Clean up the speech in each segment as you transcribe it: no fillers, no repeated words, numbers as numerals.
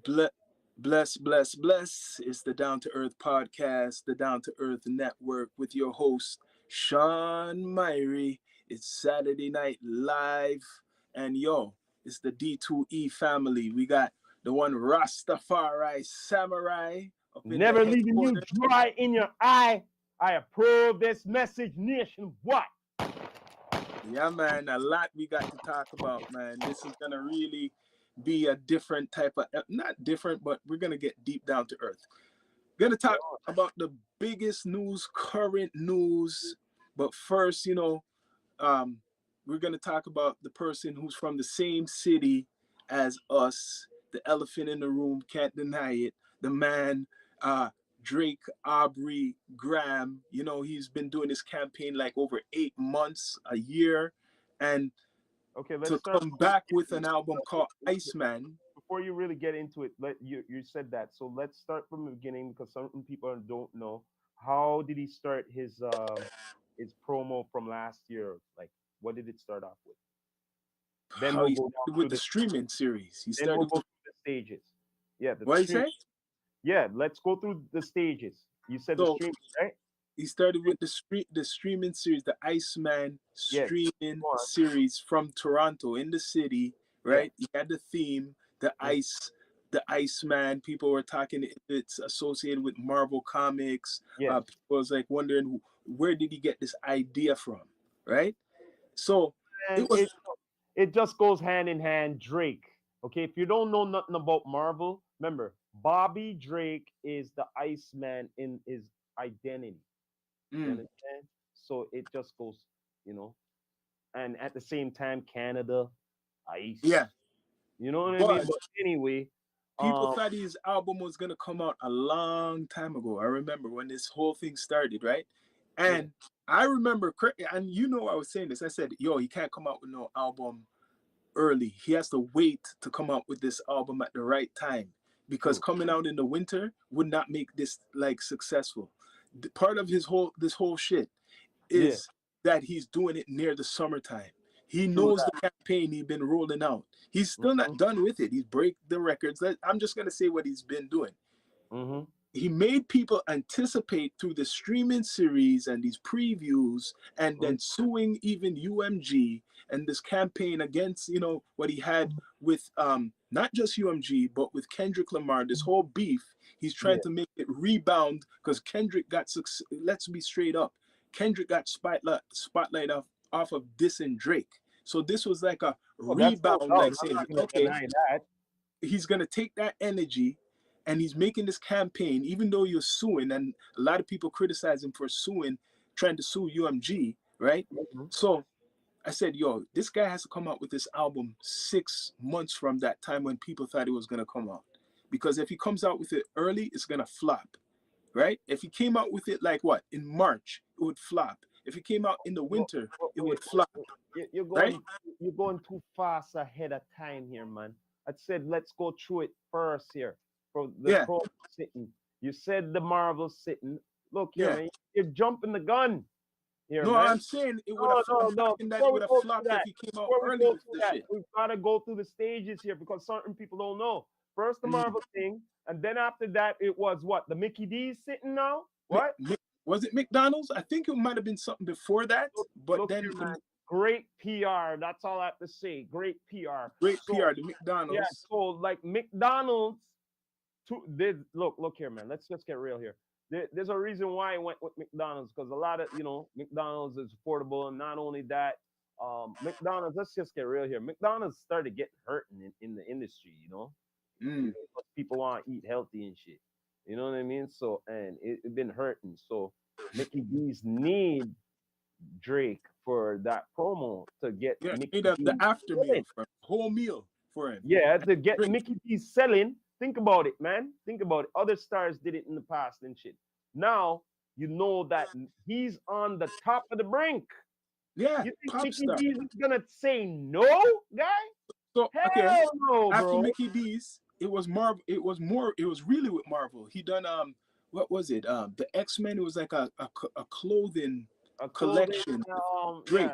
Ble- bless. It's the Down to Earth podcast, the Down to Earth Network with your host, Sean Myrie. It's Saturday Night Live. And it's the D2E family. We got the one Rastafari Samurai up in the Never leaving you headquarters. dry in your eye. I approve this message nationwide. Yeah, man, a lot we got to talk about, man. This is going to really be a different type of, not different, but we're going to get deep down to earth. Going to talk about the biggest news, current news. But first, we're going to talk about the person who's from the same city as us, the elephant in the room, can't deny it. The man, Drake Aubrey Graham. He's been doing this campaign like over 8 months, a year. And Okay, let's to start. come back with an album called Iceman. Before you really get into it, you said that. So let's start from the beginning because some people don't know. How did he start his promo from last year? Like, what did it start off with? Then How we'll he go started down with to the streaming series. He then we'll started go with, through the stages. Yeah, what you say? Yeah, let's go through the stages. You said the So streaming, right? he started with the streaming series, the Iceman Yes. streaming Go on. series from Toronto in the city, right? He had the theme, the Iceman. People were talking if it's associated with Marvel Comics. Yes. People was like wondering where did he get this idea from, right? So And it just goes hand in hand. Drake. Okay, if you don't know nothing about Marvel, remember Bobby Drake is the Iceman in his identity. You understand? So it just goes, and at the same time, Canada, ice. Yeah. You know what I But mean? But anyway, people thought his album was gonna come out a long time ago. I remember when this whole thing started, right? And I remember, and I was saying this. I said, he can't come out with no album early. He has to wait to come out with this album at the right time because coming out in the winter would not make this like successful. Part of this whole shit is that he's doing it near the summertime. He knows the campaign he's been rolling out. He's still not done with it. He's break the records. I'm just gonna say what he's been doing. He made people anticipate through the streaming series and these previews and then suing even UMG and this campaign against, what he had with not just UMG, but with Kendrick Lamar, this whole beef. He's trying to make it rebound because Kendrick got, let's be straight up, Kendrick got spotlight off of dissing Drake. So this was like a rebound, like saying, okay, he's going to take that energy and he's making this campaign, even though you're suing, and a lot of people criticize him for trying to sue UMG, right? So I said, this guy has to come out with this album 6 months from that time when people thought it was going to come out. Because if he comes out with it early, it's going to flop, right? If he came out with it in March, it would flop. If he came out in the winter, it would flop. You're going too fast ahead of time here, man. I said, let's go through it first here. From the pro sitting. You said the Marvel sitting. Look here, man. You're jumping the gun. Here, no, man. I'm saying it would have flopped if he came out early with the shit. We've got to go through the stages here because certain people don't know. First the Marvel thing, and then after that it was what? The Mickey D's sitting now? What? Was it McDonald's? I think it might have been something before that. But then here, great PR. That's all I have to say. Great PR. Great PR, the McDonald's. Yeah, so like McDonald's. Look here, man. Let's just get real here. There's a reason why I went with McDonald's because a lot of McDonald's is affordable, and not only that, McDonald's. Let's just get real here. McDonald's started getting hurting in the industry, people want to eat healthy and shit. You know what I mean? So and it been hurting. So Mickey D's need Drake for that promo to get the after meal, whole meal for him. Yeah, to get Drake. Mickey D's selling. Think about it, man. Think about it. Other stars did it in the past and shit. Now you know that he's on the top of the brink. Yeah, you think Mickey D's is gonna say no, guy? So Hell no, after bro. Mickey D's, it was Marvel. It was really with Marvel. He done what was it? The X-Men. It was like a clothing collection. Great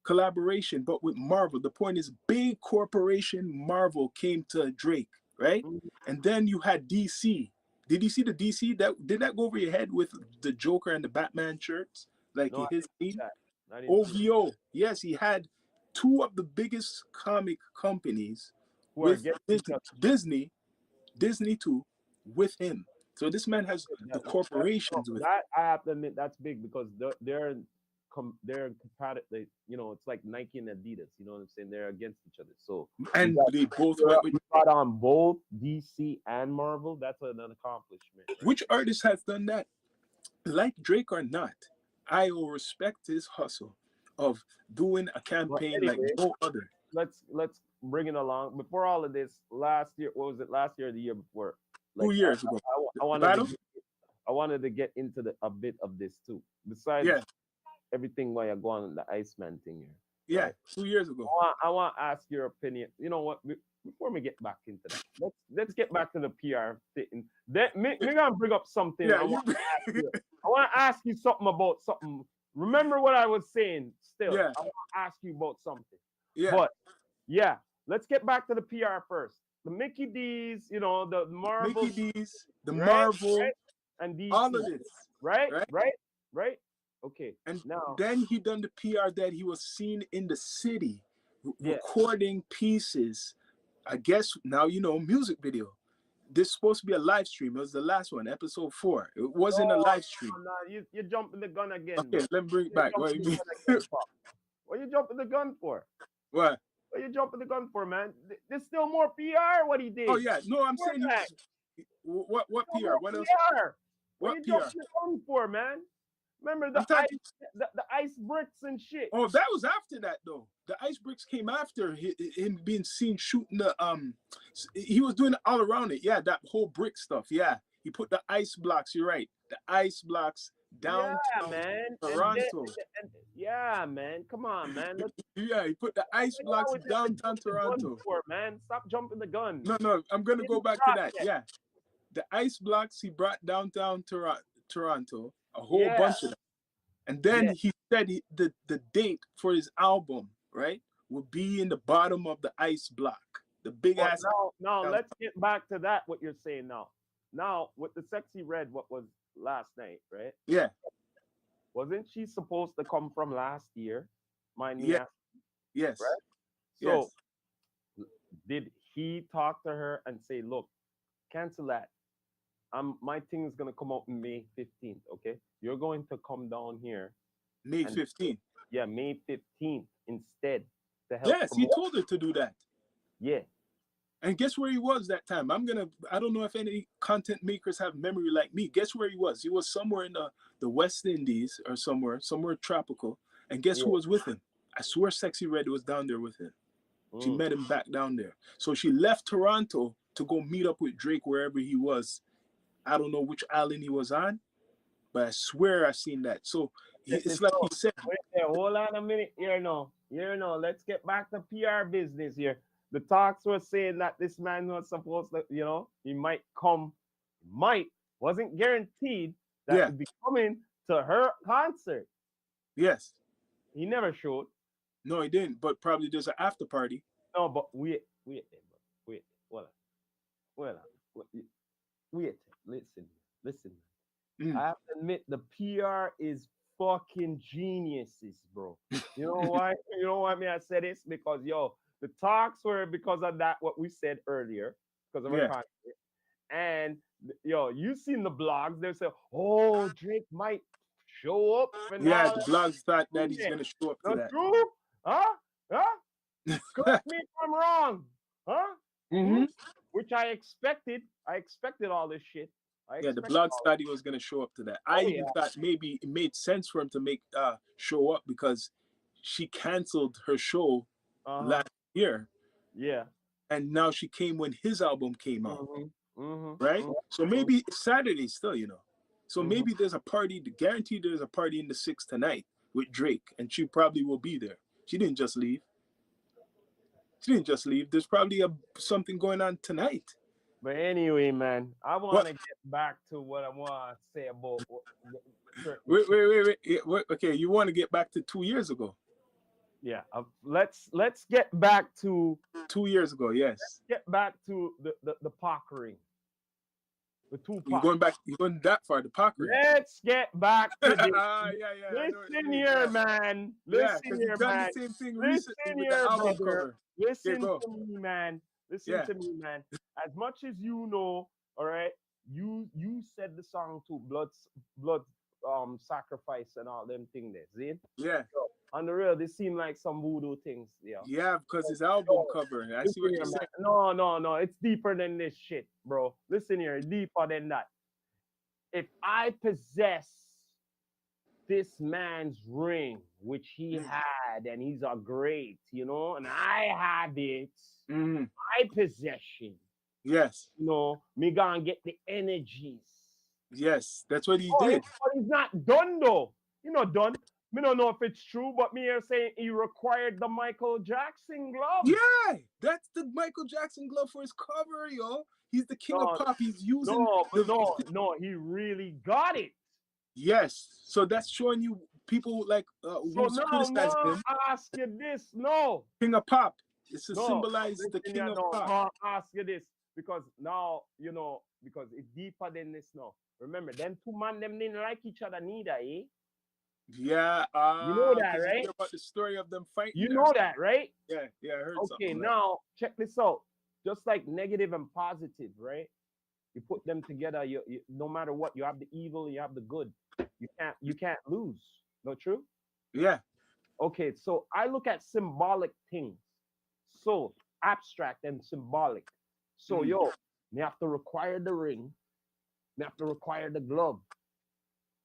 collaboration, but with Marvel. The point is, big corporation Marvel came to Drake right? Mhm. And then you had DC. Did you see the DC? That did that go over your head with the Joker and the Batman shirts, like No, I his didn't see team? that. I didn't see that. OVO. Yes, he had two of the biggest comic companies Who are with against each Disney, other. Disney too, with him. So this man has the No, corporations with that I have to admit that's big because they're compatible. You know, it's like Nike and Adidas. You know what I'm saying? They're against each other. So him. you And got they both you went with got on both DC and Marvel. That's an accomplishment, right? which artist has done that? Like Drake or not, I will respect his hustle of doing a But campaign like anyway, no other. let's bring it along. Before all of this, last year, what was it? Last year or the year before? Two Like years ago. I The wanted to battle? I wanted to get into a bit of this too. Besides Yeah, everything while you're going on the Iceman thing here, yeah, right? 2 years ago. I want to ask your opinion. You know what? Before we get back into that, let's get back to the PR thing. Then me gonna bring up something. Yeah, you I want to ask you something about something. Remember what I was saying? Still, yeah, I want to ask you about something. yeah. But yeah, let's get back to the PR first. The Mickey D's, you know, the Marvel, Mickey D's, the right? Marvel, Right? And DC, all of this. right? Right? Right? Right? Okay. And Now, then he done the PR that he was seen in the city yeah. recording pieces. I guess now you know music video. This is supposed to be a live stream. It was the last one, episode 4. It wasn't a No, live stream. no, you're jumping the gun again, Okay, bro. let me bring it You're back. What do jumping you the mean? gun again, Pop. What you jumping the gun for? What? What you jumping the gun for, man? There's still more PR. What he did? Oh yeah, no, I'm More saying that. what Still PR? more What else? PR. What What you PR? jumping the gun for, man? Remember I'm the talking. the ice bricks and shit. Oh, that was after that though. The ice bricks came after him being seen shooting the He was doing it all around it. Yeah, that whole brick stuff. Yeah, he put the ice blocks. You're right. The ice blocks Yeah, downtown man. Toronto. Yeah, man. Come on, man. Yeah, he put the ice blocks downtown Toronto. For, man. Stop jumping the gun. No, I'm gonna go back to that. Yet. Yeah, the ice blocks he brought downtown Toronto. A whole Yeah. bunch of them. And then Yeah. he said the date for his album, right, would be in the bottom of the ice block, the big But ass. now let's get back to that. What you're saying now. Now with the Sexy Red, what was last night, right? Yeah, Wasn't she supposed to come from last year? Mind me yeah, asking, yes, right? yes. So did he talk to her and say, look, cancel that? My thing is gonna come out in May 15th. Okay, you're going to come down here. May and- 15th. Yeah, May 15th instead to help. Yes, he promote. told her to do that. Yeah. And guess where he was that time? I don't know if any content makers have memory like me. Guess where he was? He was somewhere in the West Indies or somewhere tropical. And guess who was with him? I swear Sexy Red was down there with him. She met him back down there. So she left Toronto to go meet up with Drake wherever he was. I don't know which island he was on, but I swear I seen that. So it's like he said. Wait there, hold on a minute. Here now. Let's get back to PR business here. The talks were saying that this man was supposed to, he might come, wasn't guaranteed that he'd be coming to her concert. Yes. He never showed. No, he didn't. But probably there's an after party. No, but wait. Listen. I have to admit the PR is fucking geniuses, bro. You know why? You know why I said this? Because the talks were because of that what we said earlier, because of our concert. And you seen the blogs, they say, oh, Drake might show up. Yeah, the blogs thought that he's gonna show up to that. True? Huh? Correct me if I'm wrong. Huh? Mm-hmm. Which I expected. I expected all this shit. Yeah, the blogs thought he was gonna show up to that. I even thought maybe it made sense for him to make show up because she canceled her show last year. Yeah. And now she came when his album came out. Mm-hmm. Right? So maybe Saturday still, So maybe there's a party, guaranteed there's a party in the 6th tonight with Drake, and she probably will be there. She didn't just leave. There's probably something going on tonight. But anyway, man, I want to get back to what I want to say about. Wait. Okay, you want to get back to 2 years ago? Yeah. Let's get back to 2 years ago, yes. the Pac ring, the You're Tupac. going back, you're going that far, the Pac ring. Let's get back to this. Yeah, I know what you Listen mean. here, Yeah, man. yeah, Listen because here, you've done the man. same thing recently Listen with the here, album brother. cover. Yeah, Listen go. to me, man. Listen Yeah, to me, man. As much as you know, all right, you said the song to blood sacrifice and all them things there. See? yeah, So, on the real, this seem like some voodoo things, yeah. yeah, because it's album Yo, cover. I see listen what here, you're man. saying. No, no, no. It's deeper than this shit, bro. Listen here, deeper than that. If I possess this man's ring, which he Mm. had, and he's a great, and I have it, Mhm. my possession, Yes, me gonna get the energies. yes, that's what he Oh, did. but he's not done though. He's not done. Me don't know if it's true, but me here saying he required the Michael Jackson glove. Yeah, that's the Michael Jackson glove for his cover, yo. He's the king of No, pop. He's using no, the no, no. He really got it. yes. So that's showing you people like So who's now, criticized ma, him. ask you this. No, King of pop. It's to no. symbolize the Listen king here, of no. pop. Ma, ask you this because now because it's deeper than this now. Remember, them two man them didn't like each other neither, eh? Yeah, You know that, because you right? hear about the story of them fighting. You there. know that, right? Yeah, yeah, I heard Okay, something. Like now check this out. Just like negative and positive, right? You put them together. You no matter what, you have the evil, you have the good. You can't lose. Not true? yeah. Okay, so I look at symbolic things, so abstract and symbolic. So Mm. yo, me have to require the ring, me have to require the glove.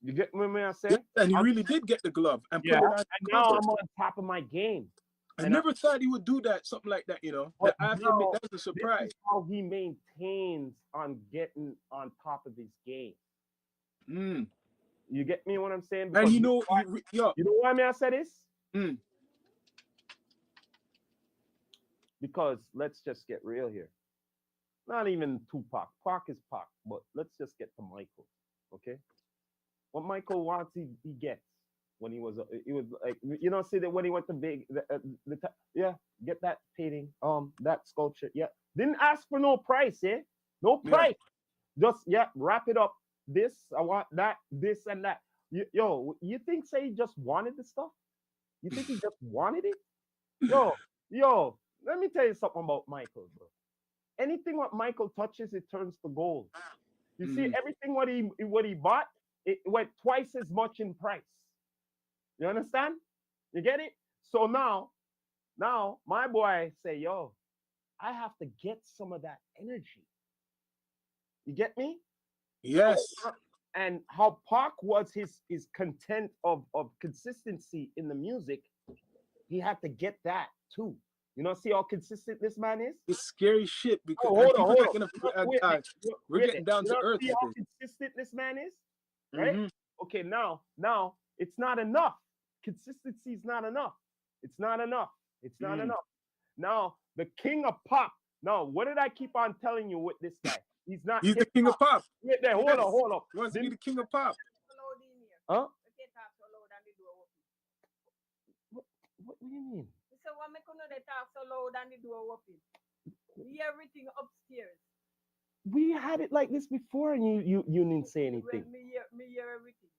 You get me? When I say? Yeah, and he I'm- really did get the glove and yeah, put it on and the now cover. I'm on top of my game. I And never thought he would do that, something like that, but I have to admit, now that was a this surprise. is how he maintains on getting on top of his game. Mm. You get me what I'm saying? And Because you know, yo, you know why me I say this? mm, Because let's just get real here. Not even Tupac. Pac is Pac, but let's just get to Michael. Okay? What Michael wants, he gets. When he was like, see that when he went to big, yeah, get that painting, that sculpture, yeah. Didn't ask for no price, eh? No Yeah. price. Just wrap it up. This, I want that, this and that. You think say he just wanted the stuff? You think he just wanted it? Yo, let me tell you something about Michael, bro. Anything what Michael touches, it turns to gold. You see, everything what he bought, it went twice as much in price. You understand? You get it? So now my boy say, yo, I have to get some of that energy. You get me? yes, And how Pac was his content of consistency in the music, he had to get that too. You know, see how consistent this man is? it's scary shit because Hold on, people hold not on. gonna. Wait, We're getting down you to know, earth see with how this. consistent this man is? Right? Mhm. Okay, now it's not enough. Consistency is not enough. It's not enough. It's not Mm. enough. Now, the king of pop. Now, what did I keep on telling you with this guy? He's not He's the hip king of hop. pop. Wait there, hold Yes. on, hold on. He wants to be Didn't- the king of pop. Huh? What do you mean? So what make you know they talk so loud and the door open? We hear everything upstairs. We had it like this before, and you didn't say anything. Me hear everything.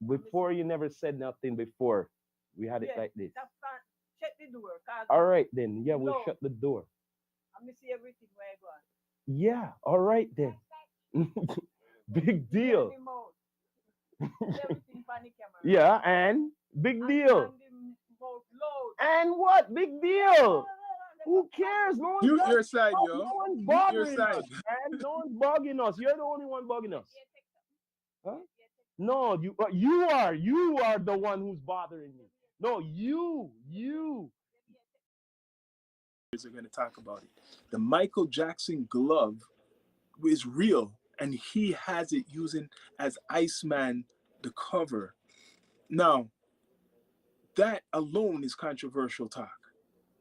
Before you never said nothing before. We had it Yeah, like this. That's fine. Check the door. Cause All right then. Yeah, we'll No. shut the door. I me see everything where I go. Yeah, all right then. Big deal. Everything on the camera. Yeah, and big deal. And the mouth loud. And what? Big deal. Who cares? No one's Mute bugging- your side, no yo. one's Mute your bothering us, side. man. No one's bugging us. You're the only one bugging us. Huh? No, you are the one who's bothering me. No, you. Are going to talk about it. The Michael Jackson glove is real, and he has it using as Iceman the cover. Now, that alone is controversial talk.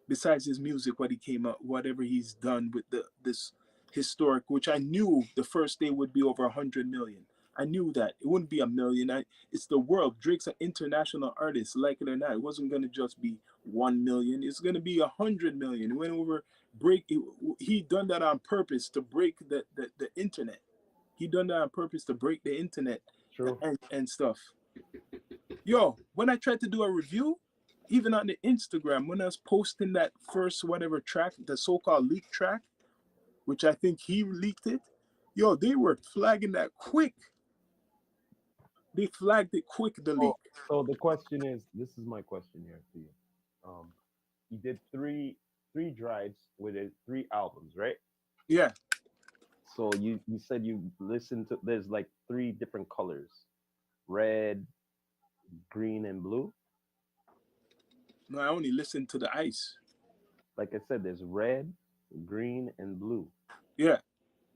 Besides his music, what he came up, whatever he's done with this historic, which I knew the first day would be over 100 million. I knew that it wouldn't be a million. It's the world. Drake's an international artist, like it or not. It wasn't going to just be 1 million. It's gonna be 100 million. It went over break. He done that on purpose to break the internet. He done that on purpose to break the internet True. and stuff. Yo, when I tried to do a review, even on the Instagram, when I was posting that first whatever track, the so-called leak track, which I think he leaked it, yo, they were flagging that quick. They flagged it quick, the leak. So the question is, this is my question here to you. He did three drives with it, 3 albums, right? Yeah. So you said you listened to, there's like 3 different colors, red, green, and blue. No, I only listened to the ice. Like I said, there's red, green, and blue Yeah.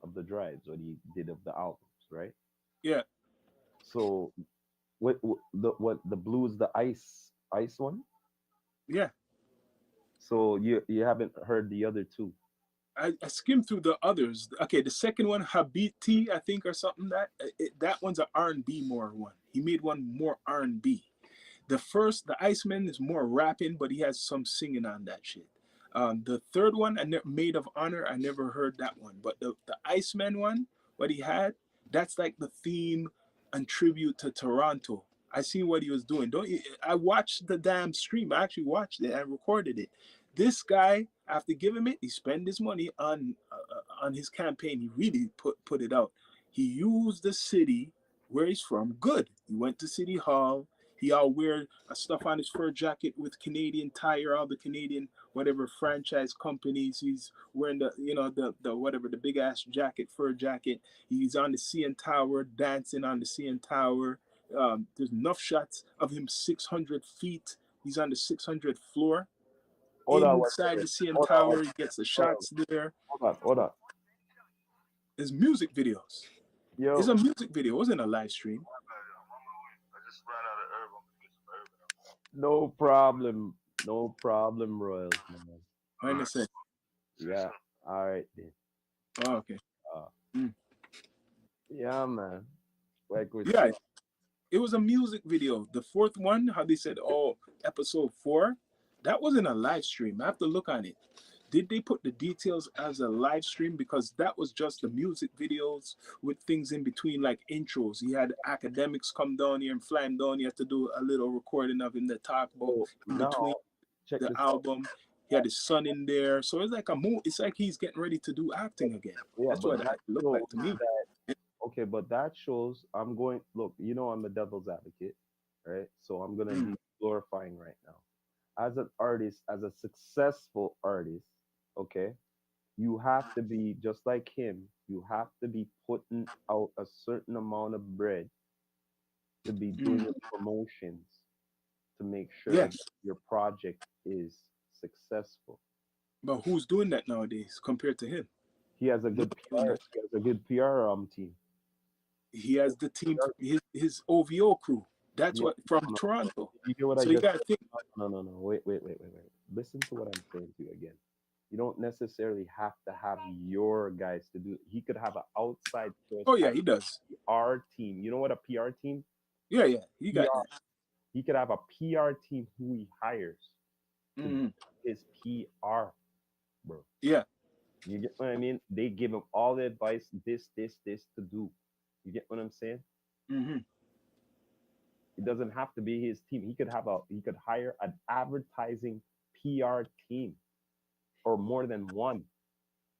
of the drives, what he did of the albums, right? Yeah. So what the blue is the ice one. Yeah. So you haven't heard the other 2. I skimmed through the others. Okay, the second one, Habiti, I think, or something. That one's an R&B more one. He made one more R&B. The first, the Iceman, is more rapping, but he has some singing on that shit. The third one, Maid of Honor, I never heard that one. But the Iceman one, what he had, that's like the theme and tribute to Toronto. I seen what he was doing. Don't you, I watched the damn stream. I actually watched it. I recorded it. This guy, after giving it, he spent his money on his campaign. He really put it out. He used the city where he's from. Good. He went to City Hall. He all wear stuff on his fur jacket with Canadian Tire, all the Canadian whatever franchise companies. He's wearing the whatever the big ass jacket, fur jacket. He's on the CN Tower, dancing on the CN Tower. There's enough shots of him 600 feet. He's on the 600th floor. Hold on, Inside the CN hold on, Tower, he gets the shots there. hold on. There's music videos. Yo, It's a music video. It wasn't a live stream. no problem, Royals, man. I understand. Yeah, all right then. Oh, okay. Yeah, man. Like we Yeah, said, it was a music video. The fourth one, how they said, episode 4, that wasn't a live stream. I have to look on it. Did they put the details as a live stream? Because that was just the music videos with things in between, like intros. He had academics come down here and fly him down. You have to do a little recording of him that talk about in between check the this album. He had his son in there. So it's like a move. It's like he's getting ready to do acting again. Yeah, That's what it looked like to me. Okay, but that shows I'm going, look, I'm the devil's advocate, right? So I'm gonna be glorifying right now. As an artist, as a successful artist, okay, you have to be just like him. You have to be putting out a certain amount of bread to be doing your promotions to make sure Yeah. that your project is successful. But who's doing that nowadays compared to him? He has a good PR. He has a good PR team. He has the team, his OVO crew. That's Yeah. what from Toronto. You hear what So I you just got to think. No. Wait. Listen to what I'm saying to you again. You don't necessarily have to have your guys to do. He could have an outside source. Oh yeah, he does. PR team. You know what a PR team? Yeah, he got PR. that. He could have a PR team who he hires. Mhm. His PR, bro. Yeah. You get what I mean? They give him all the advice, this to do. You get what I'm saying? Mm-hmm. It doesn't have to be his team. He could hire an advertising PR team or more than one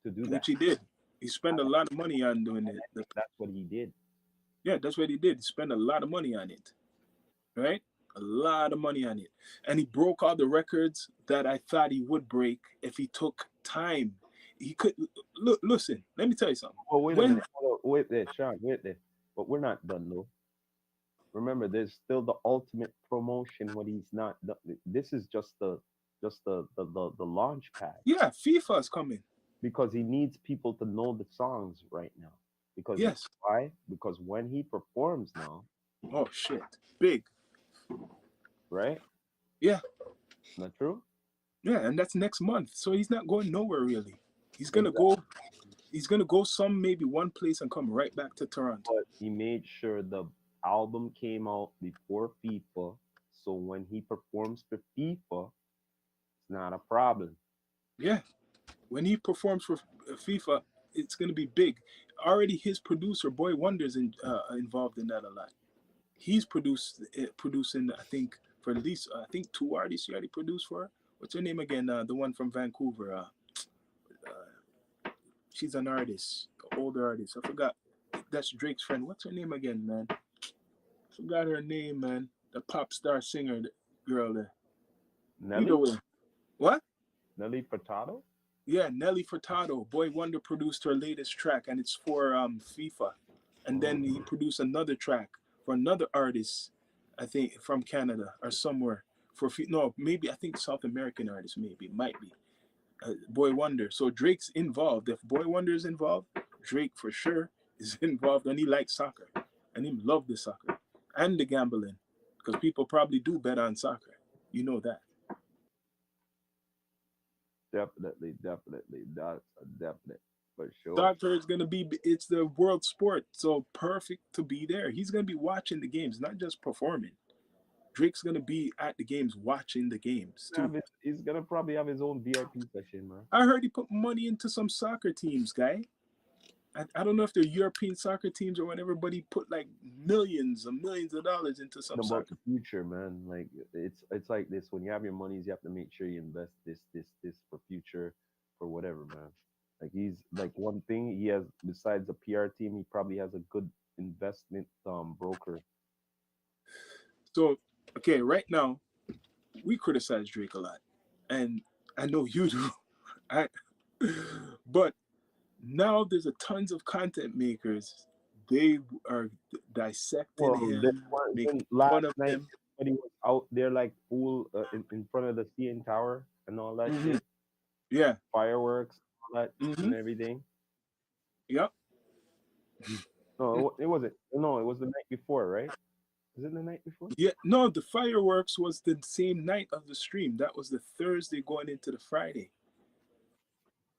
to do that. Which he did. He spent a lot of money on doing it. That's what he did. Yeah, that's what he did. He spent a lot of money on it. Right? A lot of money on it. And he broke all the records that I thought he would break if he took time. He could listen, let me tell you something. Oh, wait a minute. Wait there, Sean, wait there. But we're not done though. Remember, there's still the ultimate promotion when he's not done. This is just the launch pad. Yeah, FIFA's coming. Because he needs people to know the songs right now. Because yes. Why? Because when he performs now. Oh shit. Big. Right? Yeah. Not true? Yeah, and that's next month. So he's not going nowhere really. He's gonna go some maybe one place and come right back to Toronto. But he made sure the album came out before FIFA. So when he performs for FIFA, not a problem. Yeah, when he performs for FIFA, it's gonna be big. Already, his producer Boy Wonder's involved in that a lot. He's producing. I think for at least I think two artists he already produced for. What's her name again? The one from Vancouver. She's an artist, older artist. I forgot. That's Drake's friend. What's her name again, man? Forgot her name, man. The pop star singer girl there. Nelly, Either way. What? Nelly Furtado. Yeah, Nelly Furtado. Boy Wonder produced her latest track, and it's for FIFA. And then he produced another track for another artist, I think from Canada or somewhere. No, maybe I think South American artist, maybe might be Boy Wonder. So Drake's involved. If Boy Wonder is involved, Drake for sure is involved, and he likes soccer, and he loved the soccer and the gambling, because people probably do bet on soccer. You know that. Definitely, definitely. That's a definite for sure. Soccer is gonna be, it's the world sport, so perfect to be there. He's gonna be watching the games, not just performing. Drake's gonna be at the games, watching the games too. He's gonna probably have his own VIP session, man. I heard he put money into some soccer teams, guy. I don't know if they're European soccer teams or whatever, but he put like millions and millions of dollars into some About soccer. the future, man. Like it's like this. When you have your monies, you have to make sure you invest this for future, for whatever, man. Like he's like one thing he has besides the PR team, he probably has a good investment broker. So, okay, right now we criticize Drake a lot, and I know you do. I, but now there's a tons of content makers. They are dissecting Well, him, making fun last of night him. everybody was out there like full in front of the CN Tower and all that Mhm. shit, Yeah. fireworks, all that Hmm. and everything. Yep. No, it wasn't. No, it was the night before, right? Was it the night before? Yeah. No, the fireworks was the same night of the stream. That was the Thursday going into the Friday.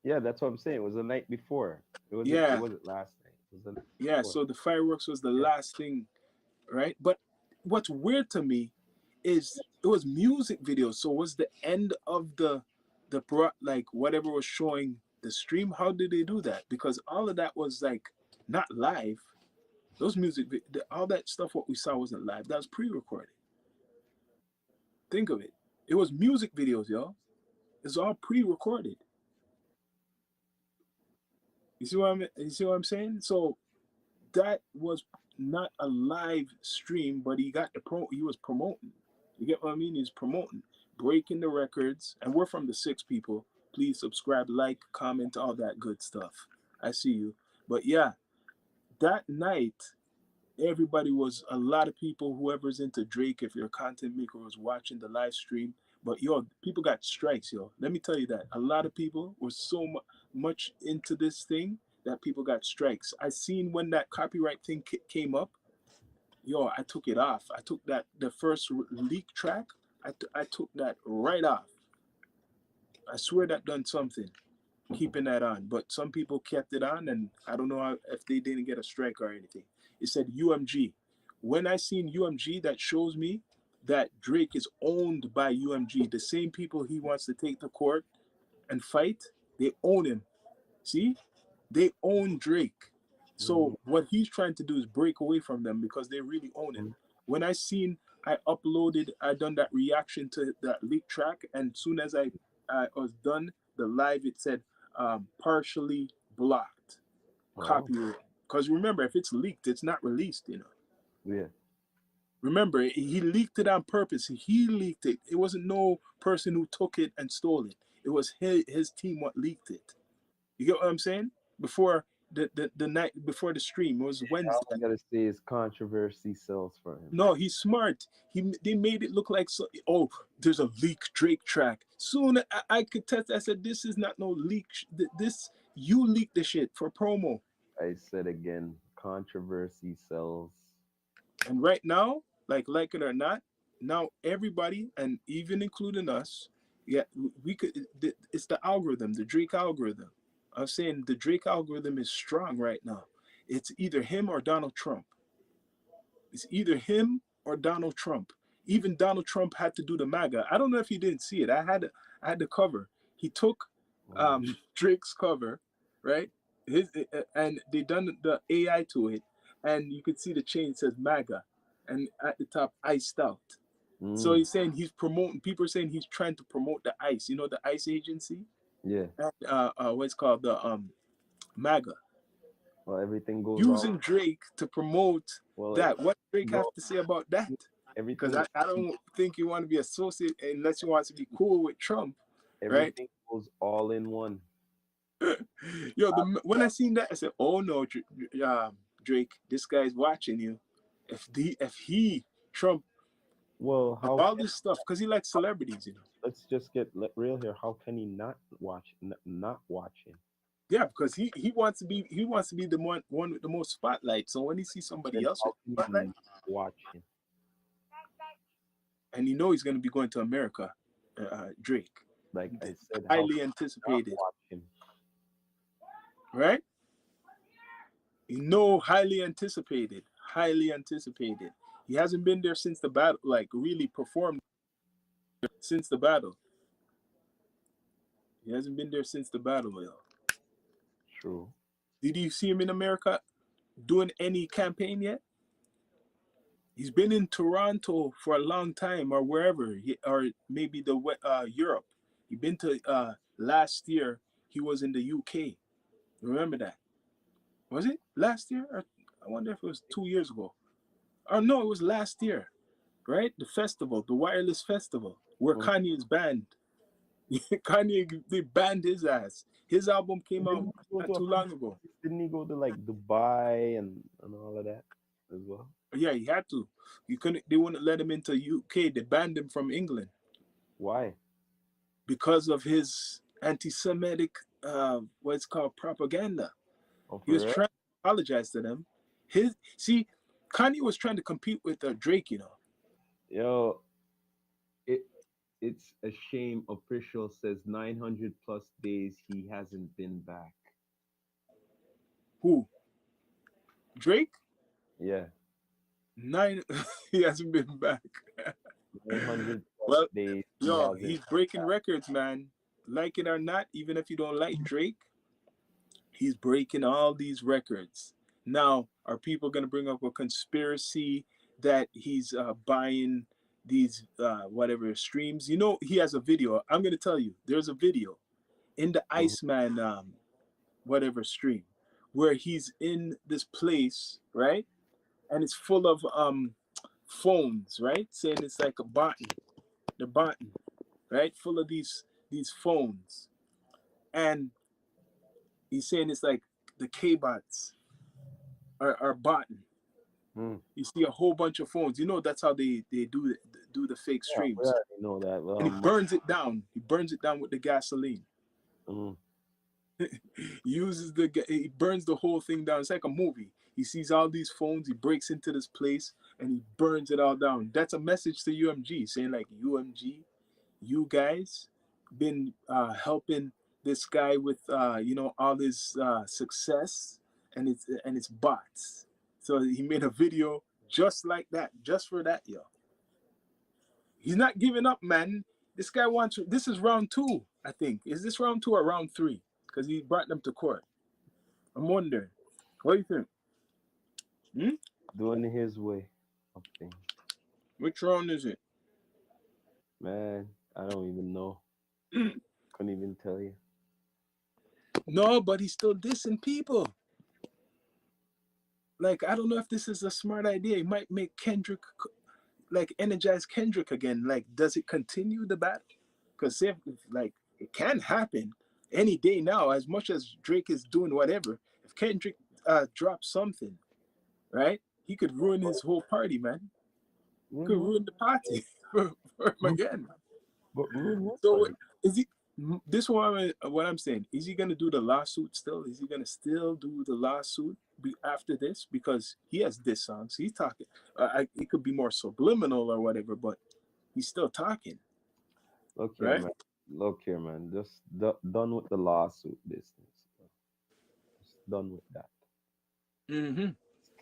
Yeah, that's what I'm saying. It was the night before. It wasn't. It Yeah. wasn't last night. It was the night Yeah. before. So the fireworks was the Yeah. last thing, right? But what's weird to me is it was music videos. So was the end of the like whatever was showing the stream? How did they do that? Because all of that was like not live. Those all that stuff what we saw wasn't live. That was pre-recorded. Think of it. It was music videos, y'all. It's all pre-recorded. You see what I'm saying? So that was not a live stream, but he got he was promoting. You get what I mean? He's promoting, breaking the records. And we're from the Six People. Please subscribe, like, comment, all that good stuff. I see you. But yeah, that night, everybody was, a lot of people, whoever's into Drake, if you're a content maker, was watching the live stream. But yo, people got strikes, yo. Let me tell you that. A lot of people were so much into this thing that people got strikes. I seen when that copyright thing came up, yo, I took it off. I took that, the first leak track, I took that right off. I swear that done something, keeping that on. But some people kept it on, and I don't know if they didn't get a strike or anything. It said UMG. When I seen UMG, that shows me that Drake is owned by UMG. The same people he wants to take to court and fight, they own him. See? They own Drake. So what he's trying to do is break away from them because they really own him. When I done that reaction to that leak track, and soon as I was done the live, it said partially blocked, copyright. Because remember, if it's leaked, it's not released, you know. Yeah. Remember, he leaked it on purpose. He leaked it. It wasn't no person who took it and stole it. It was his team what leaked it. You get what I'm saying? Before the night before the stream, it was Wednesday. All I gotta say is controversy sells for him. No, he's smart. They made it look like there's a leak Drake track. Soon I could test. I said this is not no leak. This you leaked the shit for promo. I said again, controversy sells. And right now, like it or not, now everybody, and even including us, yeah, we could. It's the algorithm, the Drake algorithm. I'm saying the Drake algorithm is strong right now. It's either him or Donald Trump. It's either him or Donald Trump. even Donald Trump had to do the MAGA. I don't know if you didn't see it. I had the cover. He took Drake's cover, right? His and they done the AI to it, and you could see the chain says MAGA, and at the top iced out. So he's saying he's promoting. People are saying he's trying to promote the ICE. You know, the ICE agency. Yeah. And what's called the MAGA. Well, everything goes Using Drake to promote that. What Drake have to say about that? Because I don't think you want to be associated unless you want to be cool with Trump. Everything goes all in one. Yo, when I seen that, I said, "Oh no, Drake, this guy's watching you. If he Trump, well, how all this stuff, because he likes celebrities, you know." Let's just get real here. How can he not watch him? Yeah, because he wants to be the one with the most spotlight. So when he sees somebody else with spotlight, watch him. And you know he's going to be going to America, Drake. Like I said, highly anticipated. Watch him. Right? You know, highly anticipated. He hasn't been there since the battle, like really performed since the battle. He hasn't been there since the battle, yo. True. Did you see him in America doing any campaign yet? He's been in Toronto for a long time, or wherever, or maybe the Europe. He been to last year. He was in the UK. Remember that? Was it last year? Or I wonder if it was 2 years ago. Oh no, it was last year, right? The festival, the Wireless Festival, where Kanye is banned. Kanye, they banned his ass. His album came out not too long ago. Didn't he go to like Dubai and all of that as well? Yeah, he had to. You couldn't. They wouldn't let him into UK. They banned him from England. Why? Because of his anti-Semitic, what's called propaganda. He was trying to apologize to them. Kanye was trying to compete with Drake, you know. Yo, it's a shame. Official says 900 plus days he hasn't been back. Who? Drake? Yeah. 9. He hasn't been back. 900 plus days. Yo, he's breaking records, man. Like it or not, even if you don't like Drake, he's breaking all these records. Now, are people going to bring up a conspiracy that he's buying these whatever streams? You know, he has a video. I'm going to tell you, there's a video in the Iceman whatever stream where he's in this place, right? And it's full of phones, right? Saying it's like a button, the button, right? Full of these phones. And he's saying it's like the K-bots are botting. You see a whole bunch of phones. You know that's how they do the fake streams. Yeah, I know that. Well, and he burns it down. He burns it down with the gasoline. He burns the whole thing down. It's like a movie. He sees all these phones. He breaks into this place and he burns it all down. That's a message to UMG saying like, UMG, you guys been helping this guy with all his success and it's bots. So he made a video just like that, just for that, yo. He's not giving up, man. This guy wants. This is round 2, I think. Is this round 2 or round 3? Because he brought them to court. I'm wondering. What do you think? Doing his way of things. Which round is it? Man, I don't even know. Couldn't even tell you. No, but he's still dissing people. Like, I don't know if this is a smart idea. He might make Kendrick, like, energize Kendrick again. Like, does it continue the battle? Because, like, it can happen any day now, as much as Drake is doing whatever. If Kendrick drops something, right, he could ruin his whole party, man. He could ruin the party for him again. But so, is he... This one, what I'm saying, is he gonna do the lawsuit still? Is he gonna still do the lawsuit after this? Because he has diss songs. He's talking. It could be more subliminal or whatever, but he's still talking. Look here, man. Just done with the lawsuit business. Just done with that.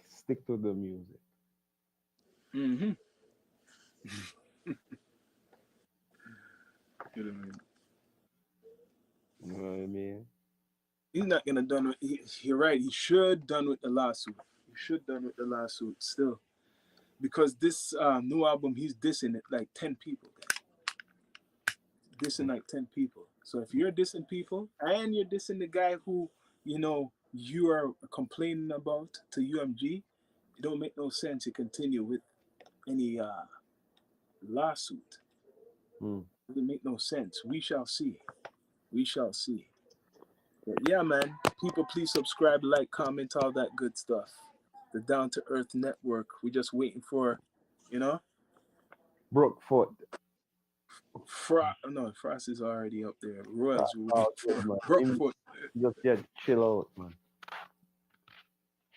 Stick to the music. You know what I mean? You know what I mean? He's not gonna done with. You're right. He should done with the lawsuit. He should done with the lawsuit still, because this new album he's dissing it like 10 people, dissing like 10 people. So if you're dissing people and you're dissing the guy who you are complaining about to UMG, it don't make no sense to continue with any lawsuit. Hmm. It doesn't make no sense. We shall see. We shall see. But yeah, man. People, please subscribe, like, comment, all that good stuff. The Down to Earth Network. We just waiting for, you know, Brookfoot. No, Frost is already up there. Royals, Oh, good, man. Brookfoot. Just chill out, man.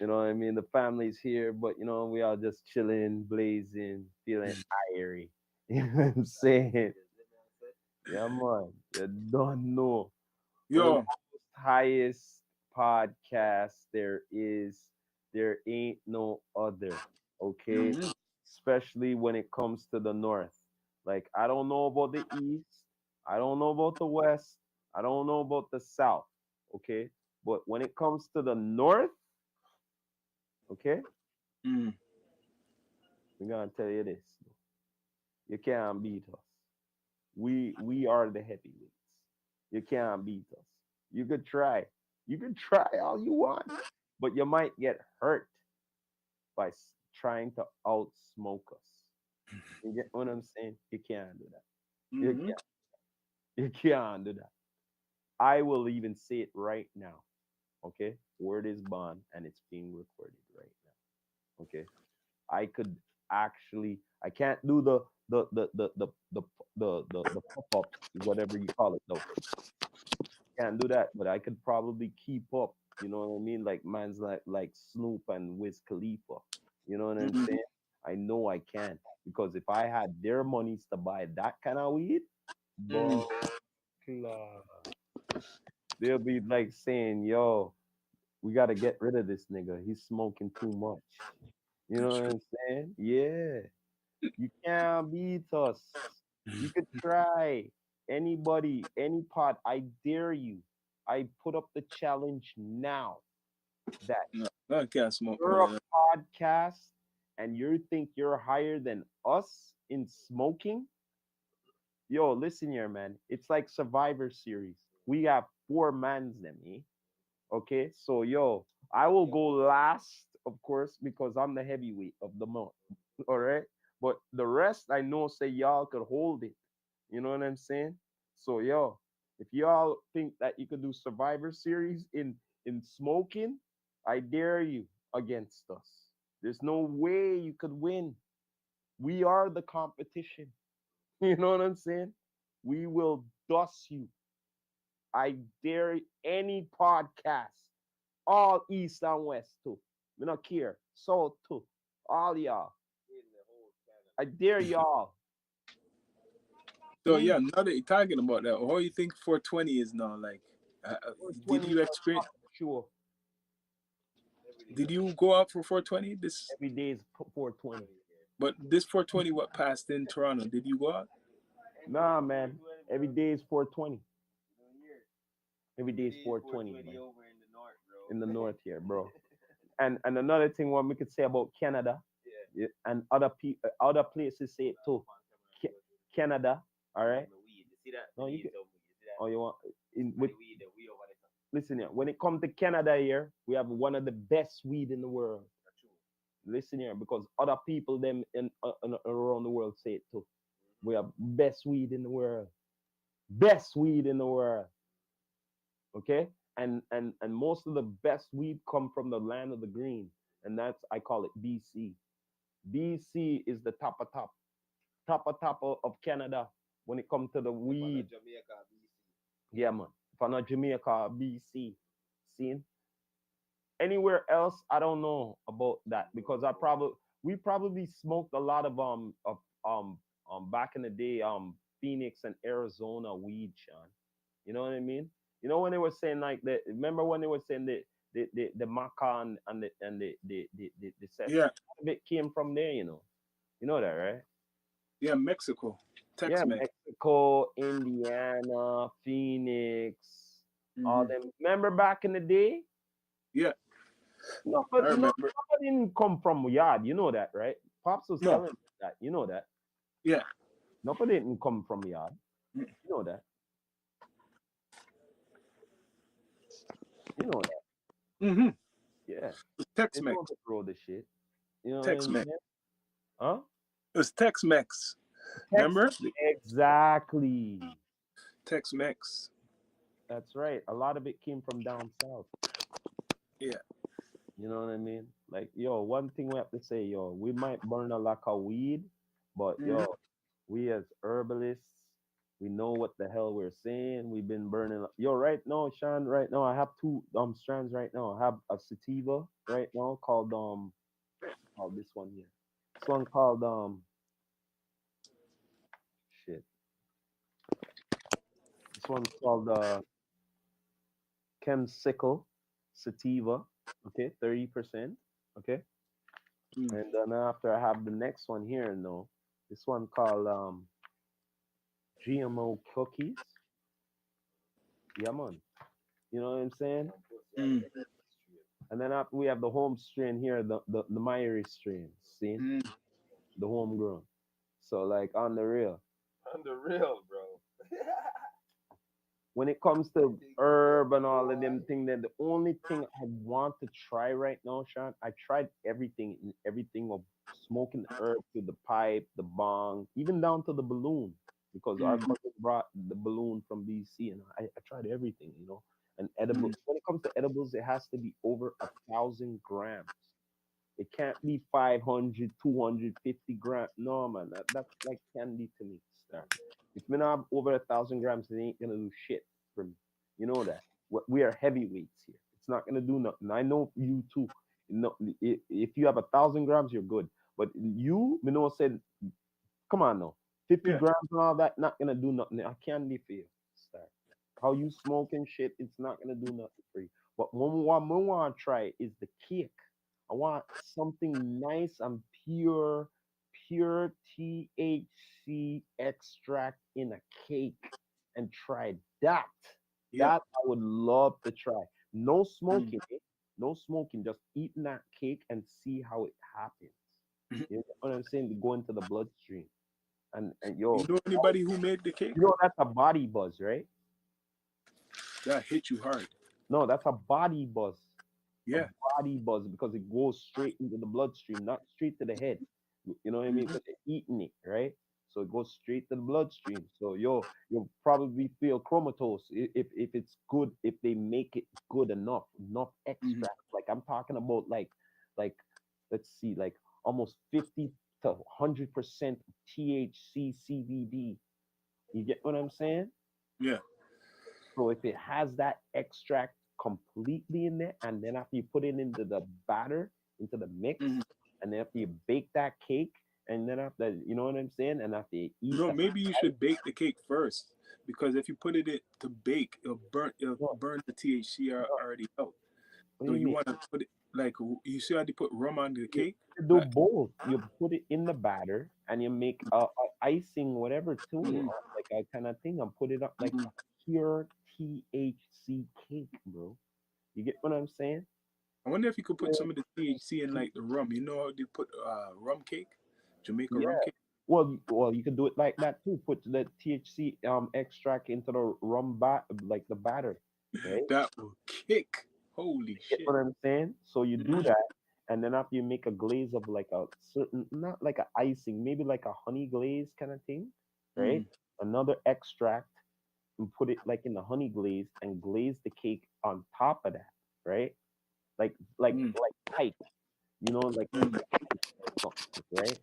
You know what I mean? The family's here, but you know, we are just chilling, blazing, feeling airy. You know what I'm saying? Yeah, man. You don't know. One of Yo, the highest podcast there is. There ain't no other. Okay? mhm. Especially when it comes to the north. Like, I don't know about the east. I don't know about the west. I don't know about the south. Okay? But when it comes to the north, okay, Mm. we're gonna tell you this. You can't beat us. We are the heavyweights. You can't beat us. You could try. You could try all you want, but you might get hurt by trying to outsmoke us. You get what I'm saying? You can't do that. You Mhm. can't. You can't do that. I will even say it right now. Okay, word is bond and it's being recorded right now. Okay, I could actually. I can't do the pop ups, whatever you call it. No, can't do that. But I could probably keep up. You know what I mean? Like man's like Snoop and Wiz Khalifa. You know what I'm Mhm. saying? I know I can because if I had their monies to buy that kind of weed, Mhm. boy, they'll be like saying, "Yo, we got to get rid of this nigga. He's smoking too much." You know That's what true. I'm saying? Yeah. You can't beat us. You could try. Anybody, any pod, I dare you. I put up the challenge now that No, I can't smoke you're none a of that. podcast and you think you're higher than us in smoking. Yo, listen here, man. It's like Survivor Series. We have four mans them, eh? Okay, so yo, I will go last, of course, because I'm the heavyweight of the month. All right, but the rest I know say y'all could hold it. You know what I'm saying? So yo, if y'all think that you could do Survivor Series in smoking, I dare you against us. There's no way you could win. We are the competition. You know what I'm saying? We will dust you. I dare any podcast all east and west too. We not care. South too. All y'all. I dare y'all. So East yeah, now that you're talking about that, how you think 420 is now? Like, did 420 you experience? sure. Did you go out for 420 this? Every day is 420. But this 420 what passed in Toronto? Did you go out? Nah, man. Every day is 420. Every day is 420, man. In the north here, bro. And another thing what we could say about Canada, yeah, and other places say it too. Canada, all right. No, you can, oh, you want with listen here. When it comes to Canada here, we have one of the best weed in the world. Listen here, because other people them around the world say it too. We have best weed in the world. Best weed in the world. Okay? And most of the best weed come from the land of the green. And that's I call it BC. BC is the top of Canada when it comes to the weed. Yeah, man. If I'm not Jamaica, BC. See? Anywhere else, I don't know about that because we probably smoked a lot back in the day Phoenix and Arizona weed, Sean. You know what I mean? You know when they were saying like that. Remember when they were saying the maca and the sesh? Yeah, It came from there, you know. You know that, right? Yeah, Mexico. Yeah, Tex-Mex. Mexico, Indiana, Phoenix, all Hmm. them. Remember back in the day? Yeah, No, I but no, remember. nobody didn't come from yard. You know that, right? Pops was No, telling us that. You know that. yeah. Nobody didn't come from yard. You know that. You know that. Mm-hmm. Yeah. They Tex-Mex. don't throw the shit. You know what I'm Tex-Mex. saying? Huh? It was Tex-Mex. Tex. Remember? Exactly. Tex-Mex. That's right. A lot of it came from down south. Yeah. You know what I mean? Like, yo, one thing we have to say, yo, we might burn a lot of weed, but Hmm. yo, we as herbalists, we know what the hell we're saying. We've been burning. Yo, right now, Sean, right now, I have two strands right now. I have a sativa right now called this one here. This one called shit. This one's called Chemsicle Sativa. Okay, 30%. Okay. Mm. And then after I have the next one here, no, this one called GMO cookies. Yeah, man. You know what I'm saying? Mm. And then after we have the home strain here, the Myri strain. See, Mm. the homegrown. So like on the real, On the real, bro. when it comes to herb and all of them things, that the only thing I want to try right now, Sean, I tried everything of smoking herb to the pipe, the bong, even down to the balloon, because our Mm. cousin brought the balloon from BC, and I tried everything, you know. And edible, Mm. when it comes to edibles, it has to be over 1,000 grams. It can't be 500, 250 grams. No, man, that's like candy to me, sir. If we not have over 1,000 grams, it ain't gonna do shit for me. You know that. We are heavyweights here. It's not gonna do nothing. I know you too. No, if you have 1,000 grams, you're good. But you, me know, said, come on now, 50 Yeah. grams and all that, not gonna do nothing. I can't be for you, sir. How you smoking shit, it's not gonna do nothing for you. But what I want to try is the cake. I want something nice and pure, pure THC extract in a cake and try that. Yeah. That I would love to try. No Mm. smoking, eh? No smoking, just eating that cake and see how it happens. Mhm. You know what I'm saying? To go into the bloodstream. And You yo, know anybody who made the cake? you know that's a body buzz, right? That hit you hard. No, that's a body buzz. A Yeah. body buzz because it goes straight into the bloodstream, not straight to the head. You know what I mean? Hmm. Because they're eating it, right? So it goes straight to the bloodstream. So you'll probably feel comatose if it's good, if they make it good enough Hmm. extract. Like I'm talking about like let's see, like almost 50 to 100% THC CBD. You get what I'm saying? Yeah. So if it has that extract completely in there, and then after you put it into the batter, into the mix, Hmm. and then after you bake that cake, and then after, you know what I'm saying, and after you eat No, that, maybe you should bake the cake first because if you put it in to bake, it'll what, burn the THC already out. what do So you you mean? want to put it like you see how they put rum on the You cake? do Like, both. You put it in the batter, and you make a icing, whatever too, mm, like a kind of thing, and put it up like mm. a pure THC cake, bro. You get what I'm saying? I wonder if you could put some of the THC in like the rum. You know how they put rum cake, Jamaica rum Yeah. cake. Well, you can do it like that too. Put the THC extract into the rum like the batter, right? That will kick. Holy Get shit. what I'm saying? So you do Mhm. that, and then after you make a glaze of like a certain, not like a icing, maybe like a honey glaze kind of thing, right? Mm. Another extract and put it like in the honey glaze and glaze the cake on top of that, right? Like like Mm. like pipe, like Mm. or something, right?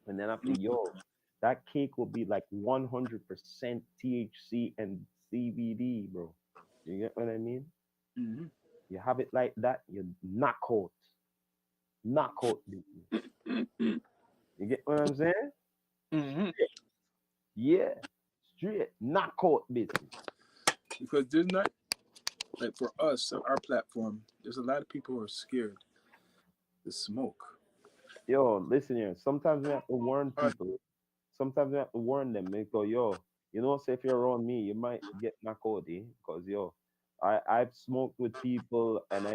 And then after, Mm. that cake will be like 100% THC and CBD, bro. You get what I mean? Mhm. You have it like that, you knock out business. Mm. You get what I'm saying? Mhm. Yeah, straight knock out business. Because there's not like for us, our platform. There's a lot of people who are scared to smoke. Yo, listen here. Sometimes we have to warn Uh, people. sometimes I have to warn them. They go, yo, you know, say if you're around me, you might get knocked out, eh? Because yo, I've smoked with people and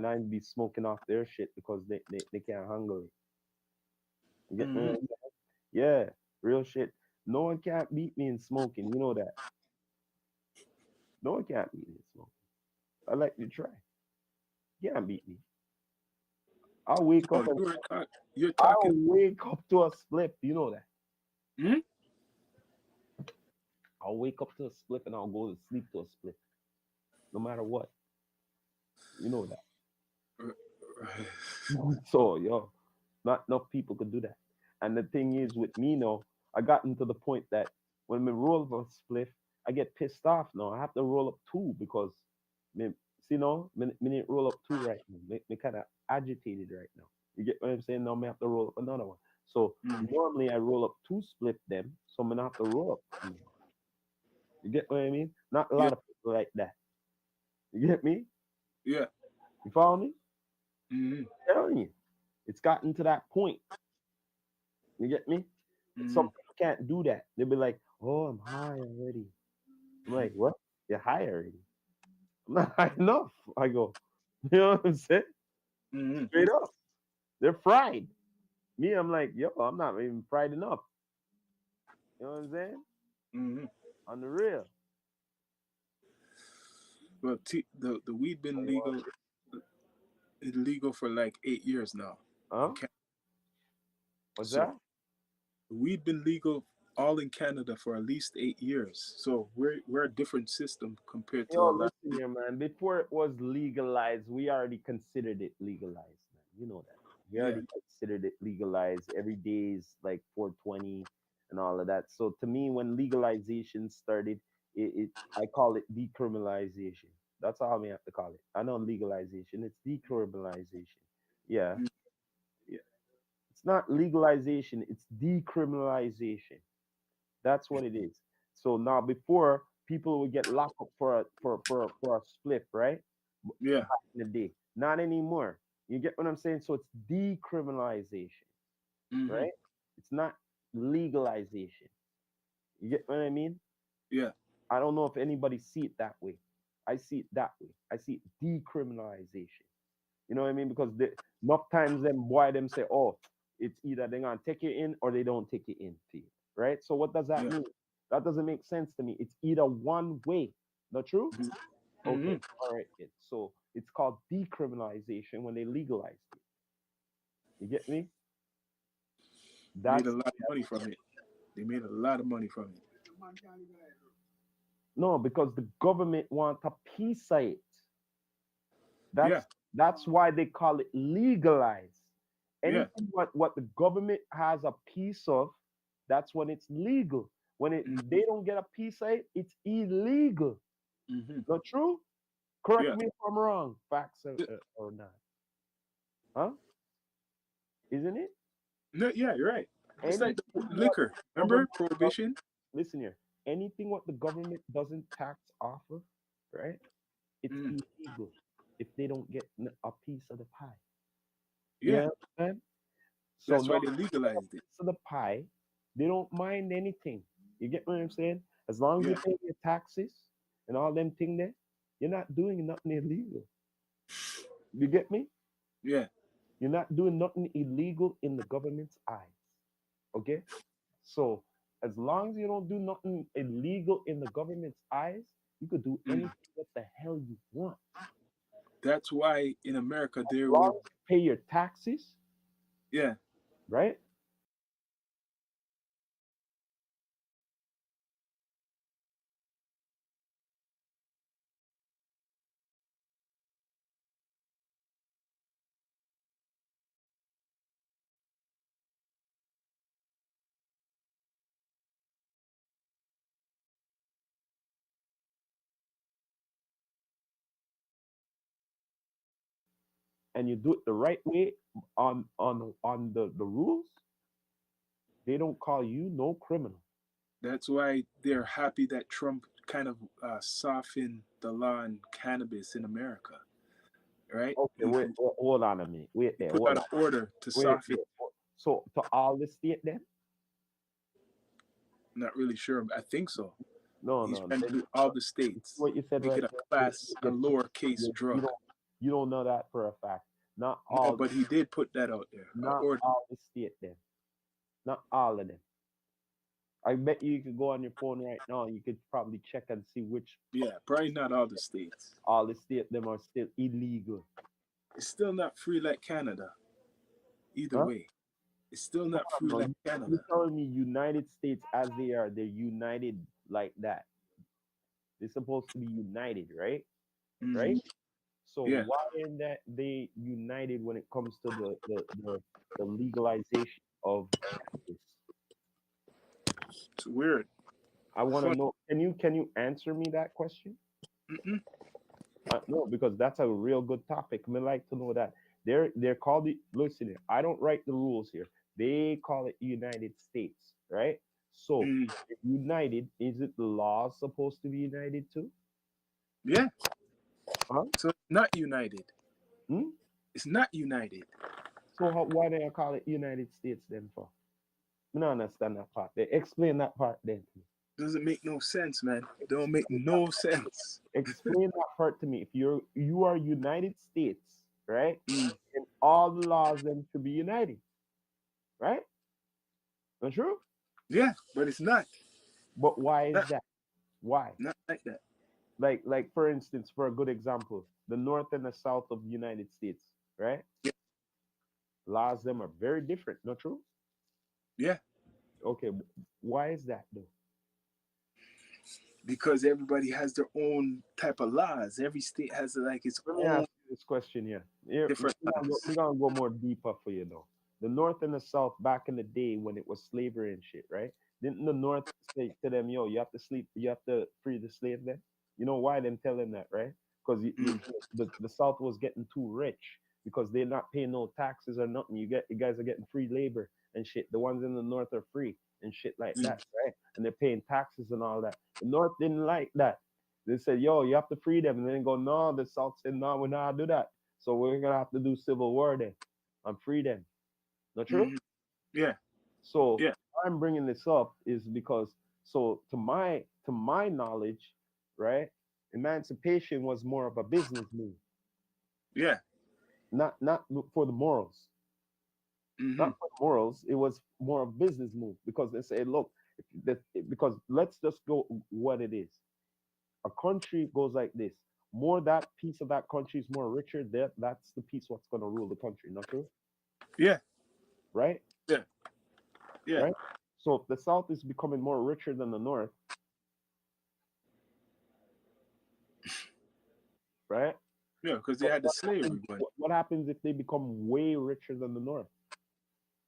I'd be smoking off their shit because they can't handle it. You get me? Mhm. Yeah, real shit. No one can't beat me in smoking. You know that. No one can't beat me in smoking. I like to try. You can't beat me. I'll wake Oh, up and you're I'll talking. wake up to a split. You know that. Hmm? I'll wake up to a split and I'll go to sleep to a split. No matter what. You know that. So yo, not enough people could do that. And the thing is with me now, I gotten to the point that when I roll up a spliff, I get pissed off now. I have to roll up two because me, see no, me didn't roll up two right now. Me kind of agitated right now. You get what I'm saying? Now me have to roll up another one. So Mhm. normally I roll up two split them, so I'm gonna have to roll up two more. You get what I mean? Not a Yeah, lot of people like that. You get me? yeah. You follow me? Hmm. Telling you, it's gotten to that point. You get me? Some Hmm. people can't do that. They'll be like, "Oh, I'm high already." I'm like, "What? You're high already?" I'm not high enough. I go, you know what I'm saying? Hmm. Straight up, they're fried. Me, I'm like, yo, I'm not even fried enough. You know what I'm saying? Hmm. On the real. Well, the weed been illegal for like 8 years now. Huh? In Canada. What's So that? weed been legal all in Canada for at least 8 years. So we're a different system compared to Yo, a lot. listen here, man. Before it was legalized, we already considered it legalized, man. You know that. We Yeah. already considered it legalized. Every day is like 420 and all of that. So to me, when legalization started, it I call it decriminalization. That's all we have to call it. I know legalization, it's decriminalization. Yeah, Mm. yeah. It's not legalization, it's decriminalization. That's what it is. So now before people would get locked up for a split, right? Yeah. Back in the day. Not anymore. You get what I'm saying? So it's decriminalization, Hmm. right? It's not legalization. You get what I mean? Yeah. I don't know if anybody see it that way. I see it that way. I see it decriminalization. You know what I mean? Because enough times them boy them say, oh, it's either they're gonna take you in or they don't take you in to you, right? So what does that Yeah. mean? That doesn't make sense to me. It's either one way. Not true? Hmm. Okay, all right. So it's called decriminalization when they legalized it. You get me? Made a That's lot of money from it. They made a lot of money from it. no, because the government want a piece of it. Yeah. That's why they call it legalized. Yeah. Anything what the government has a piece of, that's when it's legal. When Hmm. they don't get a piece of it, it's illegal. Hmm. Not true? Correct Yeah. me if I'm wrong. Facts or not? Huh? Isn't it? No, yeah, you're right. It's like Anything the what liquor. the Remember government does, prohibition? listen here. Anything what the government doesn't tax off of, right? It's Mm. illegal if they don't get a piece of the pie. Yeah. Yeah, man. So That's why now they they get a legalized it. piece of the pie, they don't mind anything. You get what I'm saying? As long as you Yeah. pay your taxes and all them thing there, you're not doing nothing illegal. You get me? Yeah. You're not doing nothing illegal in the government's eyes. Okay? So as long as you don't do nothing illegal in the government's eyes, you could do Mm. anything what the hell you want. That's why in America As there long would, as you pay your taxes, yeah. right? And you do it the right way on the rules, they don't call you no criminal. That's why they're happy that Trump kind of softened the law on cannabis in America, right? Okay, hold on a minute. Wait He there, put hold out on. an order to Wait soften. there. So to all the state then, Not really sure. I think so. No, He's no. trying to do all the states. What you said Make right it a there, class, a lowercase drug. you don't know that for a fact. Not No, all, but he did put that out there. not Or all the state then. Not all of them. I bet you could go on your phone right now and you could probably check and see which yeah, probably not all the states. all the state them are still illegal. It's still not free like Canada. Either Huh? way, it's still not free No, like you Canada. telling me United States as they are, they're united like that. They're supposed to be united, right? Mhm. Right? So Yeah. why ain't that they united when it comes to the legalization of cannabis? It's weird. I want to Fun. know. Can you answer me that question? Mm-mm. No, because that's a real good topic. I like to know that they're called the. Listen, here, I don't write the rules here. They call it United States, right? So Mm. if united, is it the law supposed to be united too? Yeah. Huh? So it's not united. Hmm? It's not united. So why do I call it United States then for? I don't understand that part. They explain that part then. To me. Doesn't make no sense, man. It don't make no sense. Explain that part to me. If you are United States, right? Mm. And all the laws then should be united, right? Not true? Yeah, but it's not. But why is Not, that? Why? not like that. Like for instance, for a good example, the north and the south of the United States, right? Yeah. Laws them are very different, not true? Yeah. Okay, why is that though? Because everybody has their own type of laws. Every state has like its Let me own ask you this question here. Here, different laws. we're gonna go more deeper for you though. The North and the South back in the day when it was slavery and shit, right? Didn't the North say to them, "Yo, you have to sleep, you have to free the slave"? Then you know why them tell them that, right? Because Mm. the South was getting too rich because they're not paying no taxes or nothing. You guys are getting free labor and shit. The ones in the North are free and shit like Mm. that, right? And they're paying taxes and all that. The North didn't like that. They said, "Yo, you have to free them," and then go, "No." The South said, "No, we're not gonna do that. So we're gonna have to do civil war then and free them." Not true? Mhm. Yeah. So Yeah. why I'm bringing this up is because so to my knowledge, right? Emancipation was more of a business move, Yeah. not for the morals. Hmm. Not for the morals. It was more of a business move because they say, look, because let's just go what it is. A country goes like this. More that piece of that country is more richer. That's the piece what's gonna rule the country. Not true, Yeah. right? Yeah. Yeah. Right. So if the South is becoming more richer than the North, right? Yeah. Because they What, had the what slavery happens? going. What happens if they become way richer than the North?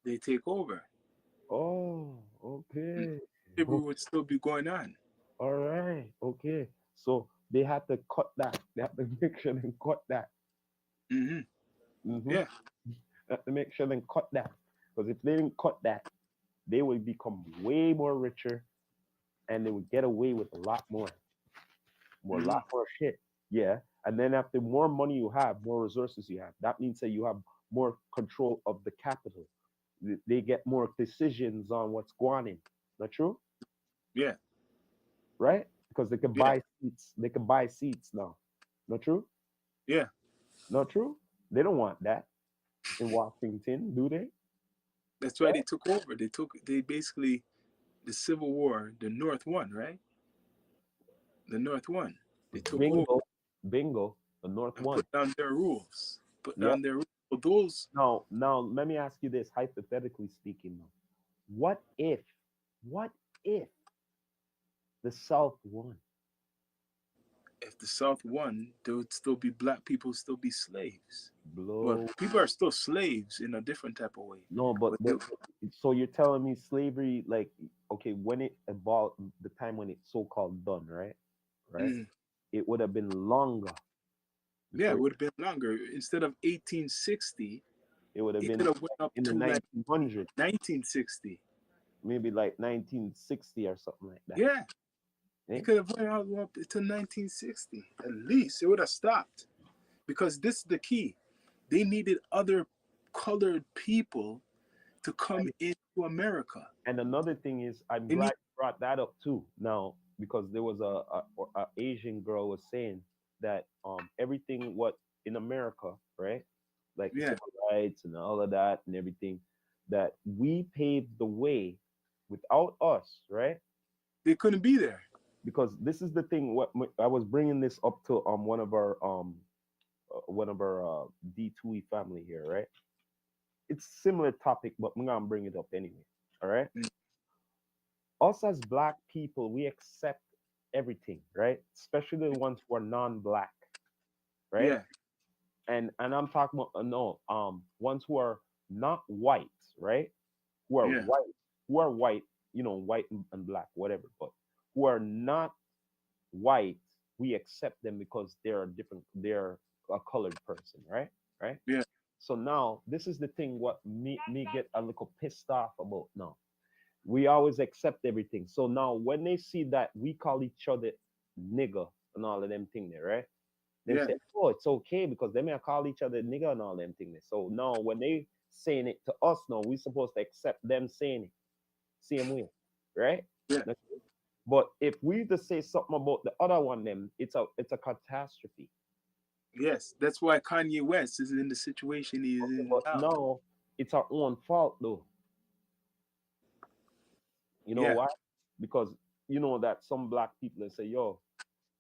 They take over. Oh, Mm. okay. Slavery would still be going on. All right. Okay. So they had to cut that. They have to make sure they cut that. Hmm. Mm-hmm. Yeah. They have to make sure they cut that. Because if they didn't cut that, they would become way more richer and they would get away with a lot more. A Hmm. lot more shit. Yeah. And then after more money you have, more resources you have. That means that you have more control of the capital. They get more decisions on what's going on. Not true? Yeah. Right? Because they can Yeah. buy seats. They can buy seats now. Not true? Yeah. Not true? They don't want that in Washington, do they? That's why they took over. They basically, the Civil War, the North won, right? The North won. They took over Bingo. Bingo. The North and won. put down their rules. Put Yep. down their rules. So those, Now, let me ask you this, hypothetically speaking, though. What if the South won? if the South won, there would still be black people, still be slaves. Well, Blow. people are still slaves in a different type of way. No, but But they, so you're telling me slavery, like, okay, when it about the time when it's so-called done, right? Right? mm, It would have been longer. yeah, it Before would have been longer. Instead of 1860, it would have it been could have went up in the to like 1900s, 1960. maybe like 1960 or something like that. Yeah, Eh? it could have went all the way up to 1960. At least it would have stopped. Because this is the key. They needed other colored people to come into America. And another thing is, I'm They glad need brought that up too now because there was a Asian girl was saying that everything what in America, right? Like the Yeah, civil rights and all of that and everything, that we paved the way without us, right? they couldn't be there. Because this is the thing. I was bringing this up to one of our D2E family here, right? It's similar topic, but I'm gonna bring it up anyway. All right. Mm. Us as black people, we accept everything, right? Especially the ones who are non-black, right? Yeah, And I'm talking about no ones who are not white, right? Who are yeah, white, who are white, white and black, whatever, but who are not white, we accept them because they're a different, they're a colored person, right? Right. yeah. So now this is the thing what me get a little pissed off about now. We always accept everything. So now when they see that we call each other nigger and all of them thing there, right? They Yeah, say, oh, it's okay because they may call each other nigger and all them thing there. So now when they saying it to us now, we supposed to accept them saying it same way, right? yeah. But if we just say something about the other one, then it's a catastrophe. Yes, that's why Kanye West is in the situation he is Okay, in but now. now it's our own fault though. You know Yeah, why? Because you know that some black people they say, yo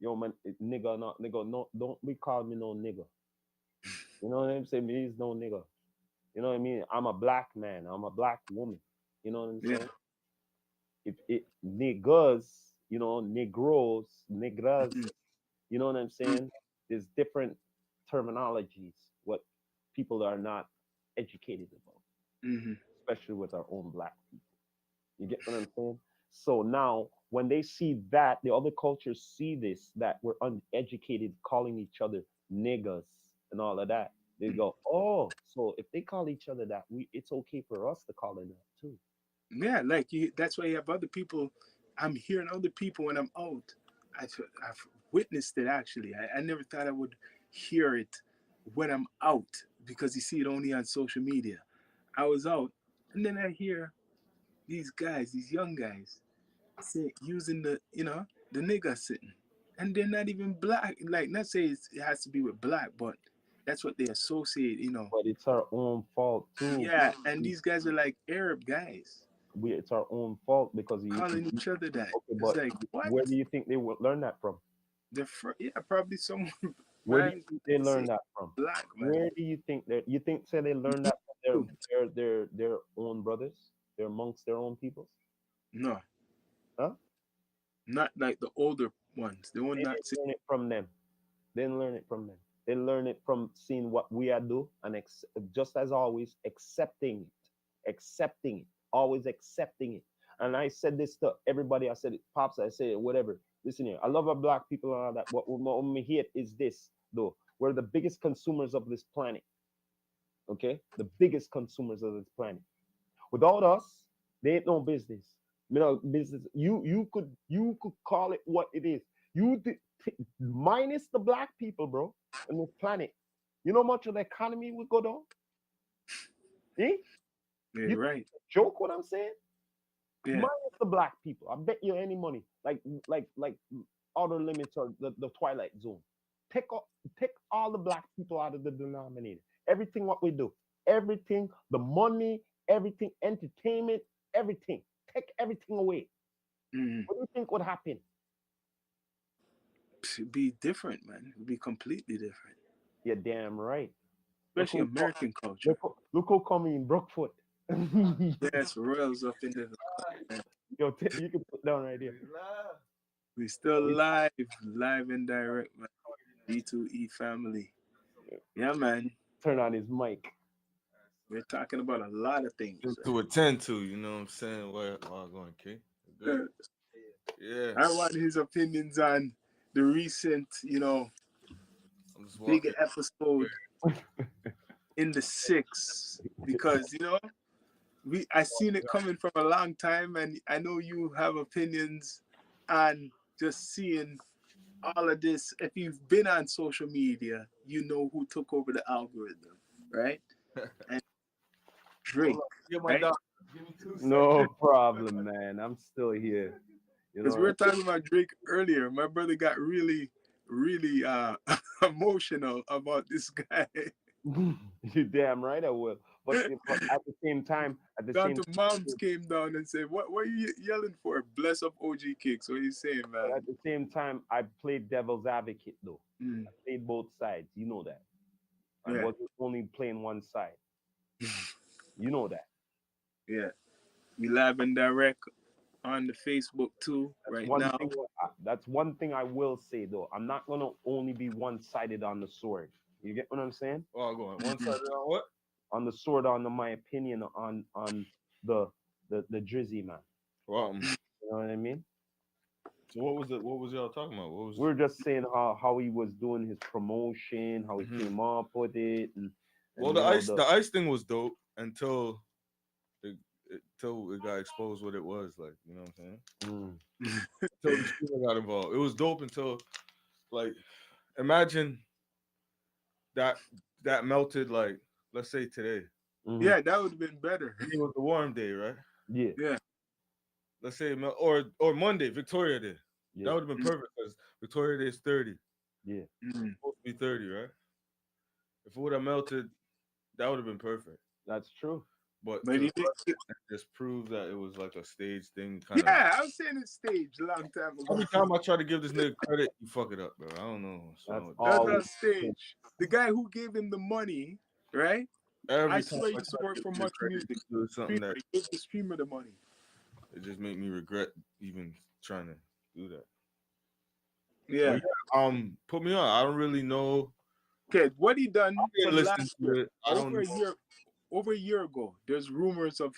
man, nigga, not nigga, no, don't be call me no nigga. You know what I'm saying? Me is no nigga. You know what I mean? I'm a black man. I'm a black woman. You know what I'm yeah. saying? If it niggas, negros, negras, Mhm, you know what I'm mhm, saying? There's different terminologies what people are not educated about, mhm. especially with our own black people. You get what I'm saying? So now when they see that, the other cultures see this, that we're uneducated calling each other niggas and all of that. They go, oh, so if they call each other that, it's okay for us to call them that too. Yeah, like that's why you have other people. I'm hearing other people when I'm out. I've witnessed it actually. I never thought I would hear it when I'm out because you see it only on social media. I was out and then I hear these guys, these young guys, say using the nigger sitting, and they're not even black. Like not say it has to be with black, but that's what they associate. But it's our own fault too. Yeah, and these guys are like Arab guys It's our own fault because calling each other that. okay, It's but like what? where do you think they would learn that from? Yeah, probably someone Where do you man think they say learn that from? black man. Where do you think that you think say they learn that from their own brothers, their amongst their own peoples? No, Huh? not like the older ones. The one They not didn't say, learn it from them. They didn't learn it from them. They learn it from seeing what we are do and just as always accepting it, always accepting it. And I said this to everybody. I said it, pops. I said it, whatever. Listen here. I love our black people and all that. What me hate is this though. We're the biggest consumers of this planet. Okay, the biggest consumers of this planet. Without us, they ain't no business. Business. You could call it what it is. Minus the black people, bro, on this planet. You know how much of the economy would go down? Eh? yeah, You right. joke what I'm saying? Yeah. Minus the black people. I bet you any money. Like outer limits or the twilight zone. Take all the black people out of the denominator. Everything what we do. Everything, the money, everything, entertainment, everything. Take everything away. Mm. What do you think would happen? It'd be different, man. It'd be completely different. You're damn right. Look Especially who, American culture. look who coming in Brookfoot. Yes, Royals up in the. Yo, you can put down right here. We still live and direct, man. D2E family. Yeah, man. Turn on his mic. We're talking about a lot of things. To attend to, you know what I'm saying? Where going, K? Good. Yeah. I want his opinions on the recent, I'm just big walking. episode in the six because I seen it coming from a long time, and I know you have opinions on just seeing all of this. If you've been on social media, you know who took over the algorithm, right? And Drake, Get my right? dog. Give me 2 seconds. No problem, man. I'm still here. You Because know, we were talking about Drake earlier. My brother got really, really emotional about this guy. you damn right I will. But at the same time, Down to moms came down and said, "What are you yelling for? Bless up OG Kicks." What are you saying, man? at the same time, I played devil's advocate though. Mm, I played both sides. You know that. I Yeah. wasn't only playing one side. You know that. yeah. We live and direct on the Facebook too right now. That's one thing I will say though. I'm not gonna only be one-sided on the sword. You get what I'm saying? Oh, go on. One side on what? On the sword, on my opinion on the Drizzy man. Well, You know what I mean? so what was y'all talking about? What was We're just saying how he was doing his promotion, how he came up with it, and well, the ice thing was dope until it got exposed what it was, like, you know what I'm saying? Until the streamer got involved. It was dope until, like, imagine that melted, like, let's say today. Yeah, that would have been better. It was the warm day, right? Yeah. Yeah. Let's say or Monday, Victoria Day. Yeah. That would have been perfect because Victoria Day is 30. Yeah. It's supposed to be 30, right? If it would have melted, that would have been perfect. That's true. But he just proved that it was like a stage thing. Yeah, I was saying it's staged a long time ago. Every time I try to give this nigga credit, you fuck it up, bro. I don't know. That's not stage. The guy who gave him the money, right? I swear he used to work for Much Music. Something that gave the streamer the money. It just made me regret even trying to do that. Yeah. Put me on. I don't really know. Okay, what he done for last year, over a year ago, there's rumors of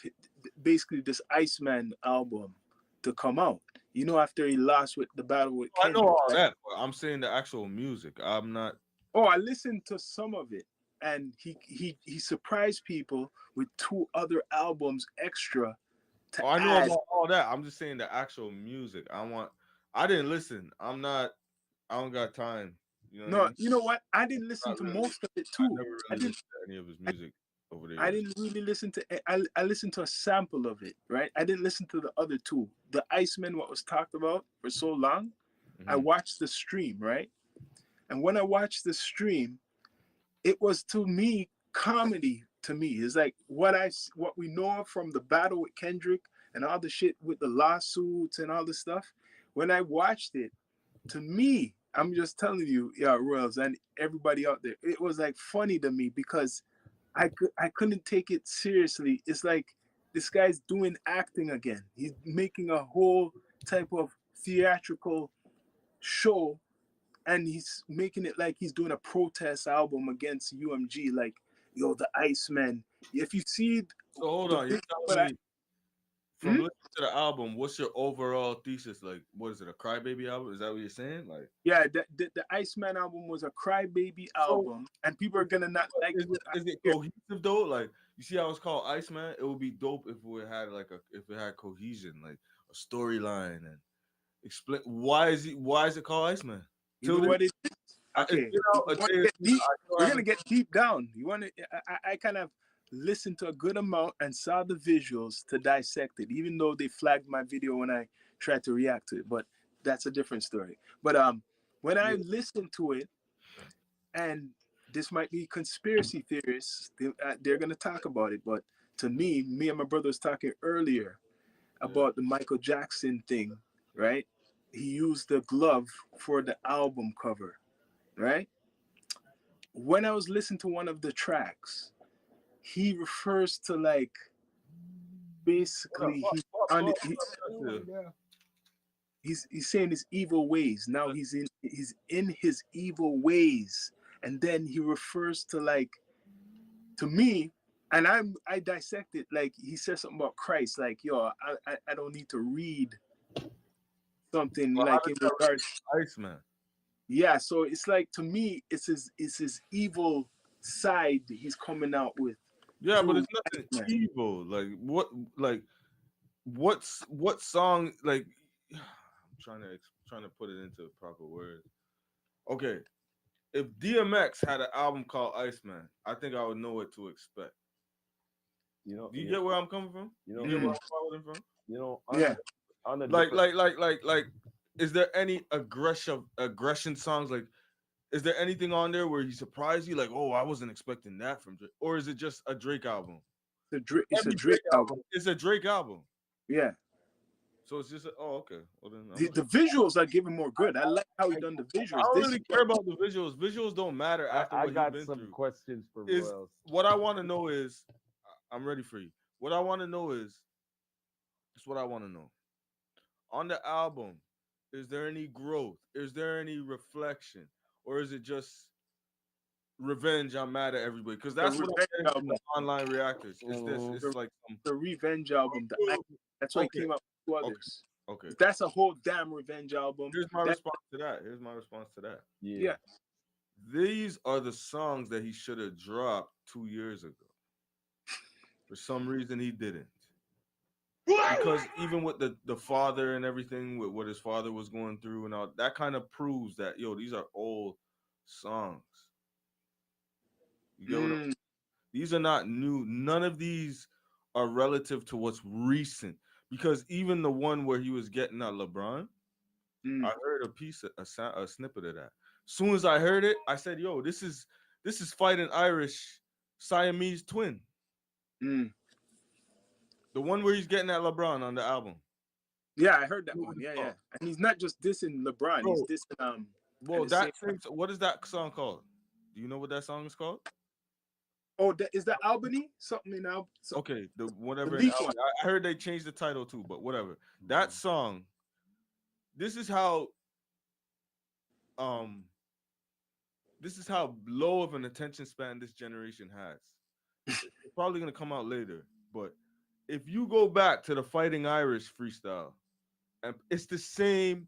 basically this Iceman album to come out. You know, after he lost with the battle with Kendrick. I know all that, but I'm saying the actual music. I'm not. Oh, I listened to some of it, and he surprised people with 2 other albums extra. I know about all that. I'm just saying the actual music. I didn't listen. I don't got time. You know No, you know what? I didn't listen to most of it too. I never really listened to any of his music over there. I didn't really listen to it. I listened to a sample of it, right? I didn't listen to the other 2. The Iceman, what was talked about for so long. I watched the stream, right? And when I watched the stream, it was, to me, comedy. To me, it's like what we know from the battle with Kendrick and all the shit with the lawsuits and all the stuff. When I watched it, to me, I'm just telling you, yeah, Royals and everybody out there, it was like funny to me because I couldn't take it seriously. It's like this guy's doing acting again. He's making a whole type of theatrical show, and he's making it like he's doing a protest album against UMG, like, yo, the Iceman. If you see, so hold on, you're telling me from listening to the album, what's your overall thesis? Like, what is it, a crybaby album? Is that what you're saying? Like, yeah, the Iceman album was a crybaby album, and people are gonna not like. Is it cohesive though? Like, you see how it's called Iceman? It would be dope if it had if it had cohesion, like a storyline, and explain why is it called Iceman? You know what it is? Okay, we're gonna get deep down. You want to? I kind of listened to a good amount and saw the visuals to dissect it, even though they flagged my video when I tried to react to it. But that's a different story. But when I listened to it, and this might be conspiracy theorists, they're gonna talk about it. But to me and my brother was talking earlier about the Michael Jackson thing, right? He used the glove for the album cover, right? When I was listening to one of the tracks, he refers to, like, basically he's saying his evil ways. Now he's in his evil ways, and then he refers to, like, to me, and I dissect it, like he says something about Christ, like, yo, I don't need to read something like in regards Iceman. Yeah, so it's like, to me, it's his evil side that he's coming out with. Yeah, but it's nothing evil. Like what song? Like, I'm trying to put it into proper words. Okay, if DMX had an album called Iceman, I think I would know what to expect. You know, do you get where I'm coming from? You know, get where I'm coming from? You know, yeah. On a Like, different- is there any aggression songs? Like, is there anything on there where he surprised you? Like, oh, I wasn't expecting that from Drake. Or is it just a Drake album? It's a Every Drake album. It's a Drake album. Yeah. So it's just oh, okay. Well then, The visuals are giving more good. I like how he done the I visuals. don't This really care about the visuals. Visuals don't matter after I what got you've been some through. questions for Is Royals. what I want to know is, I'm ready for you. What I want to know is, it's what I want to know. On the album, is there any growth? Is there any reflection? Or is it just revenge? I'm mad at everybody because that's what I'm revenge getting from the album. online reactors. It's this. Mhm. It's like some. the revenge album. That's why Okay. he came out with two others. Okay. That's a whole damn revenge album. Here's my That- response to that. Here's my response to that. yeah. These are the songs that he should have dropped 2 years ago. For some reason, he didn't. Because even with the father and everything, with what his father was going through and all, that kind of proves that, yo, these are old songs. You get what I'm saying? These are not new. None of these are relative to what's recent. Because even the one where he was getting at LeBron, I heard a snippet of that. Soon as I heard it, I said, "Yo, this is Fighting Irish Siamese twin." Mm. The one where he's getting at LeBron on the album. Yeah, I heard that one. Yeah, yeah. And he's not just dissing LeBron. Bro. He's dissing Well, and the that same- thing, what is that song called? Do you know what that song is called? Oh, is that Albany? Something in Albany? Okay, the whatever. leak I heard they changed the title too, but whatever. That song. This is how low of an attention span this generation has. It's probably gonna come out later, but if you go back to the Fighting Irish freestyle, and it's the same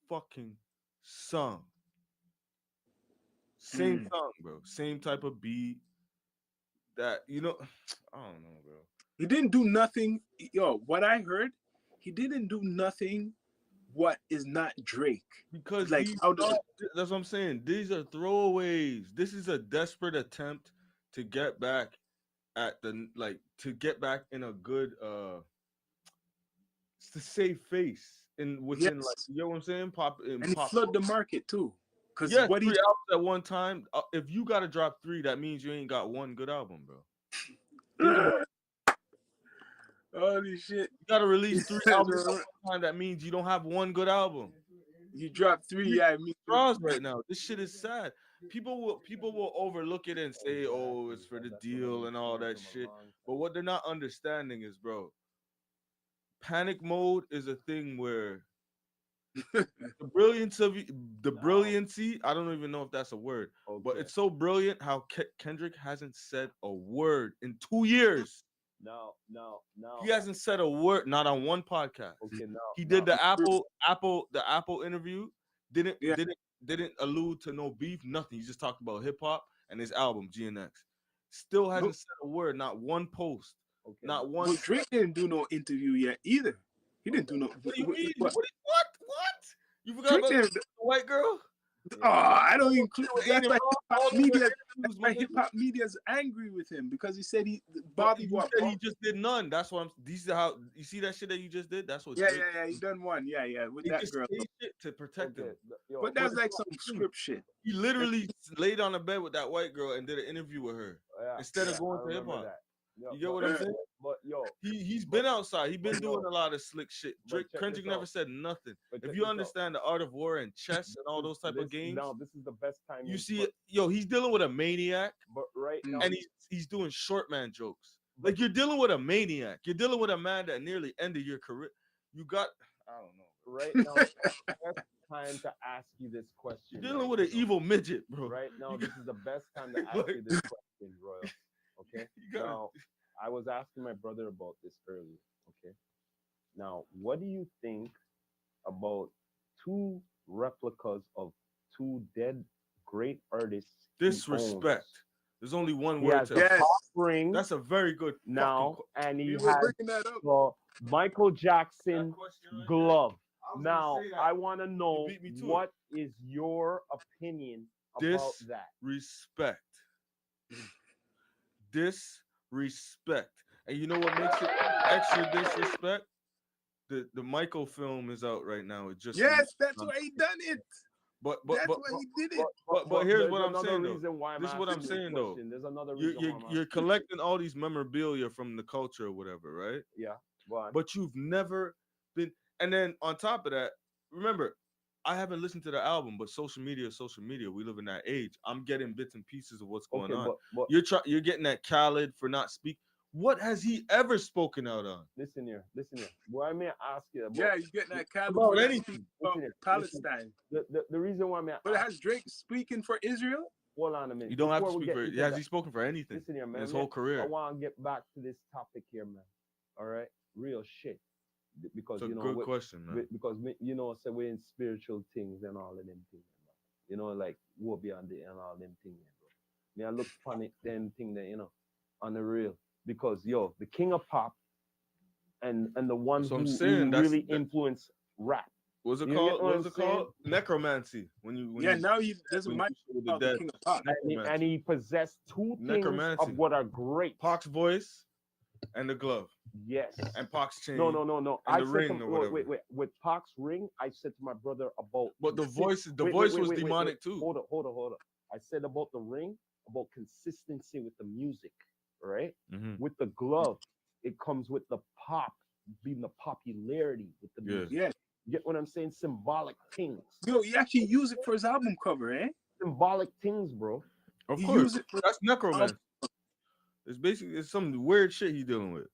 fucking song. Same song, bro. Same type of beat. That I don't know, bro. He didn't do nothing. Yo, what I heard, he didn't do nothing what is not Drake. Because Like, how does that's what I'm saying. These are throwaways. This is a desperate attempt to get back at in a good to save face within Yes. like, you know what I'm saying? And he flood the market too. Because yeah, what he 3 albums at one time. If you gotta drop 3, that means you ain't got one good album, bro. holy shit. You gotta release 3 albums at one time. That means you don't have one good album. You dropped 3, yeah. Me too. Draws right now. This shit is sad. People will overlook it and say, "Oh, it's for the deal and all that shit." But what they're not understanding is, bro, panic mode is a thing where the brilliancy. I don't even know if that's a word, but it's so brilliant how Kendrick hasn't said a word in 2 years. No. He hasn't said a word, not on one podcast. Okay, no. He did the Apple interview. Didn't allude to no beef, nothing. He just talked about hip hop and his album GNX. Still hasn't said a word, not one post, not one. Well, Drake didn't do no interview yet either. He didn't do no. What do you mean? What? You forgot Drake about didn't- the white girl? Oh, I don't include. That's why All the hip hop media's angry with him because he said Bobby Bobby what? he just did none. That's what I'm. These are how you see that shit that you just did. That's what. Yeah. He done one. Yeah, with He that just girl. say shit to protect him. But that's like some script shit. He literally laid on the bed with that white girl and did an interview with her instead of going to hip hop. You get what I'm saying? But He's been outside. He's been doing a lot of slick shit. Kendrick never said nothing. If you understand the art of war and chess and all those type of games, now this is the best time. you see it. Yo, he's dealing with a maniac, but right now, and he's doing short man jokes. Like, you're dealing with a maniac. You're dealing with a man that nearly ended your career. You got, I don't know. Right now, best time to ask you this question. You're dealing with an evil midget, bro. Right now, this is the best time to ask you this question, Royal. Okay. Now, I was asking my brother about this earlier. Okay. Now, what do you think about 2 replicas of 2 dead great artists? Disrespect. There's only one word Has to the Yes. top ring That's a very good now, fucking and he You has were bringing that up. the Michael Jackson That question right there. glove. I was gonna Now, say that. I want to know beat me to what is your opinion about This- that? Respect. Disrespect. And you know what makes it extra disrespect? the Michael film is out right now. It just Yes, that's why he done it. but That's why he did it. but here's there's what I'm another saying though. reason why I'm This is what I'm asking you a saying though. question. There's another You're reason why you're, I'm you're asking. collecting all these memorabilia from the culture or whatever, right? Yeah, go on. But you've never been. And then on top of that, remember, I haven't listened to the album, but social media is social media. We live in that age. I'm getting bits and pieces of what's going on. but You're getting at Khaled for not speak. What has he ever spoken out on? listen here. Why may I ask you about, Yeah, you getting that About California anything. speak Listen about here, Palestine. the reason why I'm But has Drake speaking for Israel? hold on a minute. You don't have to Before we speak get for. into Has that, he spoken for anything listen here, in man. his whole I career? want to get back to this topic here, man. All right, real shit. Because It's a you know, good question, man. because you know, say we're in spiritual things and all of them things, man. You know, like war beyond the and all them things, bro. Me, I look upon it, them thing that you know, on the real. Because yo, the king of pop and the one So who, I'm saying who really influenced rap. What's it You called? get what What I'm was it called? Necromancy. When Yeah, you now he doesn't when mind you with the about the dead. king of pop. And he possessed two things Necromancy. of what are great. Pac's voice and the glove Yes. and Pac's chain. No. and I the said ring to, or whatever. wait. With Pac's ring, I said to my brother about. But the voice, Wait, was wait. demonic too. Hold up. I said about the ring, about consistency with the music, right? Mhm. With the glove, it comes with the pop, being the popularity with the Yeah. music. Yeah. You get what I'm saying? Symbolic things. Yo, he actually used it for his album cover, eh? Symbolic things, bro. Of He course, used it for that's necromancy. It's basically some weird shit he's dealing with.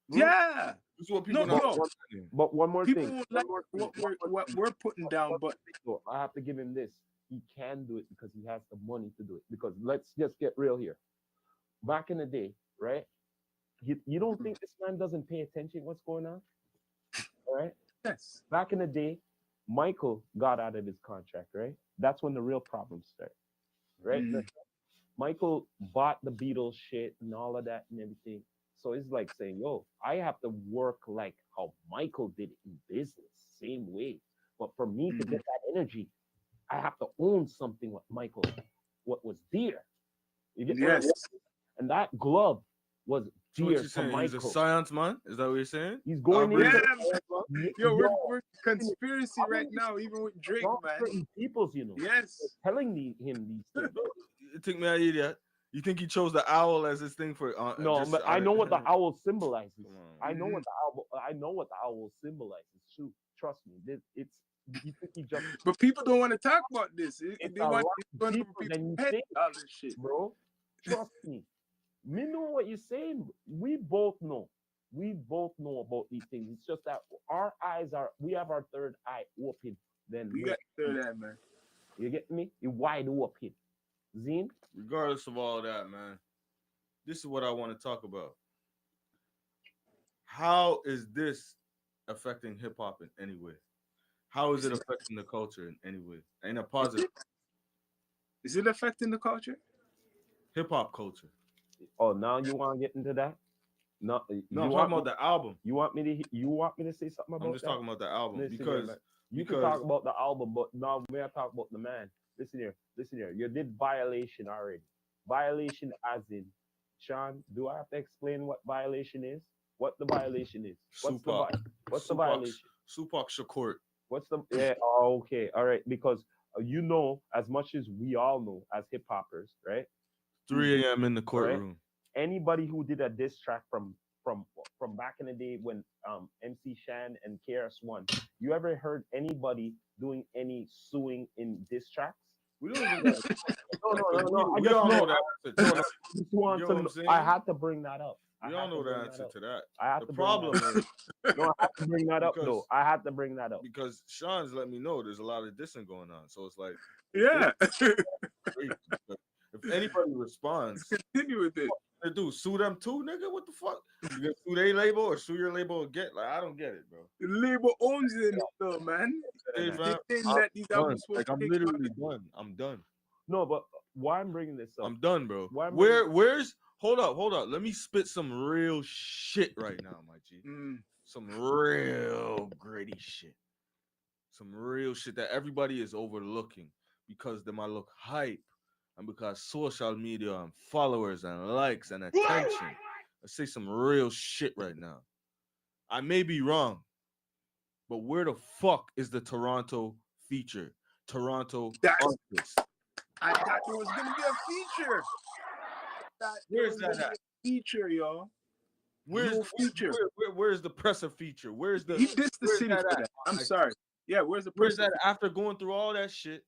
yeah. This is what people No, not no. understanding. But one more People thing. won't like what we're putting down, but So I have to give him this. He can do it because he has the money to do it. Because let's just get real here. Back in the day, right? You don't think this man doesn't pay attention what's going on? All right. yes. Back in the day, Michael got out of his contract, right? That's when the real problems start. Right? Mm. Michael bought the Beatles shit and all of that and everything. So it's like saying, yo, I have to work like how Michael did it in business, same way. But for me to get that energy, I have to own something with Michael, what was dear. You get what I'm Yes. saying? And that glove was So what dear you to saying? He's Michael. a science man? Is that what you're saying? He's going Yeah, into Yo, we're conspiracy right now, even with Drake, man. certain peoples, you know, Yes. telling him these things. You think me an idiot? You think he chose the owl as his thing for? No, just but out I of- know what the owl symbolizes. Come on. I know what the owl symbolizes. True, trust me. It's you think he just But people don't want to talk about this. It's They a want lot to go deeper people's than you head, think. all this shit. bro. Trust me. Me know what you're saying. We both know. We both know about these things. It's just that we have our third eye open. Then We got to do that, man. you get me? It wide open. Zine? Regardless of all that, man, this is what I want to talk about. How is this affecting hip hop in any way? How is it affecting the culture in any way? In a positive Is it affecting the culture? hip hop culture? Oh, now you want to get into that? No, No, you I'm want talking about the album. You want me to say something about I'm just that? talking about the album Listen here, because man. You can talk about the album, but now may I talk about the man? Listen here. You did violation already. Violation as in, Sean, do I have to explain what violation is? What the violation is? What's the violation? Tupac Shakur. What's the oh, okay, all right, because you know as much as we all know as hip hoppers, right? 3 a.m. in the courtroom. Anybody who did a diss track from back in the day when MC Shan and KRS-One, you ever heard anybody doing any suing in diss tracks? We don't even No. We all know that answer to that. Just want You know to what I'm know- saying? I had to bring that up. We all know the answer to that. I have The to problem bring that is up. No, I have to bring that up Because- though. I had to bring that up. because Sean's let me know there's a lot of dissing going on. So it's like, Yeah. great. But if anybody responds, Continue with it. they do sue them too, nigga. What the fuck? You gonna sue their label or sue your label again? Like, I don't get it, bro. The label owns it, though, man. Hey, man. fam, They saying I'm that these done. albums supposed Like, to I'm take literally done. I'm done. No, but why I'm bringing this up? I'm done, bro. Why am I- Where's hold up. Let me spit some real shit right now, my G. Some real gritty shit. Some real shit that everybody is overlooking because they might look hype and because social media and followers and likes and attention. I say some real shit right now. I may be wrong, But where the fuck is the Toronto feature? Toronto That's- artists. I thought there was gonna be a feature. Where's that at? Feature, y'all. Where's No feature. Where's the presser feature? Where's the He dissed the where's city that for at? that. I'm Like, sorry. Yeah, where's the Where's person? that after going through all that shit?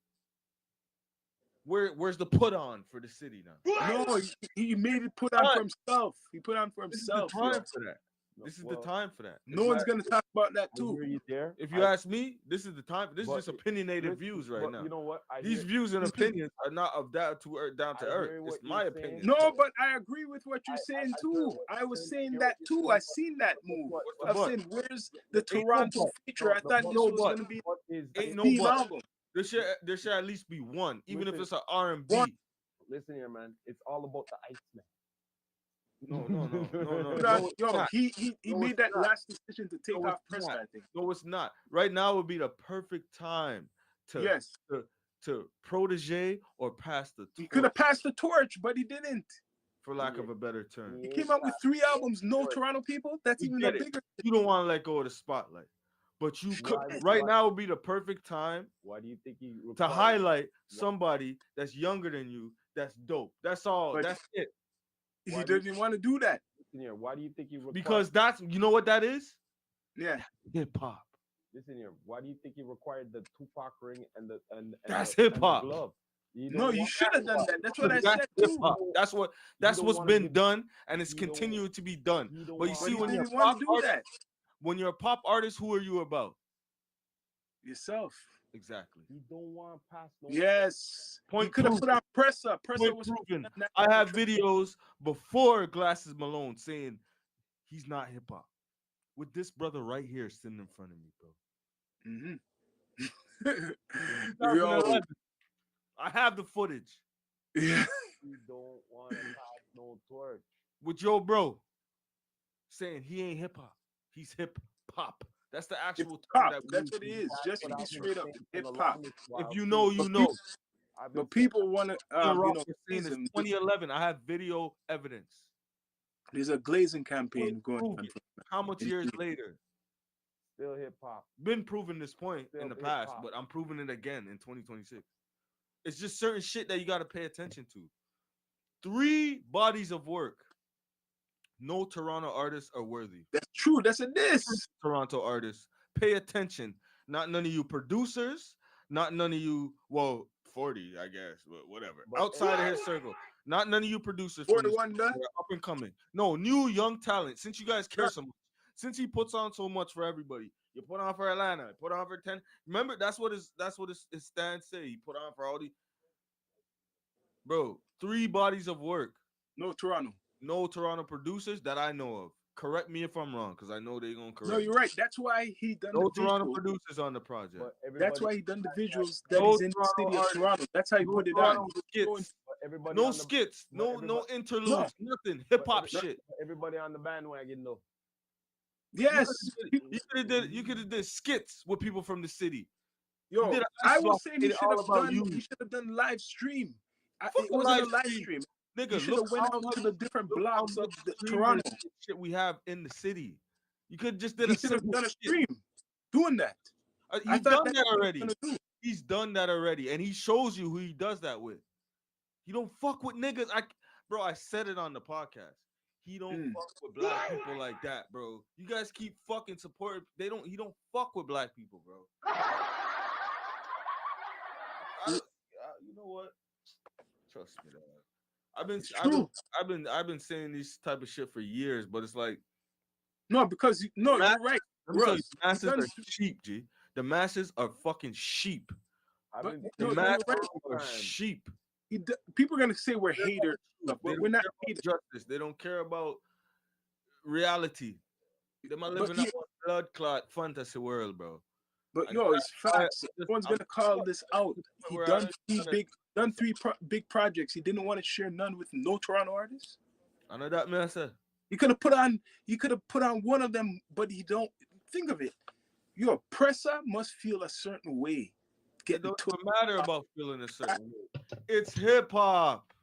Where's the put on for the city now? No, he made it put on for himself. He put on for This is the himself. time yo. for that. This is the Well, time for that. No one's gonna talk about that I too. hear you there. If you ask me, this is the time. This is But just opinionated listen, views right but now. You know what? These views and opinions are not of down to earth. I hear It's what my you're opinion. saying. No, but I agree with what you're saying I too. hear what I you're was saying. I saying hear that what you're too. saying. I seen that move. But- What's the I'm but? saying, where's the Ain't no Toronto but. feature? I thought this no was but. gonna be What is Ain't a no theme but. album. There should at least be one, even if Listen. it's an R&B. One. Listen here, man. It's all about the Iceman. No. Yo, it's not. he No, made it's that not. last decision to take No, off it's Preston, not. I think. No, it's not. Right now would be the perfect time to Yes, to protege or pass the he could torch, have passed the torch, but he didn't. for lack of a better term. He came out with 3 albums. No Toronto people. That's We even get a it. bigger. You don't want to let go of the spotlight, but you could. Right now would be the perfect time Why do you think he to required- highlight somebody that's younger than you. That's dope. That's all. But- That's it. He didn't want to do that. Listen here. Why do you think he required? Because that's you know what that is. Yeah, Hip hop. Listen here. Why do you think he required the Tupac ring and the and That's the- and the hip-hop. glove? no, you should have done that. That's what I That's said hip too. hop. That's don't what's wanna been give- done, and it's you don't- continuing to be done. He don't But you want- But see, he when you're didn't a pop want to do artist, that when you're a pop artist, who are you about? yourself. Exactly. he don't want to pass no. Yes, he Point could have put proven. on Presser. Presser Point was proven. that- I have videos before Glasses Malone saying he's not hip hop. With this brother right here sitting in front of me, bro. Mhm. 2011. I have the footage Yeah. He don't want to pass no torch. with your bro saying he ain't hip hop. He's hip hop. That's the actual term Hip-hop, that we that's use. what it is. Just to What be I've been straight up, saying for the hip hop. longest while, If you know, you But know. I've been But people want to, Ian Rock you know, was saying this glazing. 2011. I have video evidence. There's a glazing campaign going prove on. it. How much years later? still hip hop. Been proving this point in the Still past, hip-hop. but I'm proving it again in 2026. It's just certain shit that you got to pay attention to. 3 bodies of work. No Toronto artists are worthy. That's true. That's a diss. Toronto artists, pay attention. Not none of you producers, not none of you, well, 40, I guess, but whatever. But- Outside of his circle. Not none of you producers from this 41 done. that are up and coming. No, new young talent. Since you guys care so much, since he puts on so much for everybody, you put on for Atlanta, put on for 10. Remember, that's what his stand say. He put on for all the bro. 3 bodies of work. No Toronto. No Toronto producers that I know of. Correct me if I'm wrong, because I know they're gonna correct. No, me. you're right. That's why he done No the Toronto visuals. producers on the project. But That's everybody, why he done the visuals that No he's in the Toronto city of artists. Toronto. That's how he No put it Toronto on. skits. but everybody No on the, skits. but No everybody- interludes. Nothing. Hip hop every- shit. everybody on the bandwagon though. Yes. You could have did skits with people from the city. Yo, did a I ice was walk, saying he it's should all have about done. you. He should have done live stream. Fuck It a wasn't a live live stream. stream. Nigga, You should look have went how out much, to the different look how blocks of much the streamers Toronto. and shit we have in the city. You could just did He a should have simple done a skit. stream doing that. I He's thought done that's that what he was already. gonna do. He's done that already, and he shows you who he does that with. He don't fuck with niggas. Bro, I said it on the podcast. He don't fuck with black people like that, bro. You guys keep fucking supporting. He don't fuck with black people, bro. You know what? Trust me, dog. I've been saying this type of shit for years, but it's like No, because no, Mass- you're right. let me tell you, Russ, masses done- are sheep, G. The masses are fucking sheep. I've But been no, The you're masses right. are time. sheep. People are gonna say we're They haters, They but don't we're not care about haters. justice. They don't care about reality. They might live But in a yeah. blood clot fantasy world, bro. But I- yo, it's facts. just- No one's I'm- gonna call this out. He We're done out three big projects. He didn't want to share none with no Toronto artists. I know that, man. I said. You could have put on one of them, but he don't think of it. Your presser must feel a certain way. It Getting don't to even matter about feeling a certain way. It's hip hop.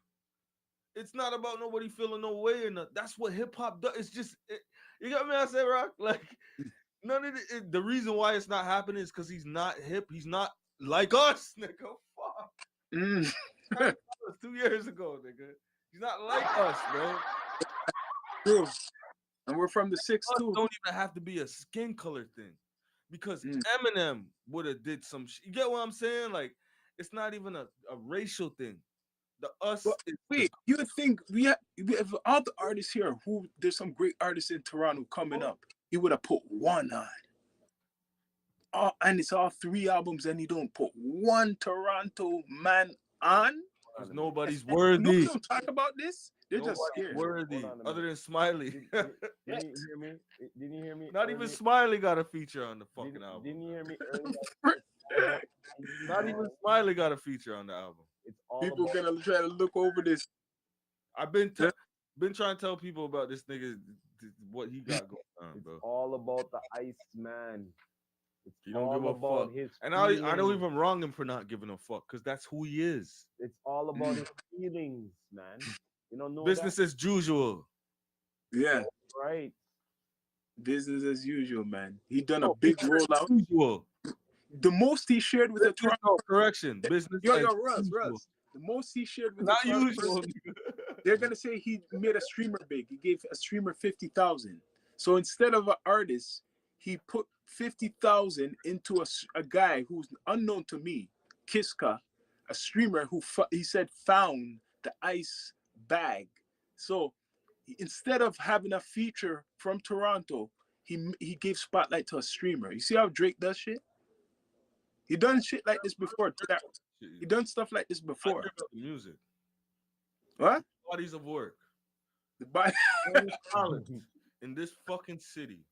It's not about nobody feeling no way or nothing. That's what hip hop does. It's just, you got me? I say, Rock. Like, None of the reason why it's not happening is because he's not hip. He's not like us, nigga. Fuck. Mm. That was 2 years ago, nigga. He's not like us, bro. True. And we're from the 6 Us too. don't even have to be a skin color thing, because Mm. Eminem would have did some shit. You get what I'm saying? Like, it's not even a racial thing. The us But is wait, you would think we have all the artists here who there's some great artists in Toronto coming up. He would have put one on. And it's all 3 albums, and he don't put one Toronto man on. because nobody's And worthy. nobody don't talk about this. They're just Nobody's scared. worthy, Hold on a other minute. than Smiley. Didn't you hear me? Didn't you hear me? Not even earlier? Smiley got a feature on the fucking album. Didn't you hear me earlier? Not even Smiley got a feature on the album. It's all People about gonna try to look over this. I've been trying to tell people about this nigga, what he got going on, it's bro. all about the Ice Man. It's You don't all give a about fuck. his And I don't feelings. even wrong him for not giving a fuck, because that's who he is. It's all about his feelings, man. You don't know Business as usual. Yeah, that, right? business as usual, man. He done a No, big business as rollout. usual. The most he shared with the Toronto. No, correction. Business Yo, as Russ. usual. The most he shared with Not the Toronto usual. person, they're gonna say he made a streamer big. He gave a streamer 50,000. So instead of an artist, he put 50,000 into a guy who's unknown to me, Kiska, a streamer who he said found the ice bag. So instead of having a feature from Toronto, he gave spotlight to a streamer. You see how Drake does shit? He done shit like this before. He done stuff like this I before. care about the music. What? Bodies of work. The body. Talent in this fucking city.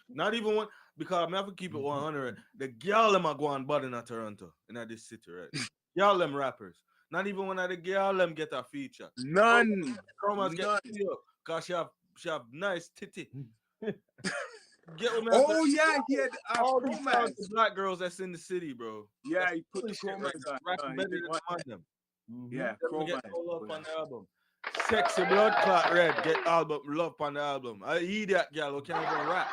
Not even one, because I'm never keep it 100. The girl them are going bad in Toronto, in this city, right? Girl them rappers. Not even one of the girl them get a feature. None. Chromas get None. because she have nice titty. Get what me Oh yeah, he had all these Chromas. talented black girls that's in the city, bro. Yeah, That's he put the holy shit, Chromas right? on. Rapping He better did than one. all them. Yeah, Doesn't get Chromas. no love on the album. Sexy Blood Clot Red get album love on the album. I eat that girl who can't even rap.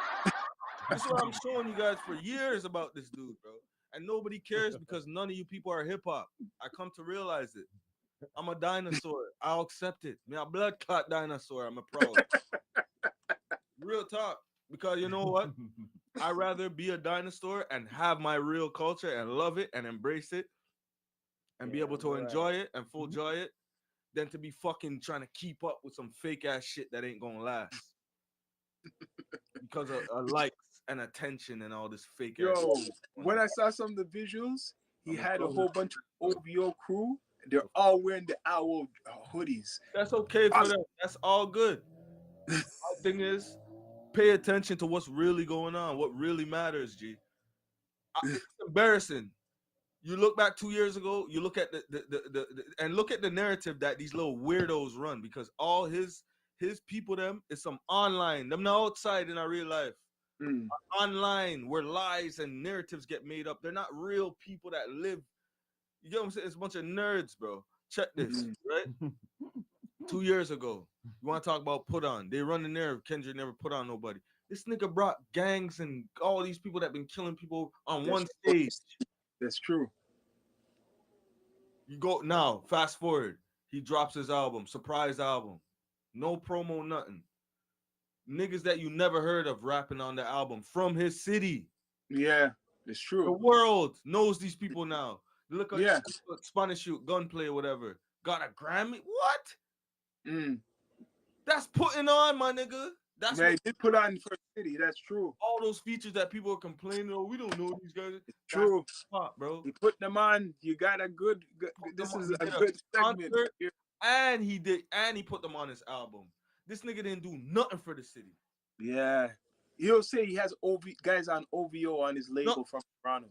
That's what I'm showing you guys for years about this dude, bro. And nobody cares because none of you people are hip hop. I come to realize it. I'm a dinosaur. I'll accept it. Me a blood clot dinosaur. I'm a proud. Real talk. Because you know what? I'd rather be a dinosaur and have my real culture and love it and embrace it and be Yeah, able to right. enjoy it and full enjoy it than to be fucking trying to keep up with some fake ass shit that ain't gonna last. Because of likes and attention and all this fake ass Yo, shit. when I saw some of the visuals, he I'm a had a clone. whole bunch of OVO crew. They're all wearing the owl hoodies. That's okay for them. That's all good. My thing is, pay attention to what's really going on, what really matters, G. It's embarrassing. You look back 2 years ago, you look at the and look at the narrative that these little weirdos run, because all his people them is some online. Them not outside in our real life. Mm. Online where lies and narratives get made up. They're not real people that live. You get what I'm saying? It's a bunch of nerds, bro. Check this, right? 2 years ago, you want to talk about put on? They run in there. Kendrick never put on nobody. This nigga brought gangs and all these people that been killing people on one stage. That's true. You go now, fast forward. He drops his album, surprise album. No promo, nothing. Niggas that you never heard of rapping on the album from his city. Yeah, it's The true. world knows these people now. Look at Yeah. Spanish shoot, gunplay, whatever. Got a Grammy? What? Mm. That's putting on, my nigga. That's Yeah, he what, did put on for City. That's true. all those features that people are complaining. Oh, we don't know these guys. It's true. Pop, bro. He put them on. You got a good. This is a He did a good segment. concert. And he put them on his album. This nigga didn't do nothing for the city. Yeah, he'll say he has guys on OVO on his label from Toronto.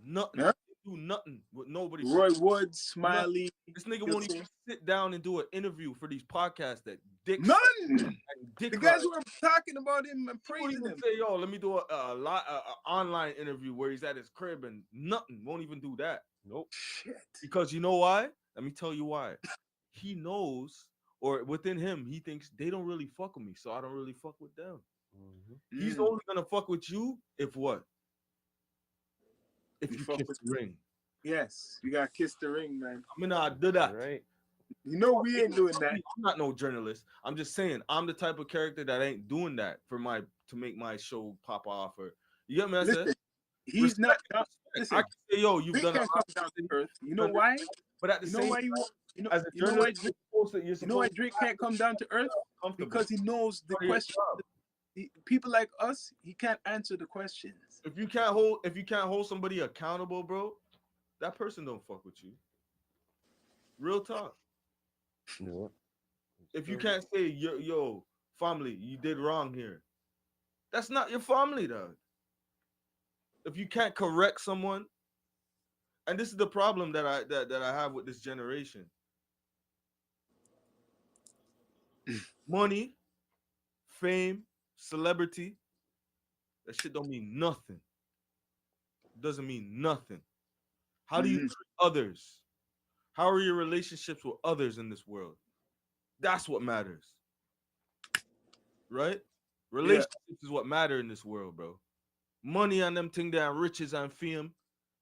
Nothing. Huh? He do nothing with nobody. Roy Woods, Smiley. This nigga He'll won't even say- sit down and do an interview for these podcasts that dick None. and dick The guys ride. who are talking about him and He won't praising even him. say, yo, let me do a online interview where he's at his crib and nothing. Won't even do that. Nope. Shit. Because you know why? Let me tell you why. He knows, or within him, he thinks they don't really fuck with me, so I don't really fuck with them. He's Mm. only gonna fuck with you if what? If You you fuck kiss with- the ring. Yes, you gotta kiss the ring, man. I mean, I do that. Right. You know we ain't doing that. I'm not no journalist. I'm just saying I'm the type of character that ain't doing that to make my show pop off or you get me? I said Listen, he's not. Listen, I can say, yo, you've Drake done a can't come lot, down to earth. You know why? but at the You know same why? time, You know. as a You know why? journalist, you're You supposed know why to Drake can't come down to earth? be comfortable. Because he knows the Part of your question. job. People like us, he can't answer the questions. If you can't hold somebody accountable, bro, that person don't fuck with you. Real talk. Yeah. If you can't say yo family, you did wrong here, that's not your family, dog. If you can't correct someone, and this is the problem that I have with this generation. Money, fame, celebrity, that shit don't mean nothing. It doesn't mean nothing. How do you treat others? How are your relationships with others in this world? That's what matters. Right? Relationships is what matter in this world, bro. Money and them thing that riches and fame.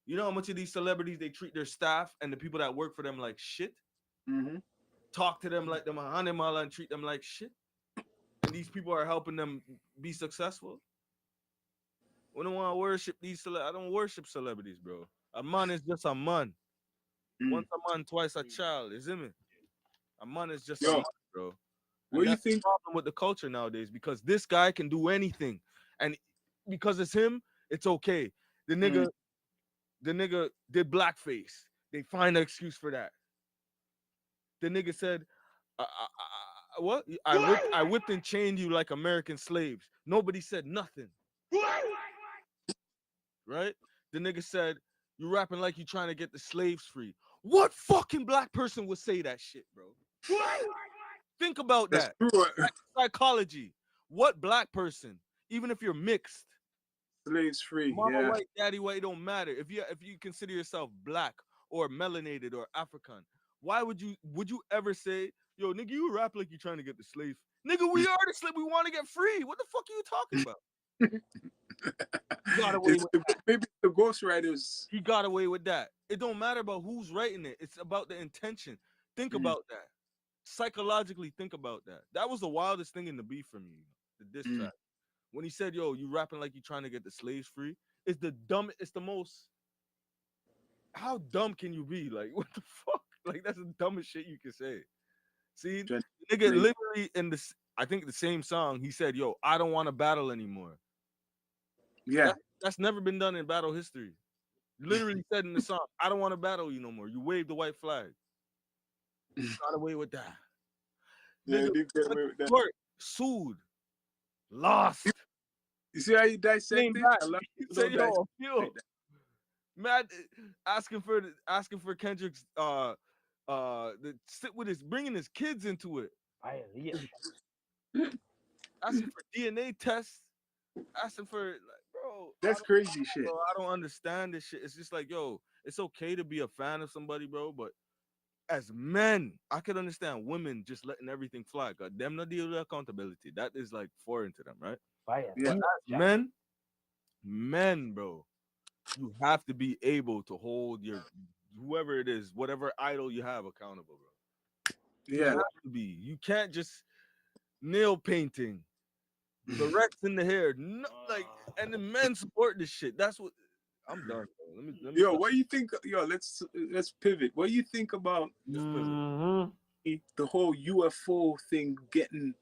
You know how much of these celebrities they treat their staff and the people that work for them like shit? Mm-hmm. Talk to them like them a animal and treat them like shit. And these people are helping them be successful. We don't want to worship I don't worship celebrities, bro. A man is just a man. Once a man, twice a child. Is it me? A man is just a man, bro. And What do you that's the think? problem with the culture nowadays because this guy can do anything, and because it's him, it's okay. The nigga did blackface. They find an excuse for that. The nigga said, "What? I whipped and chained you like American slaves." Nobody said nothing. Right? The nigga said, "You rapping like you trying to get the slaves free." What fucking black person would say that shit, bro? Think about That's that. true. Psychology. What black person, even if you're mixed, Slaves free. mama Yeah. white, daddy white, don't matter. If you consider yourself black or melanated or African, why would you ever say, yo, nigga, you rap like you trying to get the slave? Nigga, we are the slave. We want to get free. What the fuck are you talking about? He got away with that. Maybe the ghostwriters. He got away with that. It don't matter about who's writing it. It's about the intention. Think about that. Psychologically, think about that. That was the wildest thing in the beef for me. The diss track. When he said, yo, you rapping like you trying to get the slaves free. It's the most. How dumb can you be? Like, what the fuck? Like, that's the dumbest shit you can say. See, the nigga literally in this, I think the same song, he said, yo, I don't want to battle anymore. Yeah. That's never been done in battle history. Literally said in the song, I don't want to battle you no more. You waved the white flag. Got away with that. Yeah, Nigga, they get away with that. court, sued, lost. You see how you dissect Came it? back. A lot of He people said, don't yo, dissect that. Mad asking for Kendrick's bringing his kids into it. Asking for DNA tests, asking for like, bro. That's crazy shit. Bro, I don't understand this shit. It's just like, yo, it's okay to be a fan of somebody, bro, but as men, I could understand women just letting everything fly. God, them not deal with accountability. That is like foreign to them, right? Yeah. Men, bro, you have to be able to hold your whoever it is, whatever idol you have, accountable, bro. You Yeah. have to be. You can't just nail painting, the rest in the hair, no, like, and the men support this shit. That's what I'm done. Bro. Let me Yo, stop. what do you think? Yo, let's pivot. What do you think about Just pivot. the whole UFO thing getting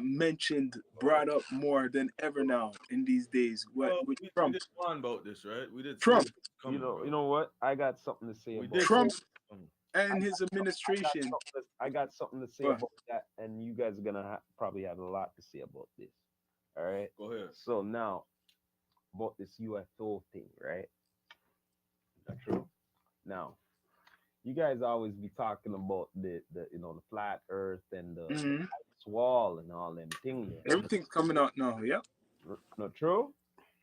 mentioned, brought up more than ever now in these days? What Well, with we Trump? did one about this, right? We did Trump. see it coming, bro. You know what? I got something to say We about did Trump see it coming. and his administration. I got something to say What? about that, and you guys are gonna probably have a lot to say about this. All right. Go ahead. So now about this UFO thing, right? That's true. Now, you guys always be talking about the the flat Earth and the Mhm. ice wall and all them things. Everything's coming out now. Yep. Not true,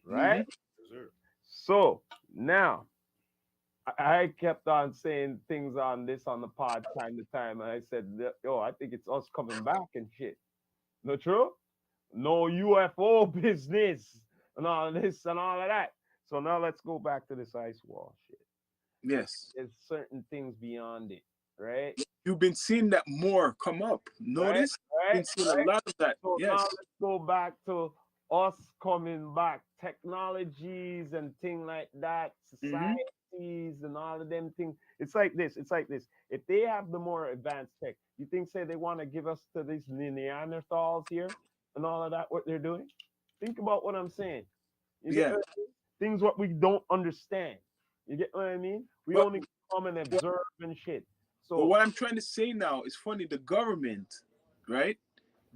right? Yes, sir. So now I kept on saying things on this on the pod time to time, and I said, "Yo, I think it's us coming back and shit." Not true? no UFO business and all of this and all of that. So now let's go back to this ice wall shit. Yes. There's certain things beyond it, right? You've been seeing that more come up. Notice? Right, Been seeing right. a lot of that. So Yes. now let's go back to us coming back, technologies and things like that, societies and all of them things. It's like this. It's like this. If they have the more advanced tech, you think say they want to give us to these Neanderthals here and all of that, what they're doing? Think about what I'm saying. You get Yeah. what I mean? Things what we don't understand. You get what I mean? We But- only come and observe and shit. But So what I'm trying to say now is funny. The government, right,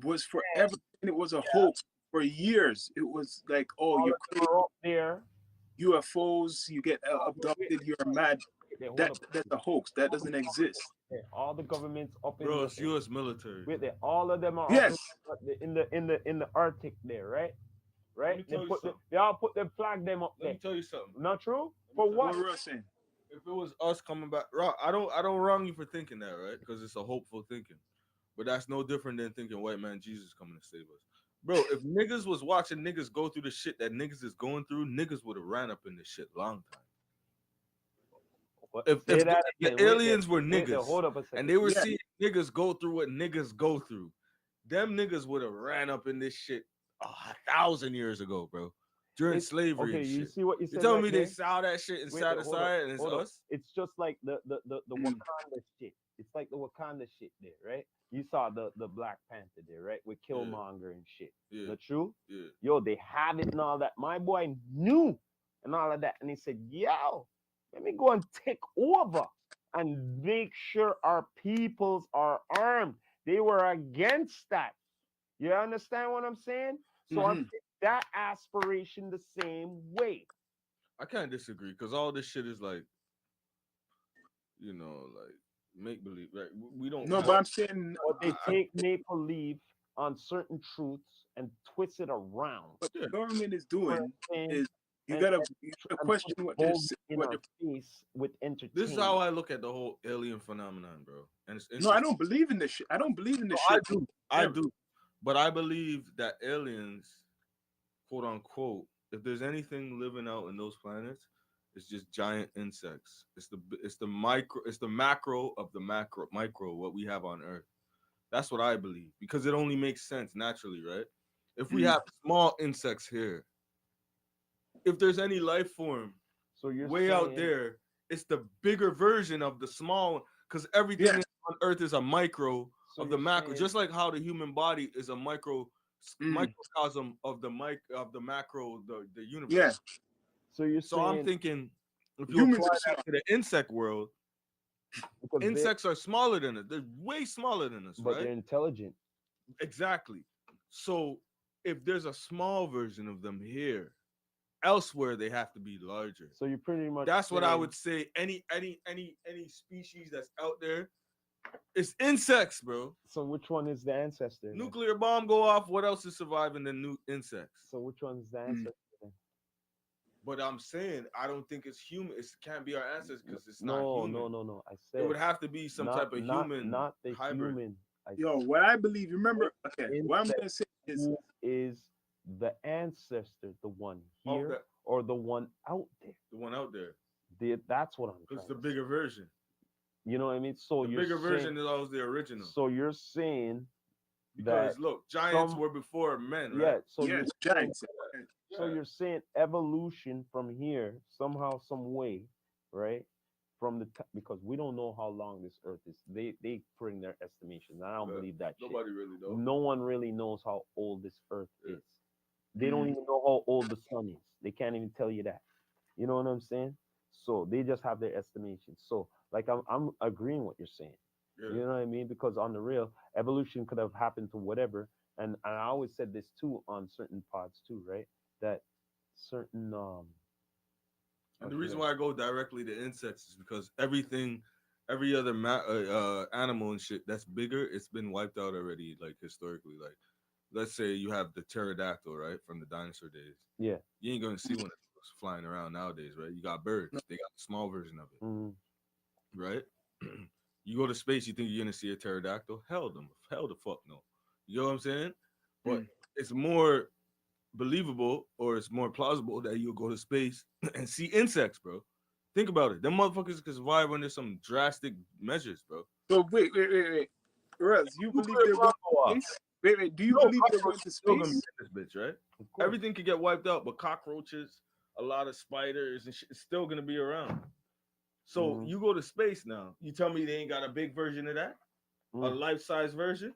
was forever. It was a hoax for years. It was like, oh, all you're of them crazy. are up there. UFOs, you get abducted, you're mad. They hold That up that's a hoax. That doesn't exist. there. All the governments up in Bro, the, it's U.S. military. with it. All of them are up Yes. in the Arctic there, right? Let Right? me They tell you put something. they all put the flag them up Let there. me tell you something. Not true? Let me For tell you what? What we're saying. If it was us coming back, I don't wrong you for thinking that, right? Because it's a hopeful thinking, but that's no different than thinking white man Jesus coming to save us, bro. If niggas was watching niggas go through the shit that niggas is going through, niggas would have ran up in this shit long time. What? If Say that the again. Wait aliens there. were Wait there. niggas Hold up a second. and they were Yeah. seeing niggas go through what niggas go through, them niggas would have ran up in this shit 1,000 years ago, bro. During slavery Okay, and you shit. see what you You said telling right me there? they saw that shit and Wait sat there, hold up, aside and it's hold up. us? It's just like the Wakanda shit. It's like the Wakanda shit there, right? You saw the Black Panther there, right? With Killmonger and shit. Yeah, The true? yeah. Yo, they have it and all that. My boy knew and all of that. And he said, yo, let me go and take over and make sure our peoples are armed. They were against that. You understand what I'm saying? So I'm that aspiration the same way. I can't disagree because all this shit is like, you know, like make believe. Like we don't. No, have- but I'm saying But they take maple leaf on certain truths and twist it around. what Yeah. the government is doing And- is you and- gotta and gotta put question it what they're boldly in what our they're face with entertainment. This is how I look at the whole alien phenomenon, bro. And it's No, I don't believe in this shit. I don't believe in this I shit. do. I Never. do. But I believe that aliens, quote unquote, if there's anything living out in those planets, it's just giant insects. It's the macro of the micro what we have on Earth. That's what I believe because it only makes sense naturally, right? If we have small insects here, if there's any life form So you're way saying, out there, it's the bigger version of the small because everything Yeah. on Earth is a micro so of the you're macro, saying- just like how the human body is a microcosm of the macro, the universe. Yeah. So you're So saying I'm thinking if you Humans apply are that to the insect world, because insects are smaller than us. They're way smaller than us, but right? they're intelligent. Exactly. So if there's a small version of them here, elsewhere they have to be larger. So you're pretty much That's what I saying- would say. Any species that's out there, it's insects, bro. So which one is the ancestor? then? Nuclear bomb go off. What else is surviving than new insects? So which one's the ancestor? then? But I'm saying I don't think it's human. It can't be our ancestors because it's not No, human. no. I said It would have to be some type of human. not the hybrid. human. I Yo, what I believe, remember, okay, what I'm Insect. gonna say is who is the ancestor, the one Oh, here that- or the one out there? the one out there. That's what I'm It's trying the to bigger say. version. You know what I mean? So The you're bigger saying, version is always the original. So you're saying Because that look, giants some- were before men, yeah. right? So yes, you're giants. So you're saying evolution from here somehow, some way, right? From the because we don't know how long this Earth is. They put in their estimations. I don't Yeah, believe that shit. Nobody really knows. No one really knows how old this Earth Yeah. is. They don't even know how old the sun is. They can't even tell you that. You know what I'm saying? So they just have their estimations. So like I'm agreeing what you're saying. Yeah. You know what I mean? Because on the real, evolution could have happened to whatever. And I always said this too on certain pods too, right? That certain And the reason why I go directly to insects is because every other animal and shit that's bigger, it's been wiped out already. Like historically, like let's say you have the pterodactyl, right, from the dinosaur days. Yeah. You ain't gonna see one of those flying around nowadays, right? You got birds; they got a small version of it, mhm. right? You go to space, you think you're gonna see a pterodactyl? Hell the fuck no. You know what I'm saying? But it's more believable or it's more plausible that you'll go to space and see insects, bro. Think about it. Them motherfuckers can survive under some drastic measures, bro. So wait. Russ, you believe Nuclear they're going bomb go to off. space? Wait. Do you No, believe they're going cockroaches to still gonna be space? in this bitch, right? Of course. Everything could get wiped out, but cockroaches, a lot of spiders and shit is still gonna be around. So Mhm. you go to space now. You tell me they ain't got a big version of that, a Mm. life-size version.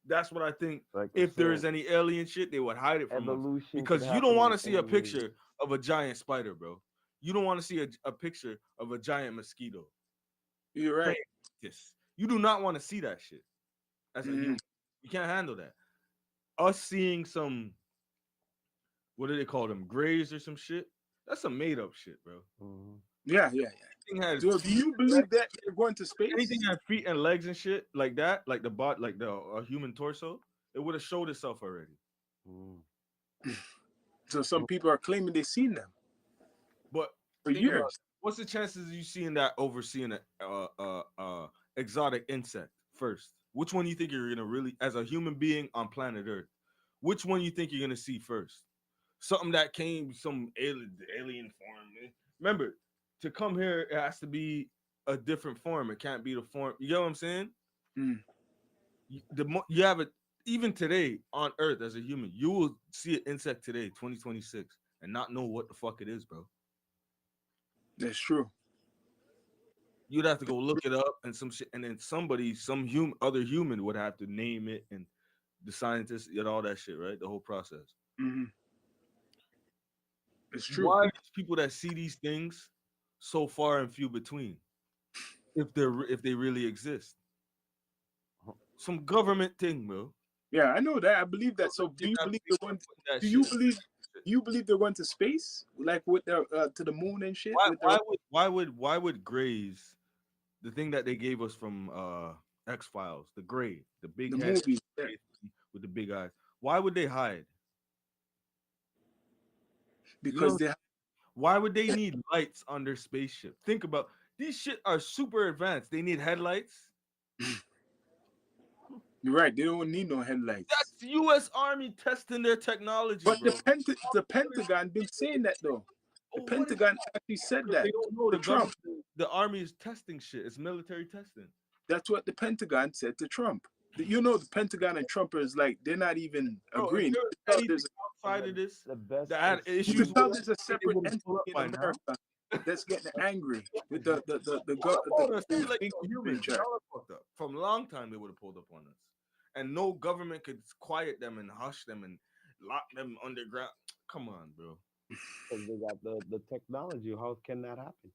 That's what I think. Like If there is saying, any alien shit, they would hide it from us evolution because could you don't happen want in to see a any way. picture of a giant spider, bro. You don't want to see a picture of a giant mosquito. You're right. This you do not want to see that shit as a Mhm. human. You can't handle that. Us seeing some, what do they call them, grays or some shit? That's some made up shit, bro. Mhm. Yeah. Anything has, So do you believe that they're going to space? anything has feet and legs and shit like that, like the bot, like the human torso, it would have showed itself already. Mhm. So some people are claiming they've seen them But for think about years. it. What's the chances of you seeing that over seeing a exotic insect first? Which one you think you're gonna really, as a human being on planet Earth, which one you think you're gonna see first? Something that came some alien form. Remember, to come here, it has to be a different form. It can't be the form. You get what I'm saying? Mm. You have it even today on Earth as a human. You will see an insect today, 2026, and not know what the fuck it is, bro. That's true. You'd have to go look it up and some shit, and then somebody, other human would have to name it, and the scientists and all that shit, right? The whole process. Hmm. It's true. Why are these people that see these things so far and few between? If they really exist, some government thing, bro. Yeah, I know that. I believe that. So do you believe they're going? That Do you shit. believe they're going to space, like with the to the moon and shit? Why, with their- why would Grays, the thing that they gave us from X-Files, the gray, the big the head movies? Yeah. with the big eyes, why would they hide? Because know- Why would they need lights on their spaceship? Think about, these shit are super advanced. They need headlights. you're right. They don't need no headlights. That's the U.S. Army testing their technology, But bro. the Pentagon been saying that though. The Oh, what is Pentagon actually said that. They don't know to the Trump. the army is testing shit. It's military testing. That's what the Pentagon said to Trump. You know, the Pentagon and Trump is like they're not even Bro, if agreeing. there was So anything there's outside of this The best that had is- you issues can tell with there's a separate would've entity pulled up in by now. America that's getting angry with the pulled us in like thing no in humans. charge. Y'all are fucked up. From a long time, they would have pulled up on us, and no government could quiet them and hush them and lock them underground. Come on, bro. Because they got the technology. How can that happen?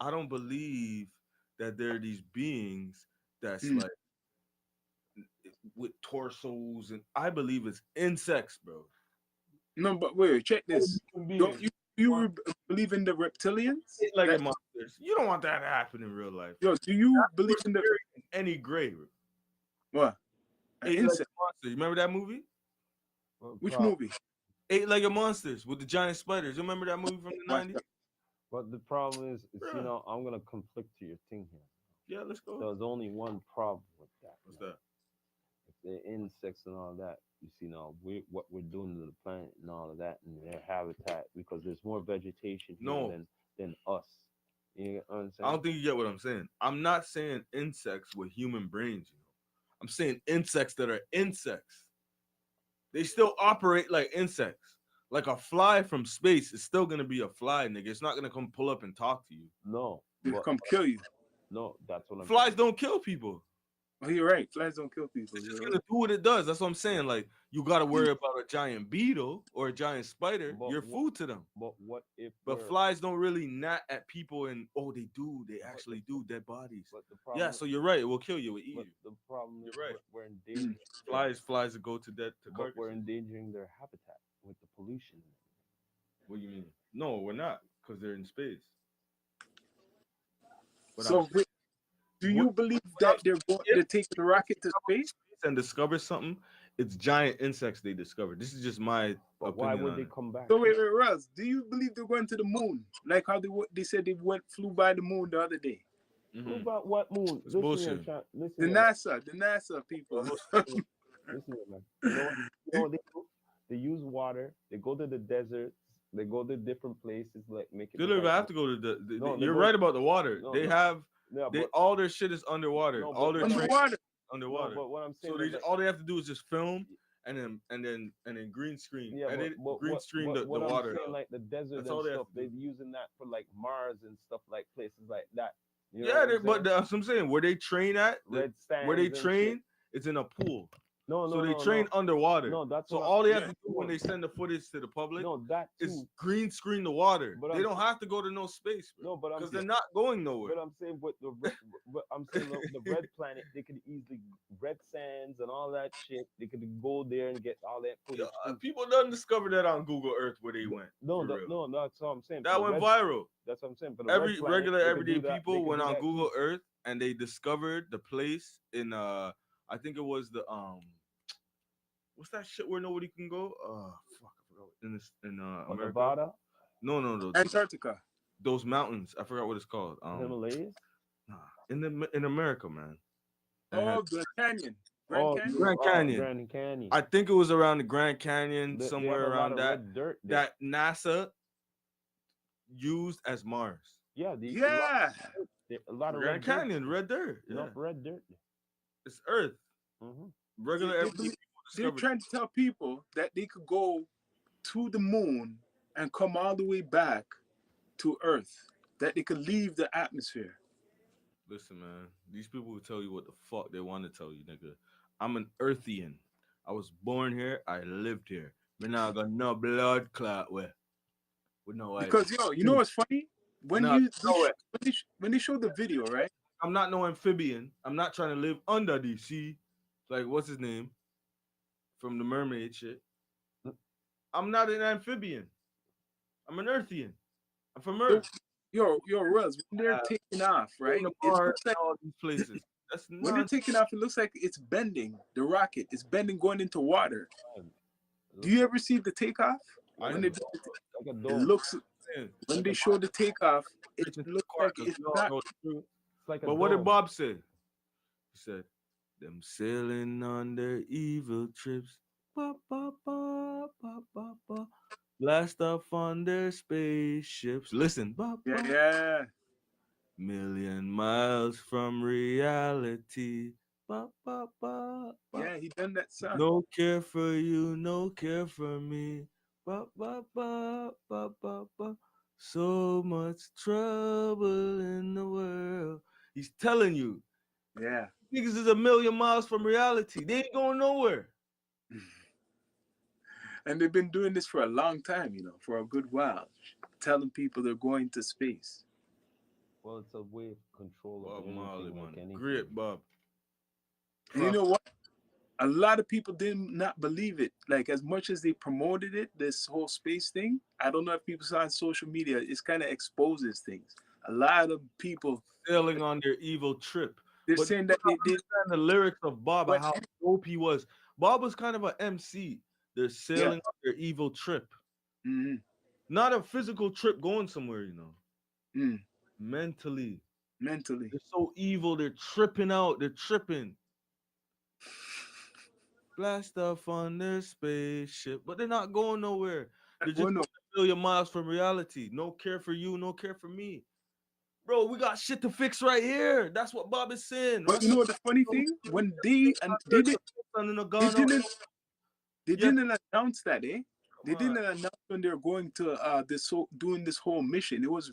I don't believe that there are these beings that's Mm. like with torsos, and I believe it's insects, bro. No, but wait, check this. Don't you believe in the reptilians? It's like That- a monsters. You don't want that to happen in real life. Yo, do you believe in the Any grave. what? An Eight-Legged insect? Monsters. You remember that movie? Which movie? Eight-Legged Monsters with the giant spiders. You remember that movie from the Watch 90s? that. But the problem is, you Bruh. know, I'm gonna conflict to your thing here. Yeah, let's go. There's only one problem with that. What's man. that? If they're insects and all that, you see now what we're doing to the planet and all of that and their habitat, because there's more vegetation here No. than us. You know what I'm saying? I don't think you get what I'm saying. I'm not saying insects with human brains, you know. I'm saying insects that are insects. They still operate like insects. Like a fly from space is still gonna be a fly, nigga. It's not gonna come pull up and talk to you. No, They but- come kill you. no, that's what I'm Flies saying. don't kill people. Oh, you're right. Flies don't kill people. It's You're just right. gonna do what it does. That's what I'm saying. Like, you gotta worry about a giant beetle or a giant spider. But You're what- food to them. But what if? But we're- flies don't really gnat at people, and they do. They actually do dead bodies. But the problem, Yeah, so you're right. It will kill you. It will eat but you. the problem is You're right. we're endangering. Flies that go to death to But we're carcasses. endangering their habitat with the pollution. What do you mean? No, we're not, because they're in space. But So, I'm wait, do you believe that they're taking the rocket to space? and discover something, it's giant insects they discovered. This is just my But opinion. why would on they it. come back? So wait, Russ, do you believe they're going to the moon? Like how they said they flew by the moon the other day. Mhm. Prove about what moon? It's Listen here, bullshit. listen The here, NASA people. listen here, man. You know what they do? They use water. They go to the desert. They go to different places, like make it They look don't even like have to go to No, they you're go- right about the water. No, They no. have yeah, they but all their shit is underwater. No, all but- their but- train Underwater. underwater. no, but what I'm saying So they is like, all they have to do is just film and then green screen. yeah, Edit, but green screen the what I'm water. saying, out. like the desert That's and all they have stuff, to they're do. using that for like Mars and stuff, like places like that. You know Yeah, what I'm but saying? that's what I'm saying. Where they train at, Red where they sands and train, shit. it's in a pool. No, So no, they no, train no. underwater. No, that's So what all they have Yeah. to do when they send the footage to the public No, that is too. green screen the water. But They I'm don't have to go to no space, bro. No, but I'm Because they're not going nowhere. But I'm saying with the red, but I'm saying the red planet, they could easily red sands and all that shit. They could go there and get all that footage. too. People done discover that on Google Earth where they went. No, for real. no, that's what I'm saying. That For the went red- viral. That's what I'm saying. For the red Every planet, regular they could everyday do that- they people could went do on that too. Google Earth and they discovered the place in I think it was the what's that shit where nobody can go? Fuck, I forgot. In Or America. Nevada, No. Antarctica. Those mountains. I forgot what it's called. Himalayas. Nah, in America, man. And Oh, the canyon. Grand Canyon. Grand Canyon. Grand Canyon. I think it was around the Grand Canyon, They have somewhere a lot around of that. red dirt there. That NASA used as Mars. Yeah, Yeah. a lot of Grand red Canyon, red dirt. dirt. Yeah. Enough red dirt. It's Earth. Mm-hmm. Regular They- everyday they- people They're discovered. trying to tell people that they could go to the moon and come all the way back to Earth. That they could leave the atmosphere. Listen, man. These people will tell you what the fuck they want to tell you, nigga. I'm an Earthian. I was born here. I lived here. Me now got no blood clot with no idea. Because you know what's funny? When No, you no way. when they show the video, right? I'm not no amphibian. I'm not trying to live under the sea. Like, what's his name? From the mermaid shit. I'm not an amphibian. I'm an Earthian. I'm from Earth. Yo, Rels, when they're taking off, right? In the It bar, looks like all these places. That's when they're nonsense. taking off, it looks like it's bending. The rocket is bending, going into water. Do you ever see the takeoff? I When know. they do Like a it dome. looks Man, when they show the takeoff, it preaching to the looks choir like 'cause it's we all not. know the truth. It's like a But what did dome. Bob say? He said, "Them sailing on their evil trips, ba ba ba ba ba ba, blast off on their spaceships. Listen, ba ba, Yeah. million miles from reality, ba ba ba ba. Yeah, he done that song. No care for you, no care for me, ba ba ba ba ba ba. So much trouble in the world." He's telling you. Yeah. Niggas is a million miles from reality. They ain't going nowhere. And they've been doing this for a long time, for a good while, telling people they're going to space. Well, it's a way of control of Bob anything, Marley, like man. anything. Great, Bob. And you know what? A lot of people did not believe it. Like, as much as they promoted it, this whole space thing, I don't know if people saw on social media, it's kind of exposes things. A lot of people, Sailing on their evil trip. they're But saying that they did. understand the lyrics of Bob and But- how dope he was. Bob was kind of an MC. They're sailing on their evil trip. Mhm. Not a physical trip going somewhere, Mm. Mentally. Mentally. They're so evil. They're tripping out. They're tripping. Blast off on their spaceship. But they're not going nowhere. They're just Oh, no. a million miles from reality. No care for you, no care for me. Bro, we got shit to fix right here. That's what Bob is saying. But you know what the funny thing? When they didn't announce that, eh? They didn't announce when they were going to doing this whole mission. It was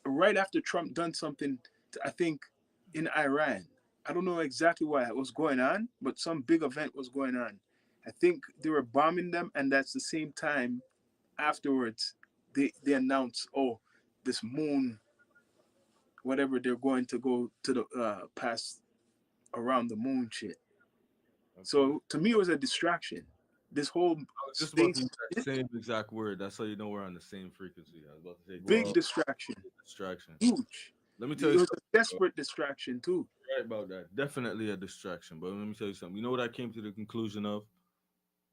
right after Trump done something, I think, in Iran. I don't know exactly what was going on, but some big event was going on. I think they were bombing them, and that's the same time afterwards they announced, oh, this moon, whatever, they're going to go to the pass around the moon shit. So to me, it was a distraction. This whole just about to space, use that same exact word. That's how you know we're on the same frequency. I was about to say big bro, distraction, distraction. huge. Let me tell It you was something. a desperate distraction too. Right about that. Definitely a distraction. But let me tell you something. You know what I came to the conclusion of?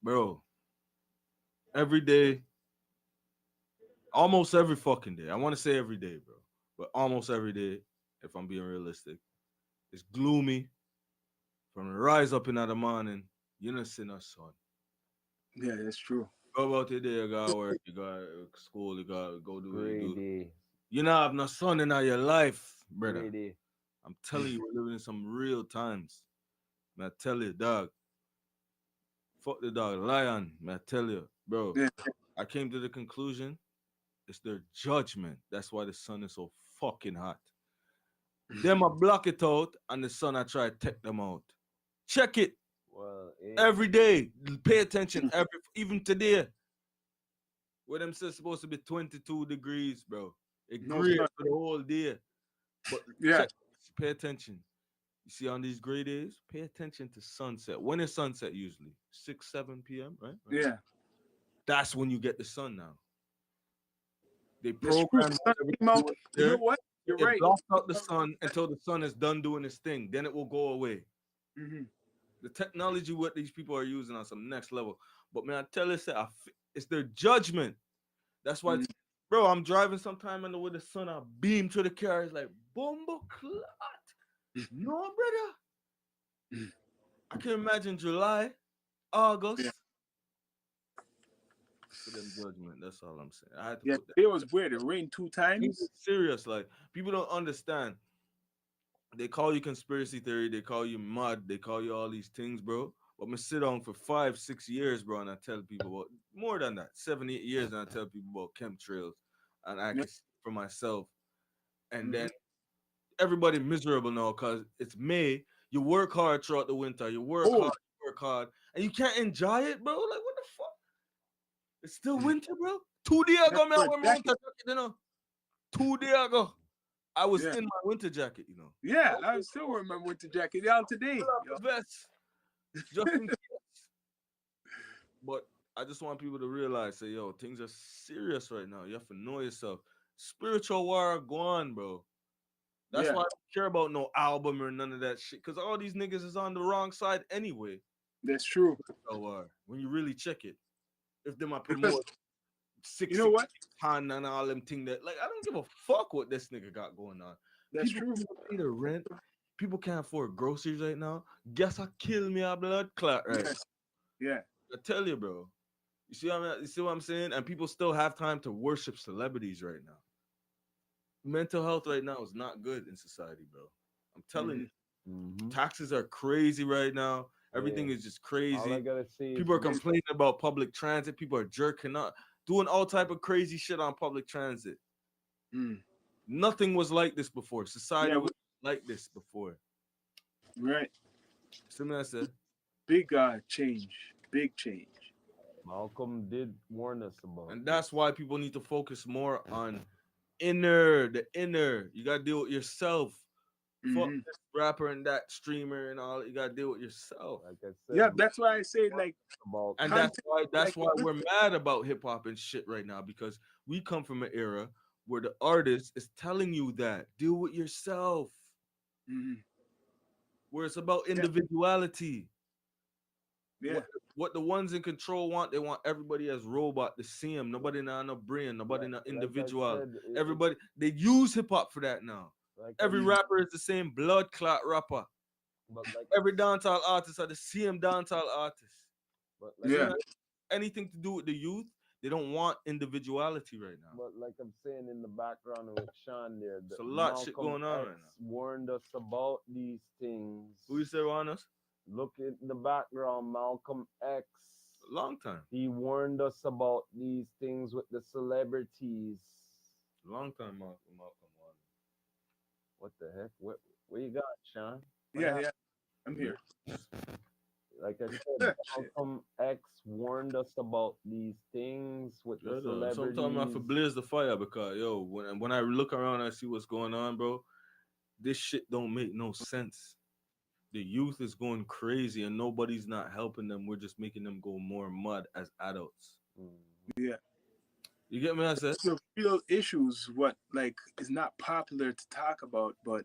Bro, every day, almost every fucking day. I want to say every day, bro. But almost every day, if I'm being realistic. It's gloomy. From the rise up in the morning, you don't see no sun. Yeah, that's true. Go about your day, you got work, you got school, you got go do what you do. Greedy. You not have no sun in your life, brother. Greedy. I'm telling you, we're living in some real times. Man, I tell you, dog. Fuck the dog, lion. Man, I tell you, bro. Yeah. I came to the conclusion it's their judgment. That's why the sun is so fucking hot. Them I block it out, and the sun I try to take them out. Check it Well, every day. Pay attention. Even today, where them says supposed to be 22 degrees, bro. It No gray sun. for the whole day. But Yeah. pay attention. You see, on these gray days, pay attention to sunset. When is sunset usually? 6, 7 p.m., right? Yeah. That's when you get the sun now. They That's true. program Sun whatever came out. you You know there. what? You're It right. blocks out the sun until the sun is done doing its thing. Then it will go away. Mm-hmm. The technology what these people are using on some next level. But man, I tell you, it's their judgment. That's why, bro, I'm driving sometime and with the sun, I beam to the car. It's like, bumbo clot. No, brother. I can imagine July, August. Yeah. For them judgment. That's all I'm saying. I had to Yeah, put that. it was weird. It rained 2 Things times. are serious. Like, people don't understand. They call you conspiracy theory. They call you mud. They call you all these things, bro. But I'm going to sit down for 5, 6 years, bro, and I tell people about more than that, 7, 8 years, and I tell people about chemtrails. And I can see for myself. And then everybody miserable now because it's May. You work hard throughout the winter. You work hard, and you can't enjoy it, bro. Like, what the fuck? It's still winter, bro. 2 days ago, man, I wear my winter jacket, you know. 2 days ago, I was in my winter jacket, you know. Yeah, I still wearing my winter jacket out today. Vest, just in case. But I just want people to realize, say, yo, things are serious right now. You have to know yourself. Spiritual war go on, bro. That's why I don't care about no album or none of that shit. Because all these niggas is on the wrong side anyway. That's true. Spiritual war, when you really check it. If them I promote 6 you know what? Han and all them thing that, like, I don't give a fuck what this nigga got going on. That's People true. can't pay the rent. People can't afford groceries right now. Guess I kill me a blood clot, right? Yes. Yeah. I tell you, bro. You see what I'm saying? And people still have time to worship celebrities right now. Mental health right now is not good in society, bro. I'm telling you. Taxes are crazy right now. Everything is just crazy. All I gotta say people are complaining about public transit. People are jerking up, doing all type of crazy shit on public transit. Nothing was like this before. Society was like this before. Right. Something I said. Big change. Big change. Malcolm did warn us about. And that's why people need to focus more on the inner. You gotta deal with yourself. Fuck this rapper and that streamer and all. You gotta deal with yourself. Like I said, Yeah, that's why I say like about and that's why we're mad about hip hop and shit right now, because we come from an era where the artist is telling you that deal with yourself. Where it's about individuality. Yeah. What the ones in control want, they want everybody as robot, the same. Nobody now no brain, nobody no individual. Everybody, they use hip hop for that now. Like Every rapper is the same blood clot rapper. But like, every dancehall artist are the same dancehall artists. But like, anything to do with the youth, they don't want individuality right now. But like I'm saying in the background with Sean there, there's a lot of shit going on right now. Warned us about these things. Who you say warned us? Look in the background, Malcolm X. A long time. He warned us about these things with the celebrities. Long time, Malcolm warned. What the heck? Where you got, Sean? Yeah. I'm here. Like I said, Malcolm X warned us about these things with the celebrities. Sometimes I have to blaze the fire because when I look around and I see what's going on, bro, this shit don't make no sense. The youth is going crazy and nobody's not helping them. We're just making them go more mud as adults. Yeah. You get me? I said the real issues, what like is not popular to talk about, but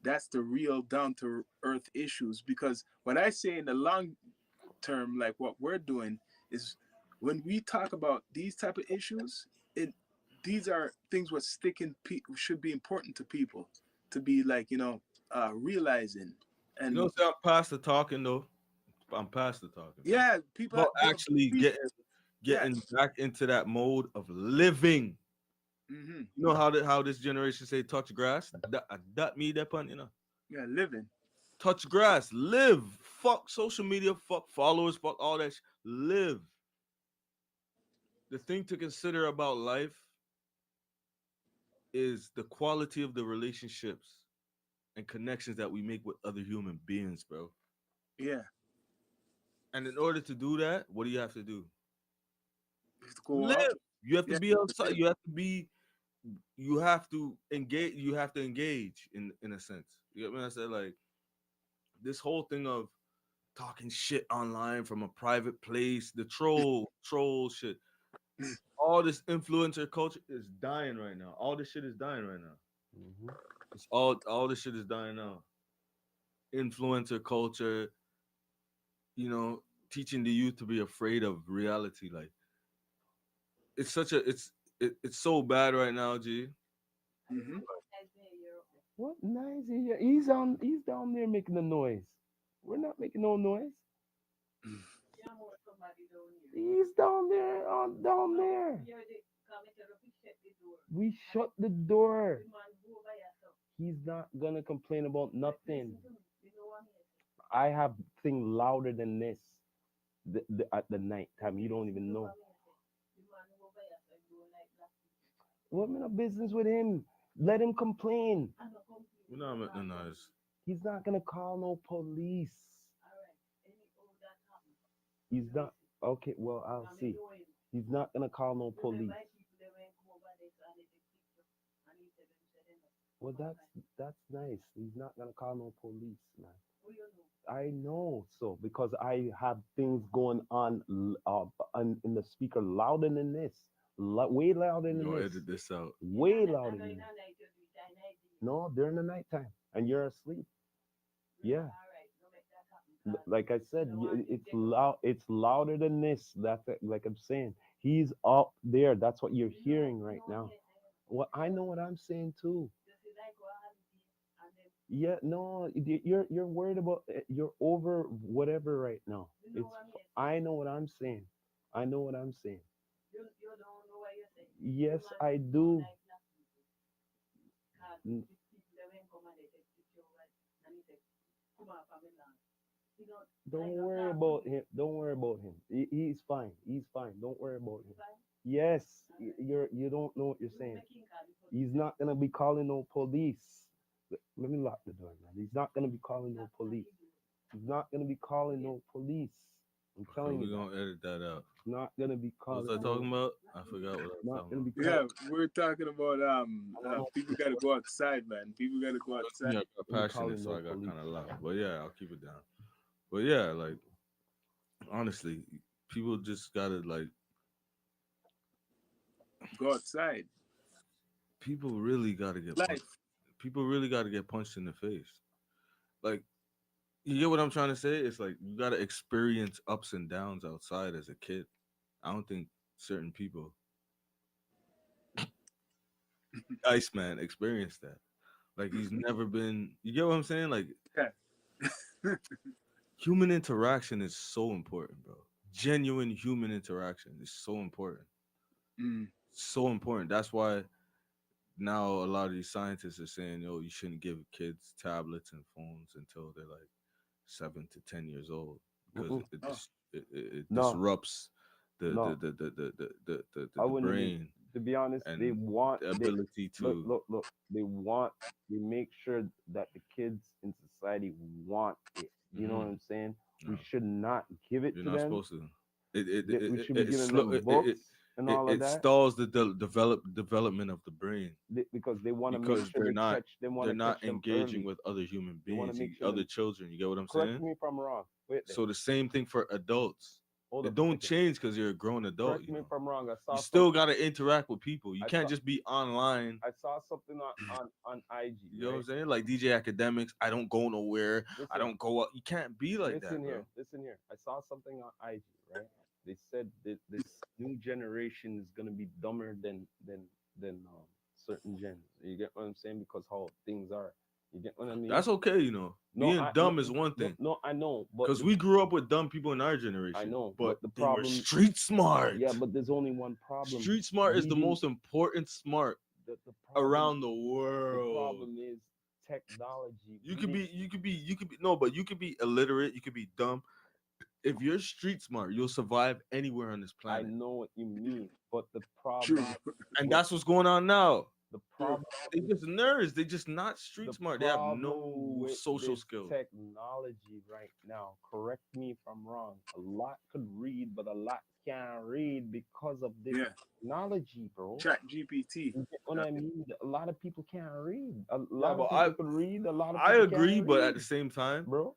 that's the real down to earth issues. Because what I say in the long term, like what we're doing is when we talk about these type of issues, these are things what should be important to people. to be like, realizing. You And know, say I'm past the talking though. I'm past the talking. yeah, people But actually people, getting yes. back into that mode of living. Hmm. You know how this generation say touch grass? That me that pun, you know. Yeah, living. Touch grass, live. Fuck social media, fuck followers, fuck all that. Live. The thing to consider about life is the quality of the relationships and connections that we make with other human beings, bro. Yeah. And in order to do that, what do you have to do? Just go out. Live. You have to Yeah. be outside. You have to engage. You have to engage in a sense. You get what I said? Like this whole thing of talking shit online from a private place, the troll shit. All this influencer culture is dying right now. All this shit is dying right now. Mhm. It's all this shit is dying now. Influencer culture, teaching the youth to be afraid of reality. Like it's such a it's so bad right now, G. Hmm. What nice? He's down there making the noise. We're not making no noise. Yeah, more somebody down here. He's down there, down there. Yeah, they come and tell us to shut the door. We shut the door. The man go by yourself. He's not gonna complain about nothing. Listen to me. You know what I'm here. I have things louder than this. At the night time, you don't even know. The man go by yourself. Go like that. What in a business with him? Let him complain. I'm not complaining. We're not making noise. He's not gonna call no police. All right. Any all that happen. He's not. Okay, well I'll see. He's not gonna call no police. Well, that's nice. He's not gonna call no police, man. I know so because I have things going on in the speaker louder than this, way louder than Go this, edit this out. way louder than this. No, during the nighttime, and you're asleep. Yeah, like I said, it's loud. It's louder than this. That's it. Like I'm saying, he's up there. That's what you're hearing right now. Well, I know what I'm saying too. Yeah, no, you're worried about you're over whatever right now. It's I know what I'm saying. I know what I'm saying. You don't know what you're saying. Yes, I do. Mm, Don't worry about him. Don't worry about him. He's fine. He's fine. Don't worry about him. Yes, you don't know what you're saying. He's not gonna be calling no police. Let me lock the door, man. He's not gonna be calling no police. He's not gonna be calling no police. I'm So telling we're you, that. gonna edit that out. He's not gonna be What was calling. I talking about? I forgot what I was Not talking gonna about. be Yeah, calling. we're talking about people gotta go outside, man. People gotta go Yeah, outside. I got Gonna be passionate, calling so no I got police. kind of loud. But yeah, I'll keep it down. But yeah, like honestly, people just gotta like Go outside. people really gotta get punched. Life. People really gotta get punched in the face. Like you get what I'm trying to say? It's like you gotta experience ups and downs outside as a kid. I don't think certain people, Iceman, experienced that. Like he's never been. You get what I'm saying? Like Yeah. human interaction is so important, bro. Genuine human interaction is so important. Mm. So important. That's why now a lot of these scientists are saying, yo, you shouldn't give kids tablets and phones until they're like 7 to 10 years old because Mm-mm. it No, disrupts the no. I the wouldn't even. brain To be honest, they and want the they ability look, to. look, look. They make sure that the kids in society want it. You know what Mhm. I'm saying? We No, should not give it you're to not them. supposed to. It it it We it, should be it, giving slow, them books and all of it that stalls the development of the brain because they want to make because sure they catch. They want they're to not catch them engaging early. with other human They want to beings, make sure other them. children. You get what I'm Correct saying? me if I'm wrong. Wait there. So the same thing for adults. Hold It up a don't second. change because you're a grown adult. Correct me if I'm wrong. You still got to interact with people. You I can't saw- just be online. I saw something on IG. You know what I'm Right? saying? Like DJ Academics, I don't go nowhere. I Listen, don't go out. You can't be like that, listen bro. here. Listen here. I saw something on IG. Right? They said that this new generation is gonna be dumber than certain gens. You get what I'm saying? Because how things are. You get what I mean? That's okay, you know. Being dumb is one thing. No, I know, but Because we grew up with dumb people in our generation. I know, but the they were problem. street smart. Yeah, but there's only one problem. Street smart is the Reading- most important smart The problem, around the the world. problem is technology. You could be no, but you could be illiterate, you could be dumb. If you're street smart, you'll survive anywhere on this I planet. know what you mean, but the True. problem, And that's what's going on now. the problem, They just nerds. They just not street the smart. They have problem no with social this skills. Technology right now. Correct me if I'm wrong. A lot could read, but a lot can't read because of this Yeah. technology, bro. Chat GPT. You get what I mean? A lot of people can't read. A lot but of people could read. A lot of I people agree, can't but read, at the same time, bro.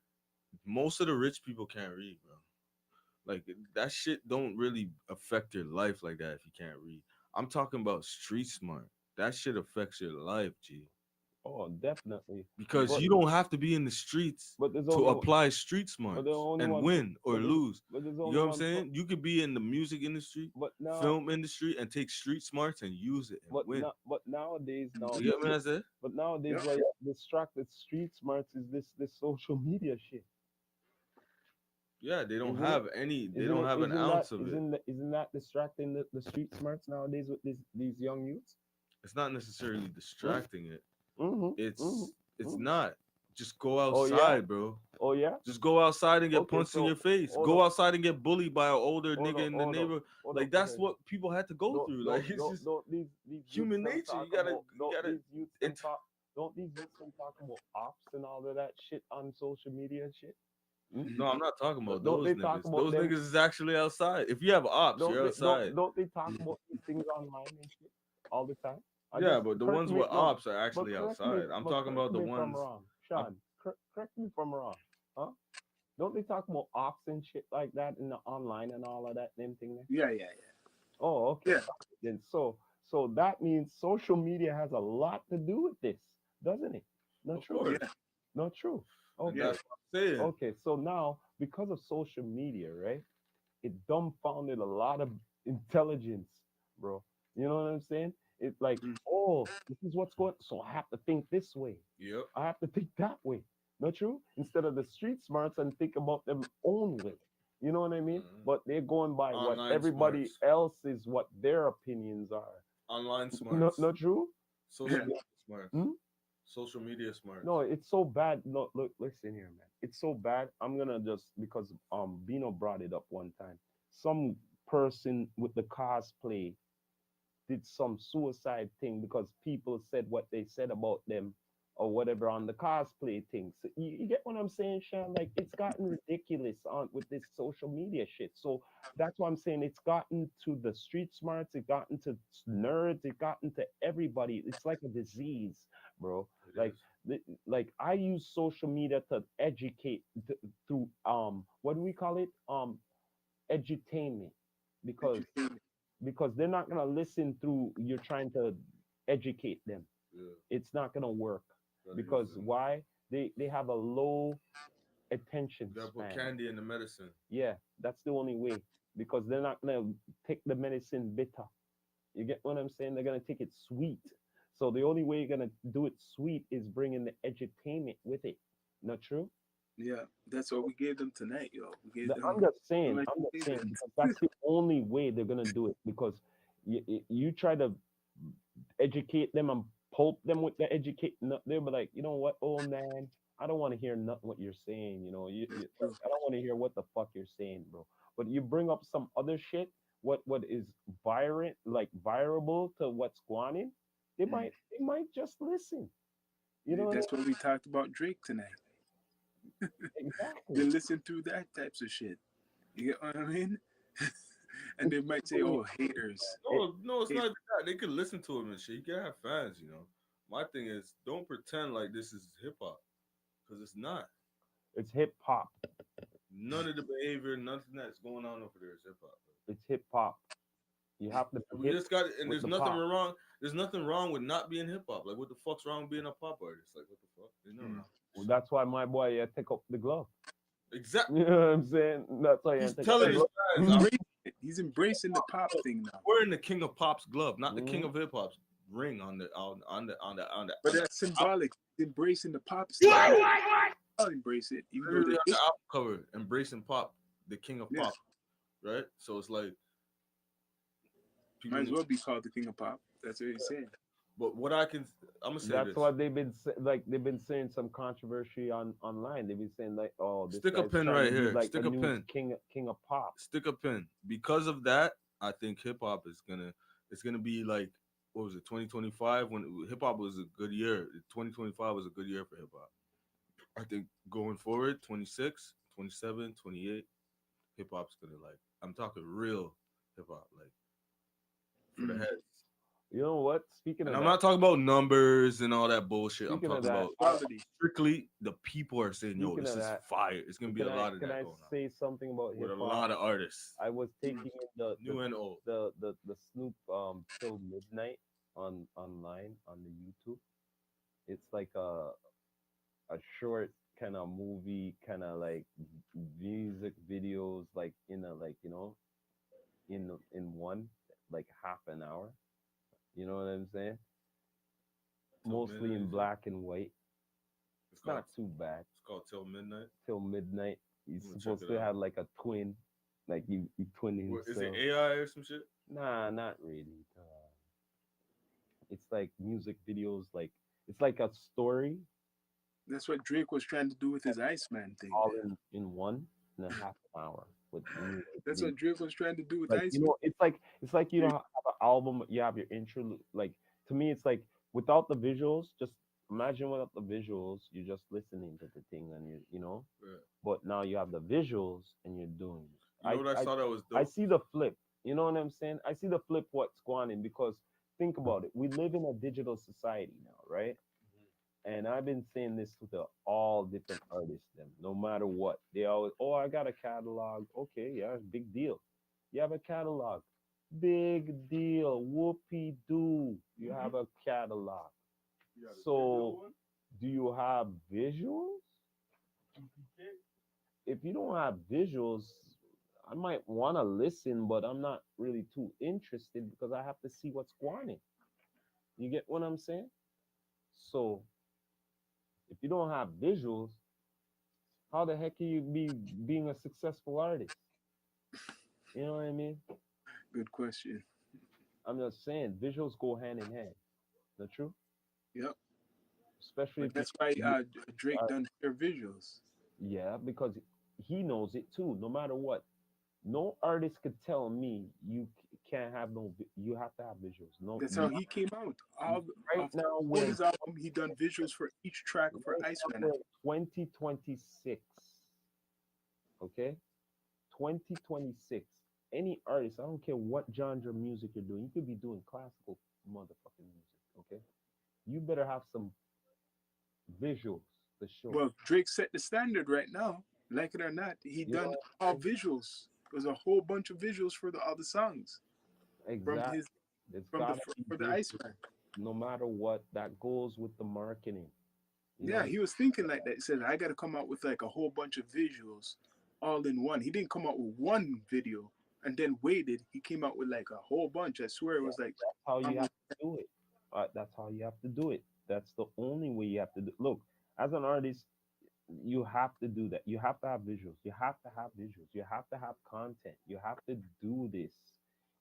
most of the rich people can't read, bro. Like that shit don't really affect your life like that if you can't read. I'm talking about street smart. That shit affects your life, G. Oh, definitely. Because But- you don't have to be in the streets But there's to only apply street smarts there's only and one- win or but there's- lose. but there's You only know what I'm one saying? You could be in the music industry, But now, film industry, and take street smarts and use it and win. but nowadays, You get what I said? But nowadays, Yeah. what you're distracted street smarts is this social media shit. Yeah, they don't Isn't have any. They Isn't don't it- have an isn't ounce that, of it. Isn't that distracting the street smarts nowadays with these young youths? It's not necessarily distracting it. Mm-hmm. It's not. Just go Oh, yeah? outside, bro. Oh yeah. Just go outside and get Okay, punched in so, your face. hold Go up. outside and get bullied by an older Hold nigga up, in the hold up, neighborhood. hold Like up, that's okay. what people had to go through. Like it's just these human youths nature. don't You talk gotta- about- you don't gotta- these youths don't talk don't these youths don't talk about ops and all of that shit on social media and shit? no, I'm not talking about Don't those they talk niggas. about Those them- niggas is actually outside. If you have ops, Don't you're they, outside. don't they talk about these things online and shit all the time? Yeah, but the correct ones me- with no, ops are but actually correct me- outside. I'm but talking about correct the me if I'm ones. wrong. Sean, correct me if I'm wrong. Huh? Don't they talk about ops and shit like that in the online and all of that them thing there? Yeah. Oh, okay. Yeah. Then so that means social media has a lot to do with this, doesn't it? Not Of true. course. Yeah. Not true. And Okay. that's what I'm saying. Okay, so now because of social media, right? It dumbfounded a lot of intelligence, bro. You know what I'm saying? It's like, Mm. oh, this is what's going. So I have to think this way. Yep. I have to think that way. Not true? Instead of the street smarts and think about them own way. You know what I mean? Mhm. But they're going by what Online everybody smarts. else is, what their opinions are. Online smarts. Not true? Social Yeah. media smarts. Hmm? Social media smarts. No, it's so bad. No, look, listen here, man. It's so bad. I'm gonna just because Bino brought it up one time. Some person with the cosplay did some suicide thing because people said what they said about them or whatever on the cosplay thing. So you get what I'm saying, Sean? Like it's gotten ridiculous on with this social media shit. So that's why I'm saying it's gotten to the street smarts, it gotten to nerds, it gotten to everybody. It's like a disease, bro. It Like is. like I use social media to educate through what do we call it edutainment because they're not gonna listen through you're trying to educate them. Yeah, It's not gonna work gotta because use them. why they have a low attention You gotta put span. candy in the medicine. Yeah, that's the only way because they're not gonna take the medicine bitter. You get what I'm saying? They're gonna take it sweet. So the only way you're gonna do it sweet is bringing the edutainment with it. Not true? Yeah. That's what we gave them tonight, yo. We gave them. I'm just saying. like I'm just saying David. because that's the only way they're gonna do it. Because you try to educate them and pulp them with the educate. They'll be like, you know what, old man, I don't want to hear nothing what you're saying. You know, I don't want to hear what the fuck you're saying, bro. But you bring up some other shit. What is viable to what's going on? They might just listen. You know, That's what we talked about Drake tonight. They exactly. listen through that types of shit. You get what I mean? And they might say, "Oh, haters." No, it's not that. They can listen to him and shit. You can have fans, you know. My thing is, don't pretend like this is hip hop, because it's not. It's hip hop. None of the behavior, nothing that's going on over there is hip hop. It's hip hop. You have to. We just got it, and with there's the nothing pop. wrong. There's nothing wrong with not being hip hop. Like, what the fuck's wrong with being a pop artist? Like, what the fuck? There's no wrong. Well, that's why my boy take up the glove. Exactly. You know what I'm saying? That's why He's take telling up his the fans, He's embracing the pop thing now. wearing the king of pop's glove, not the king Mhm. of hip hop's ring on the. But that's symbolic. Embracing the pop style. I'll embrace it. Even though Literally on the the album cover, embracing pop, the king of Yeah. pop, right? So it's like people, might as well be called the king of pop. That's what he's saying. but what I'm gonna say That's this: what they've been like. They've been saying some controversy online. They've been saying like, "Oh, this Stick a guy's pin trying right to be here. like Stick the a new pin. king of pop." stick a pin. Because of that, I think hip hop is gonna be like, what was it, 2025, when hip hop was a good year. 2025 was a good year for hip hop. I think going forward, 26, 27, 28, hip hop's gonna, like, I'm talking real hip hop, like, for the heads. You know what? Speaking And of I'm that, not talking about numbers and all that bullshit. I'm Speaking of talking that, about Quality. strictly the people are saying, yo, Speaking this of is that, fire. It's gonna be a lot of can that I going on say something about with hip a hop? lot of artists, I was taking in new and old. the Snoop till midnight online on the YouTube. It's like a short kind of movie, kind of like music videos, like in a like in one like half an hour. You know what I'm saying? Till Mostly in midnight. black and white. It's It's called, not too bad. it's called Till Midnight. Till midnight. He's I'm gonna check supposed it to out. have like a twin, like you twinning What, is it himself. AI or some shit? Nah, not really. It's like music videos, like it's like a story That's what Drake was trying to do with his Iceman thing. all in one and a half an hour with music That's videos. what Drake was trying to do with Like Iceman. it's like you don't have an album, you have your intro. Like to me, it's like without the visuals, just imagine without the visuals, you're just listening to the thing and you. Yeah. But now you have the visuals and you're doing it. You know what I saw that was I dope? see the flip. You know what I'm saying? I see the flip what's going on because think about it. We live in a digital society now, right? And I've been saying this to all different artists, them, no matter what. They always, oh, I got a catalog. Okay, yeah, big deal. You have a catalog. Big deal. Whoopee doo. You have a catalog. So, do you have visuals? If you don't have visuals, I might want to listen, but I'm not really too interested because I have to see what's going on. You get what I'm saying? So, if you don't have visuals, how the heck can you be being a successful artist? You know what I mean? Good question. I'm just saying, visuals go hand in hand. The truth, Yep. especially But if that's why you, Drake uh, done pure visuals. yeah, because he knows it too. No matter what, no artist could tell me you can't have no. You have to have visuals. No, That's how he came out. right Of now all we're his album, he done visuals for each track for right now Iceman. we're in 2026. Okay, 2026. Any artist, I don't care what genre of music you're doing, you could be doing classical motherfucking music. Okay, you better have some visuals to show. Well, Drake set the standard right now. Like it or not, he You done know, all visuals. There's a whole bunch of visuals for all the songs from exactly. his There's from gotta be for the visuals, Iceman. no matter what. That goes with the marketing. You Yeah, know, he was thinking like that. He said, I got to come out with like a whole bunch of visuals all in one. He didn't come out with one video and then waited. He came out with like a whole bunch. I swear it was like, that's how you um, have to do it. That's how you have to do it. That's the only way you have to do. Look, as an artist, you have to do that. You have to have visuals. You have to have visuals. You have to have content. You have to do this.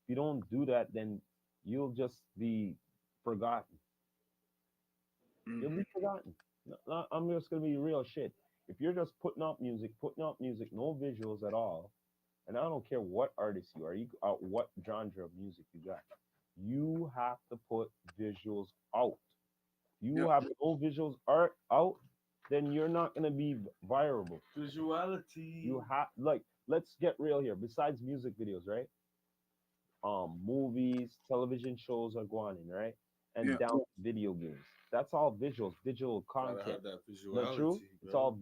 If you don't do that, then you'll just be forgotten. You'll be forgotten. I'm just gonna be real shit. If you're just putting out music, no visuals at all, and I don't care what artist you are, what genre of music you got, you have to put visuals out. You Yep. have no visuals art out, then you're not gonna be viable. Visuality. You have like, let's get real here. Besides music videos, right? Movies, television shows are going in, right? And Yeah. down to video games. That's all visuals, visual Gotta content. have that Not true? visuality, It's bro. all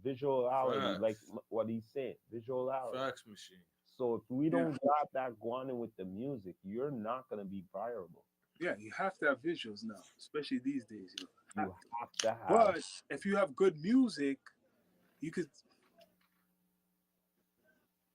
visuality, like Facts. what he's saying, visuality. Fax machine. So if we Yeah. don't got that going in with the music, you're not gonna be viable. yeah, you have to have visuals now, especially these days. You know. You have to have. But if you have good music, you could,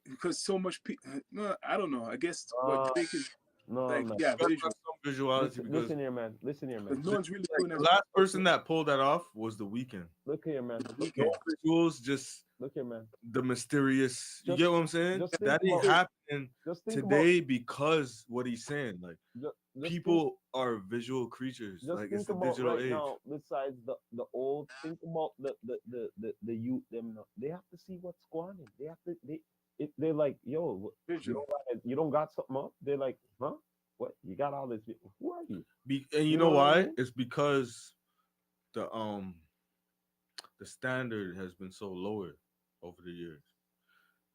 because so much people, no, I don't know. I guess what Uh, Drake is, No, Like, man. yeah, Gotta have visual. some visuality Listen, because listen here, man. Listen here, man. Because no one's really doing the that. last person that pulled that off was The Weeknd. Look here, man. Okay. No visuals, just Look here, man. the mysterious. You Just- get what I'm saying? just think That ain't about- happening Just think today because what he's saying. Like about just people are visual creatures. Just like think it's the about digital right age. now. Besides the old, think about the youth. Them now. They have to see what's going on. They have to. They're like, yo, Visual. you don't got something up. They're like, huh? What? You got all this? Who are you? And you You know know what I why? mean? It's because the standard has been so lower over the years.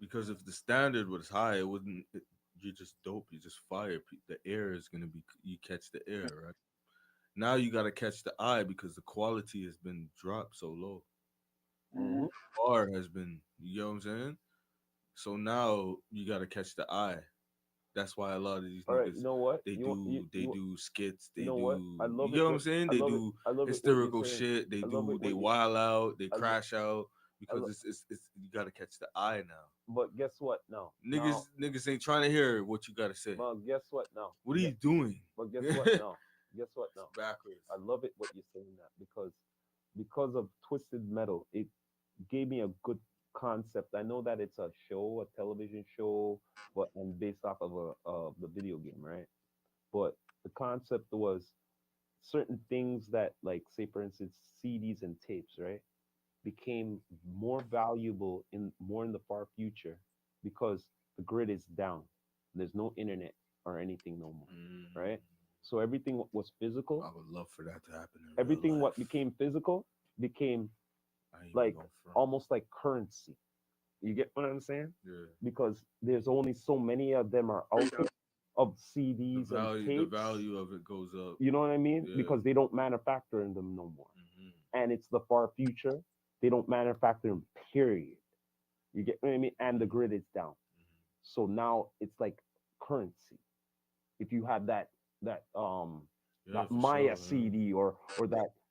Because if the standard was high, it wouldn't. You're just dope. You just fire. The air is gonna be. You catch the air, right? Now you gotta catch the eye because the quality has been dropped so low. Mhm. Bar has been. You know what I'm saying? So now you gotta catch the eye. That's why a lot of these All right. niggas You know what? they do skits. They you know do. what? I love You it know what I'm what- saying? I They love it- do I love it what you're hysterical saying. shit. They I love do. it They what you- wild out. They I lo- crash out because lo- it's you gotta catch the eye now. But guess what? Now, Niggas ain't trying to hear what you gotta say. Well, guess what? Now. What are you doing? But guess what? Now. Guess what? Now. Backwards. I love it what you're saying that because of Twisted Metal, it gave me a good concept. I know that it's a show, a television show, but and based off of the video game, right? But the concept was certain things that, like, say for instance, CDs and tapes, right, became more valuable in the far future because the grid is down. There's no internet or anything no more, right? So everything was physical. I would love for that to happen. In Everything real what life. became physical became I ain't like even gonna front. almost like currency. You get what I'm saying? Yeah. Because there's only so many of them are out there of The CDs and value, tapes. the value of it goes up. You know what I mean? Yeah. Because they don't manufacture them no more. Mhm. And it's the far future. They don't manufacture them, period. You get what I mean? And the grid is down. So now it's like currency. If you have that Yeah, that for Maya sure, CD or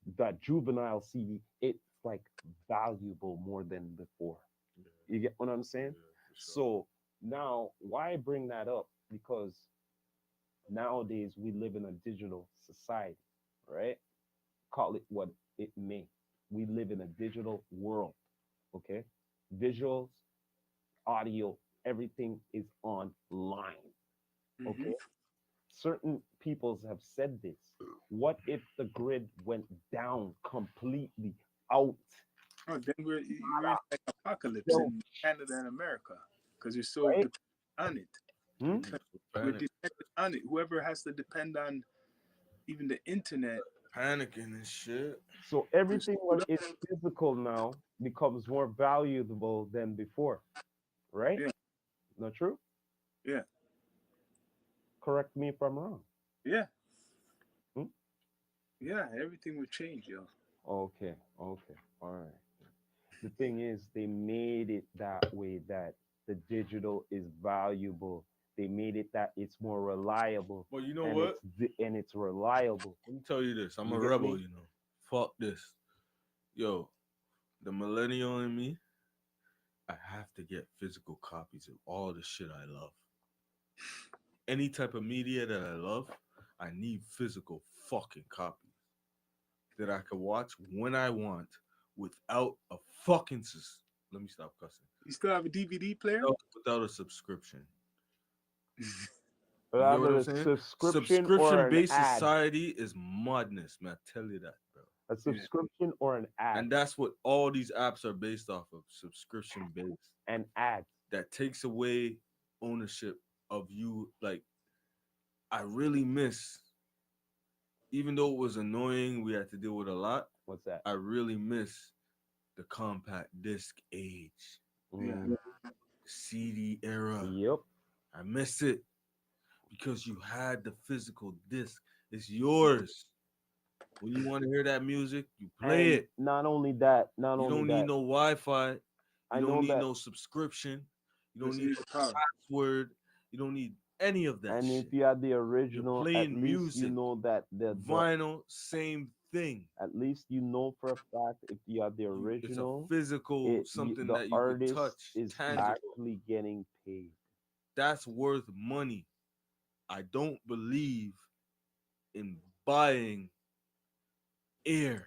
that juvenile CD, it's like valuable more than before. Yeah. You get what I'm Yeah, saying? for sure. So now, why I bring that up? Because nowadays we live in a digital society, right? Call it what it may. We live in a digital world, okay? Visuals, audio, everything is online, okay? Certain peoples have said this. What if the grid went down completely out? Oh, then you're in like apocalypse Yo. in Canada and America because you're so Right. dependent on it. Hmm? We're Panic, dependent on it. Whoever has to depend on even the internet. panicking and shit. So everything what is physical now becomes more valuable than before, right? Yeah. Not true? Yeah. Correct me if I'm wrong. Yeah. Hmm? Yeah, everything would change, yo. Okay, all right. The thing is, they made it that way that the digital is valuable. They made it that it's more reliable. Well, you know and what? it's reliable. Let me tell you this. I'm You a get rebel, me? you know. Fuck this. Yo, the millennial in me, I have to get physical copies of all the shit I love. Any type of media that I love, I need physical fucking copies that I can watch when I want without a fucking let me stop cussing. You still have a DVD player? Without a subscription. But You I get what I'm have a saying? subscription or an Subscription-based ad. society is madness, man. I tell you that, bro. A subscription or an ad. And that's what all these apps are based off of, subscription-based. An ad. That takes away ownership of you. Like, I really miss, even though it was annoying, we had to deal with a lot. What's that? I really miss the compact disc age, Mm. CD era. Yep. I miss it because you had the physical disc. It's yours. When you want to hear that music, you play And it. not only that, You don't need no Wi-Fi. You I don't know need that. no subscription. You don't Just need need no the power. password. You don't need any of that And shit. if you had the original, at playing least you music. know that the Vinyl, same thing. at least you know for a fact if you have the It's a original, physical something the that you can artist touch. is Tangible. actually getting paid. That's worth money. I don't believe in buying air.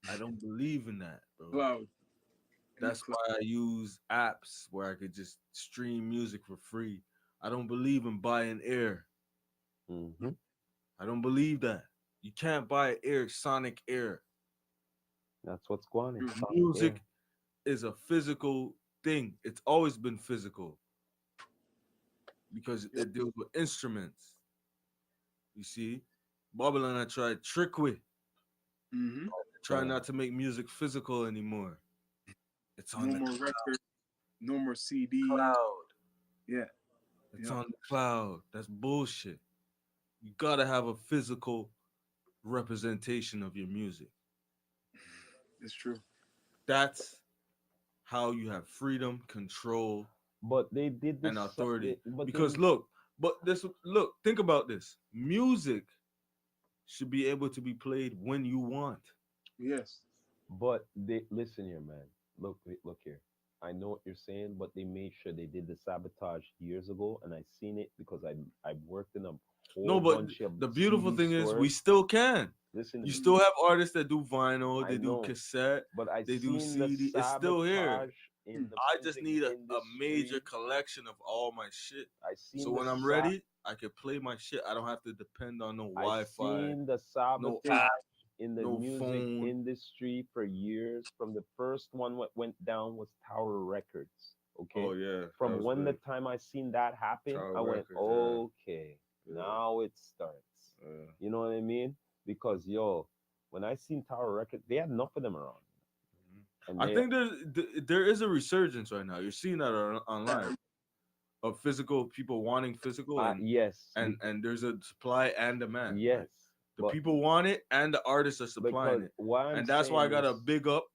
I don't believe in that, bro. Cloud. That's why I use apps where I could just stream music for free. I don't believe in buying air. Mm-hmm. I don't believe that. You can't buy air, sonic air. That's what's going on. Music is a physical thing. It's always been physical because it deals with instruments. You see, Babylon I tried trick with. Mm-hmm. Try not to make music physical anymore. It's on No the more records. No more CD. cloud. Yeah. It's on the cloud. That's bullshit. You gotta have a physical representation of your music. It's true. That's how you have freedom, control, But they did this and authority. but Because look, think about this. Music should be able to be played when you want. Yes. But they listen here, man. Look here. I know what you're saying, but they made sure they did the sabotage years ago, and I seen it because I worked in a whole No, but bunch of the beautiful CD thing is we stores. still can. Listen to You me. still have artists that do vinyl, I they do know, cassette, but I they do seen the CD. It's still here. sabotage in the I just music need a major industry. collection of all my shit. I seen So the when I'm sa- ready, I can play my shit. I don't have to depend on no I Wi-Fi, seen the no sabotage app, in the no music phone. industry for years. From the first one, what went down was Tower Records. Okay. Oh yeah. that From was when the good. time I seen that happen, Tower I went, Records, yeah. okay, Yeah. now it starts. Yeah. You know what I mean? Because yo, when I seen Tower Records, they had enough of them around. And I they, think there is a resurgence right now. You're seeing that online of physical people wanting physical yes, and there's a supply and demand. yes. Like, the But people want it and the artists are supplying because it. why I'm And that's why I saying gotta is- big up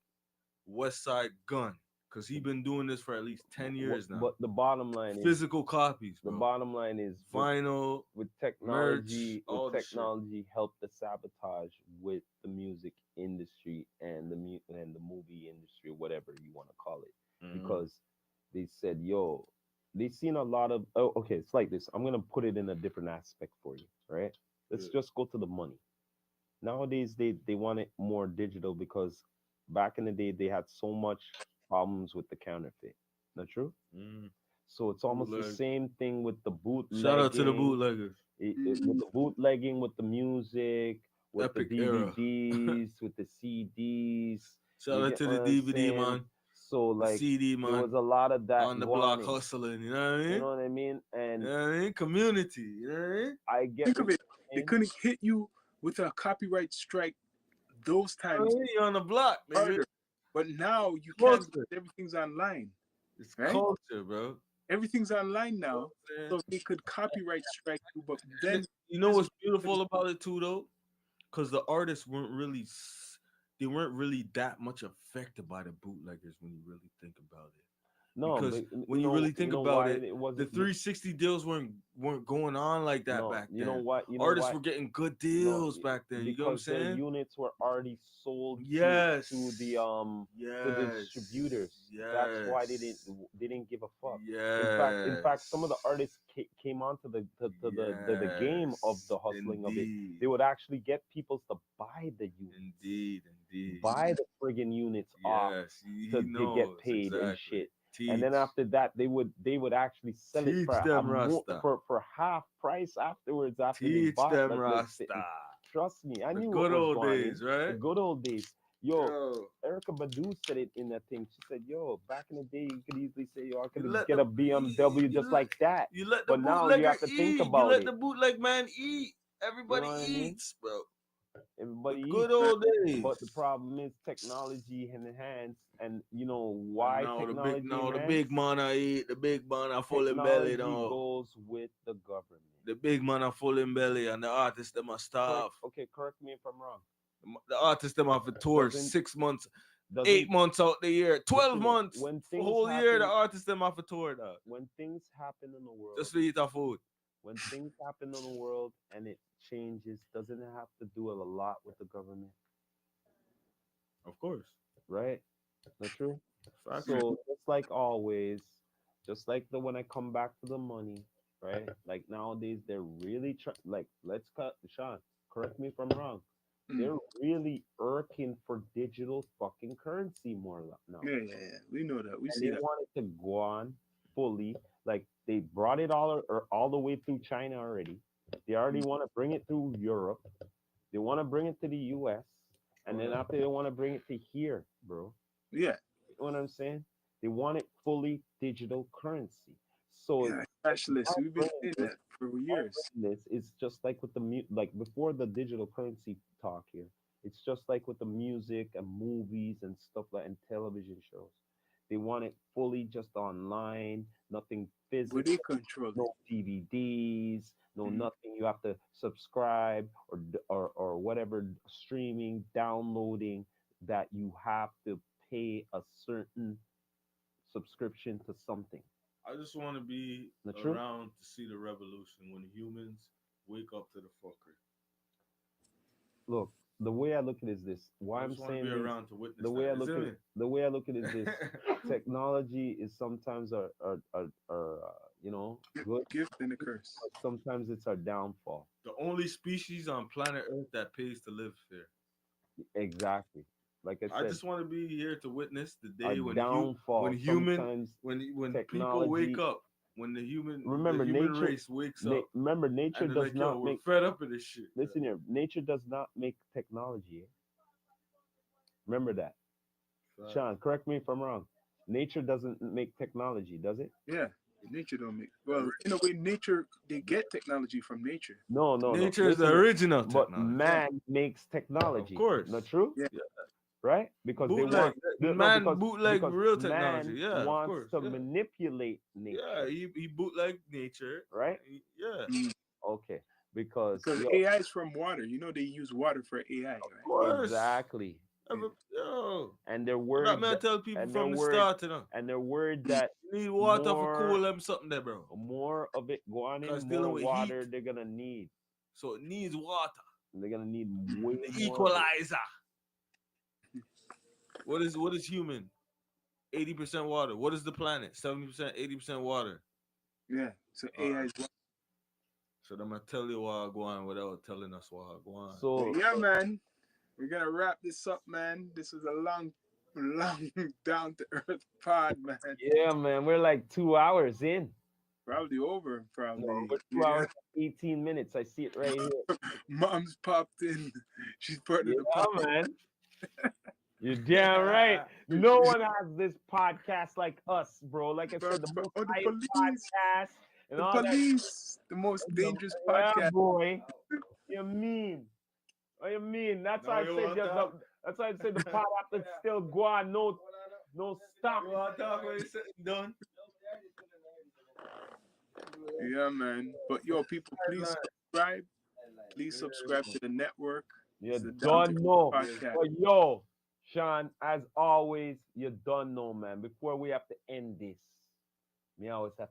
West Side Gun. Because he's been doing this for at least 10 years now. But the bottom line is Physical copies, the bro. bottom line is with, Vinyl, with technology, all with the shit. technology helped the sabotage with the music industry and and the movie industry, whatever you want to call it, Mhm. because they said, yo, they seen a lot of. Oh, okay, it's like this. I'm gonna put it in a different aspect for you, right? Let's Yeah. just go to the money. Nowadays, they want it more digital because back in the day they had so much problems with the counterfeit. Not true? Mhm. So it's almost the Bootleg. same thing with the bootlegging. Shout out to the bootleggers. With the bootlegging, with the music, with Epic the era. DVDs, with the CDs. Shout You out get to the what I'm DVD, saying? man. So The like CD, there man. was a lot of that On the going block on. hustling, you know what I mean? You know what I mean? And You know what I mean? Community, you know what I mean? I get Think of what it. you're They saying. couldn't hit you with a copyright strike those You know times what I mean? You're on the block, nigga. harder. But now you can't. Culture. Everything's online. It's Right? culture, bro. Everything's online You know now. what I'm So saying? they could copyright strike you, but And then you know what's beautiful about it too, though? Because the artists weren't really, they weren't really that much affected by the bootleggers when you really think about it. No, Because but when you really think know about why it, the wasn't 360 deals weren't going on like that no, back you then. know what? You know Artists why? were getting good No, deals back then. You know what I'm because their saying? units were already sold Yes. to the distributors. Yes. That's why they didn't give a fuck. Yes. In fact, some of the artists came onto the game of the hustling of it. Indeed. They would actually get people to buy the units, Indeed. buy the friggin' units off Yes. He to knows get paid and exactly. shit. And then Teach. after that, they would actually sell it Teach for them Rasta. for half price afterwards after they Teach bought. them let's say- Rasta. Trust me, I The knew good what was old going days, in. right? The good old days. Yo, Yo. Erica Badu said it in that thing. She said, "Yo, back in the day, you could easily say, yo, I could let get the- a BMW you just let- like that." You let the But now you bootlegger have to think eat. about You let it. the bootleg man eat. Everybody what I mean? eats, bro. Everybody The good eats, old days. but the problem is technology enhanced, and you know why now technology the enhanced? big man I eat. The big man I full in Technology belly now. goes with the government. The big man are full in belly and the artists them are starve. Correct me if I'm wrong. The artists them have to tour Doesn't- 6 months, Doesn't- 8 months out the year, 12 Listen, months. when For things whole year the happen- artists them have to tour that. When things happen in the world, Just to eat our food. when things happen in the world and it changes, doesn't it have to do a lot with the government, Of course. right? Not true. Facts. So just like always, just like when I come back to the money, right? Like nowadays, they're really like, let's cut, Sean, correct me if I'm wrong. Mm. They're really irking for digital fucking currency more now. Yeah. We know that. We And see they that. want it to go on fully. Like they brought it all the way through China already. They already want to bring it through Europe. They want to bring it to the US. And then after they want to bring it to here, bro. Yeah. You know what I'm saying? They want it fully digital currency. So Yeah. Cashless. We've been bringing saying that for years. this is just like with the like before the digital currency talk here. It's just like with the music and movies and stuff like and television shows. They want it fully just online, nothing physical, But they control it. no DVDs, no Mhm. nothing. You have to subscribe or whatever streaming, downloading that you have to pay a certain subscription to something. I just want to be The truth? around to see the revolution when humans wake up to the fuckery. Look, the way I look at it is this. Why I I'm just want to saying be this, around to witness the way that. I look at it, the way I look at it is this: technology is sometimes our you know good, Gift and a curse. but sometimes it's our downfall. The only species on planet Earth that pays to live here. Exactly. Like I I said, just want to be here to witness the our day when downfall. when human Sometimes when people technology- wake up, when the Remember, human nature- race wakes up, remember, nature and they're does like, yo, not we're make. fed up of this shit. Listen here, nature does not make technology. Remember that, Fact. Sean. Correct me if I'm wrong. Nature doesn't make technology, does it? Yeah. Nature don't make. Well, in a way, nature they get technology from nature. No. Nature is the Listen here. original But technology. man makes technology. Of course. Not true? Yeah. Right? Because they Bootleg. want Man because bootleg real man technology. Yeah, of wants course. to Yeah. manipulate nature. Yeah, he bootleg nature. Right? Yeah. Okay. Because Because yo, AI is from water. You know they use water for AI, right? Of course. exactly. Yo. And they're That worried man that, tell people and from they're the worried- start, you know. and they're worried that You need water for more- cool them something there, bro. more of it go on in, 'Cause dealing more with water heat. they're gonna need. So it needs water. They're gonna need way The more of it. equalizer. What is human? 80% water. What is the planet? 70%, 80% water. Yeah. So AI is. So I'm gonna tell you why I go on without telling us why I go on. So Yeah, man. We're gonna wrap this up, man. This was a long down to earth pod, man. yeah, man, we're like 2 hours in. Probably over. Probably. No, we're 2 Yeah. hours, 18 minutes. I see it right here. Mom's popped in. She's part of the Yeah, pod. man. You're damn right. No one has this podcast like us, bro. Like I said, the most Oh, the hype police. podcast and The all that. police. The most dangerous Yeah, podcast. boy. You mean? What you mean? That's Now why I you said want just that? that's why I said the pod have to still go on. No stop. You want to talk when it's done? Yeah, man. But yo, people, please subscribe. Please subscribe to the network. You It's the Down to don't know. Podcast. But yo, Sean, as always, you don't know, man. Before we have to end this, me always have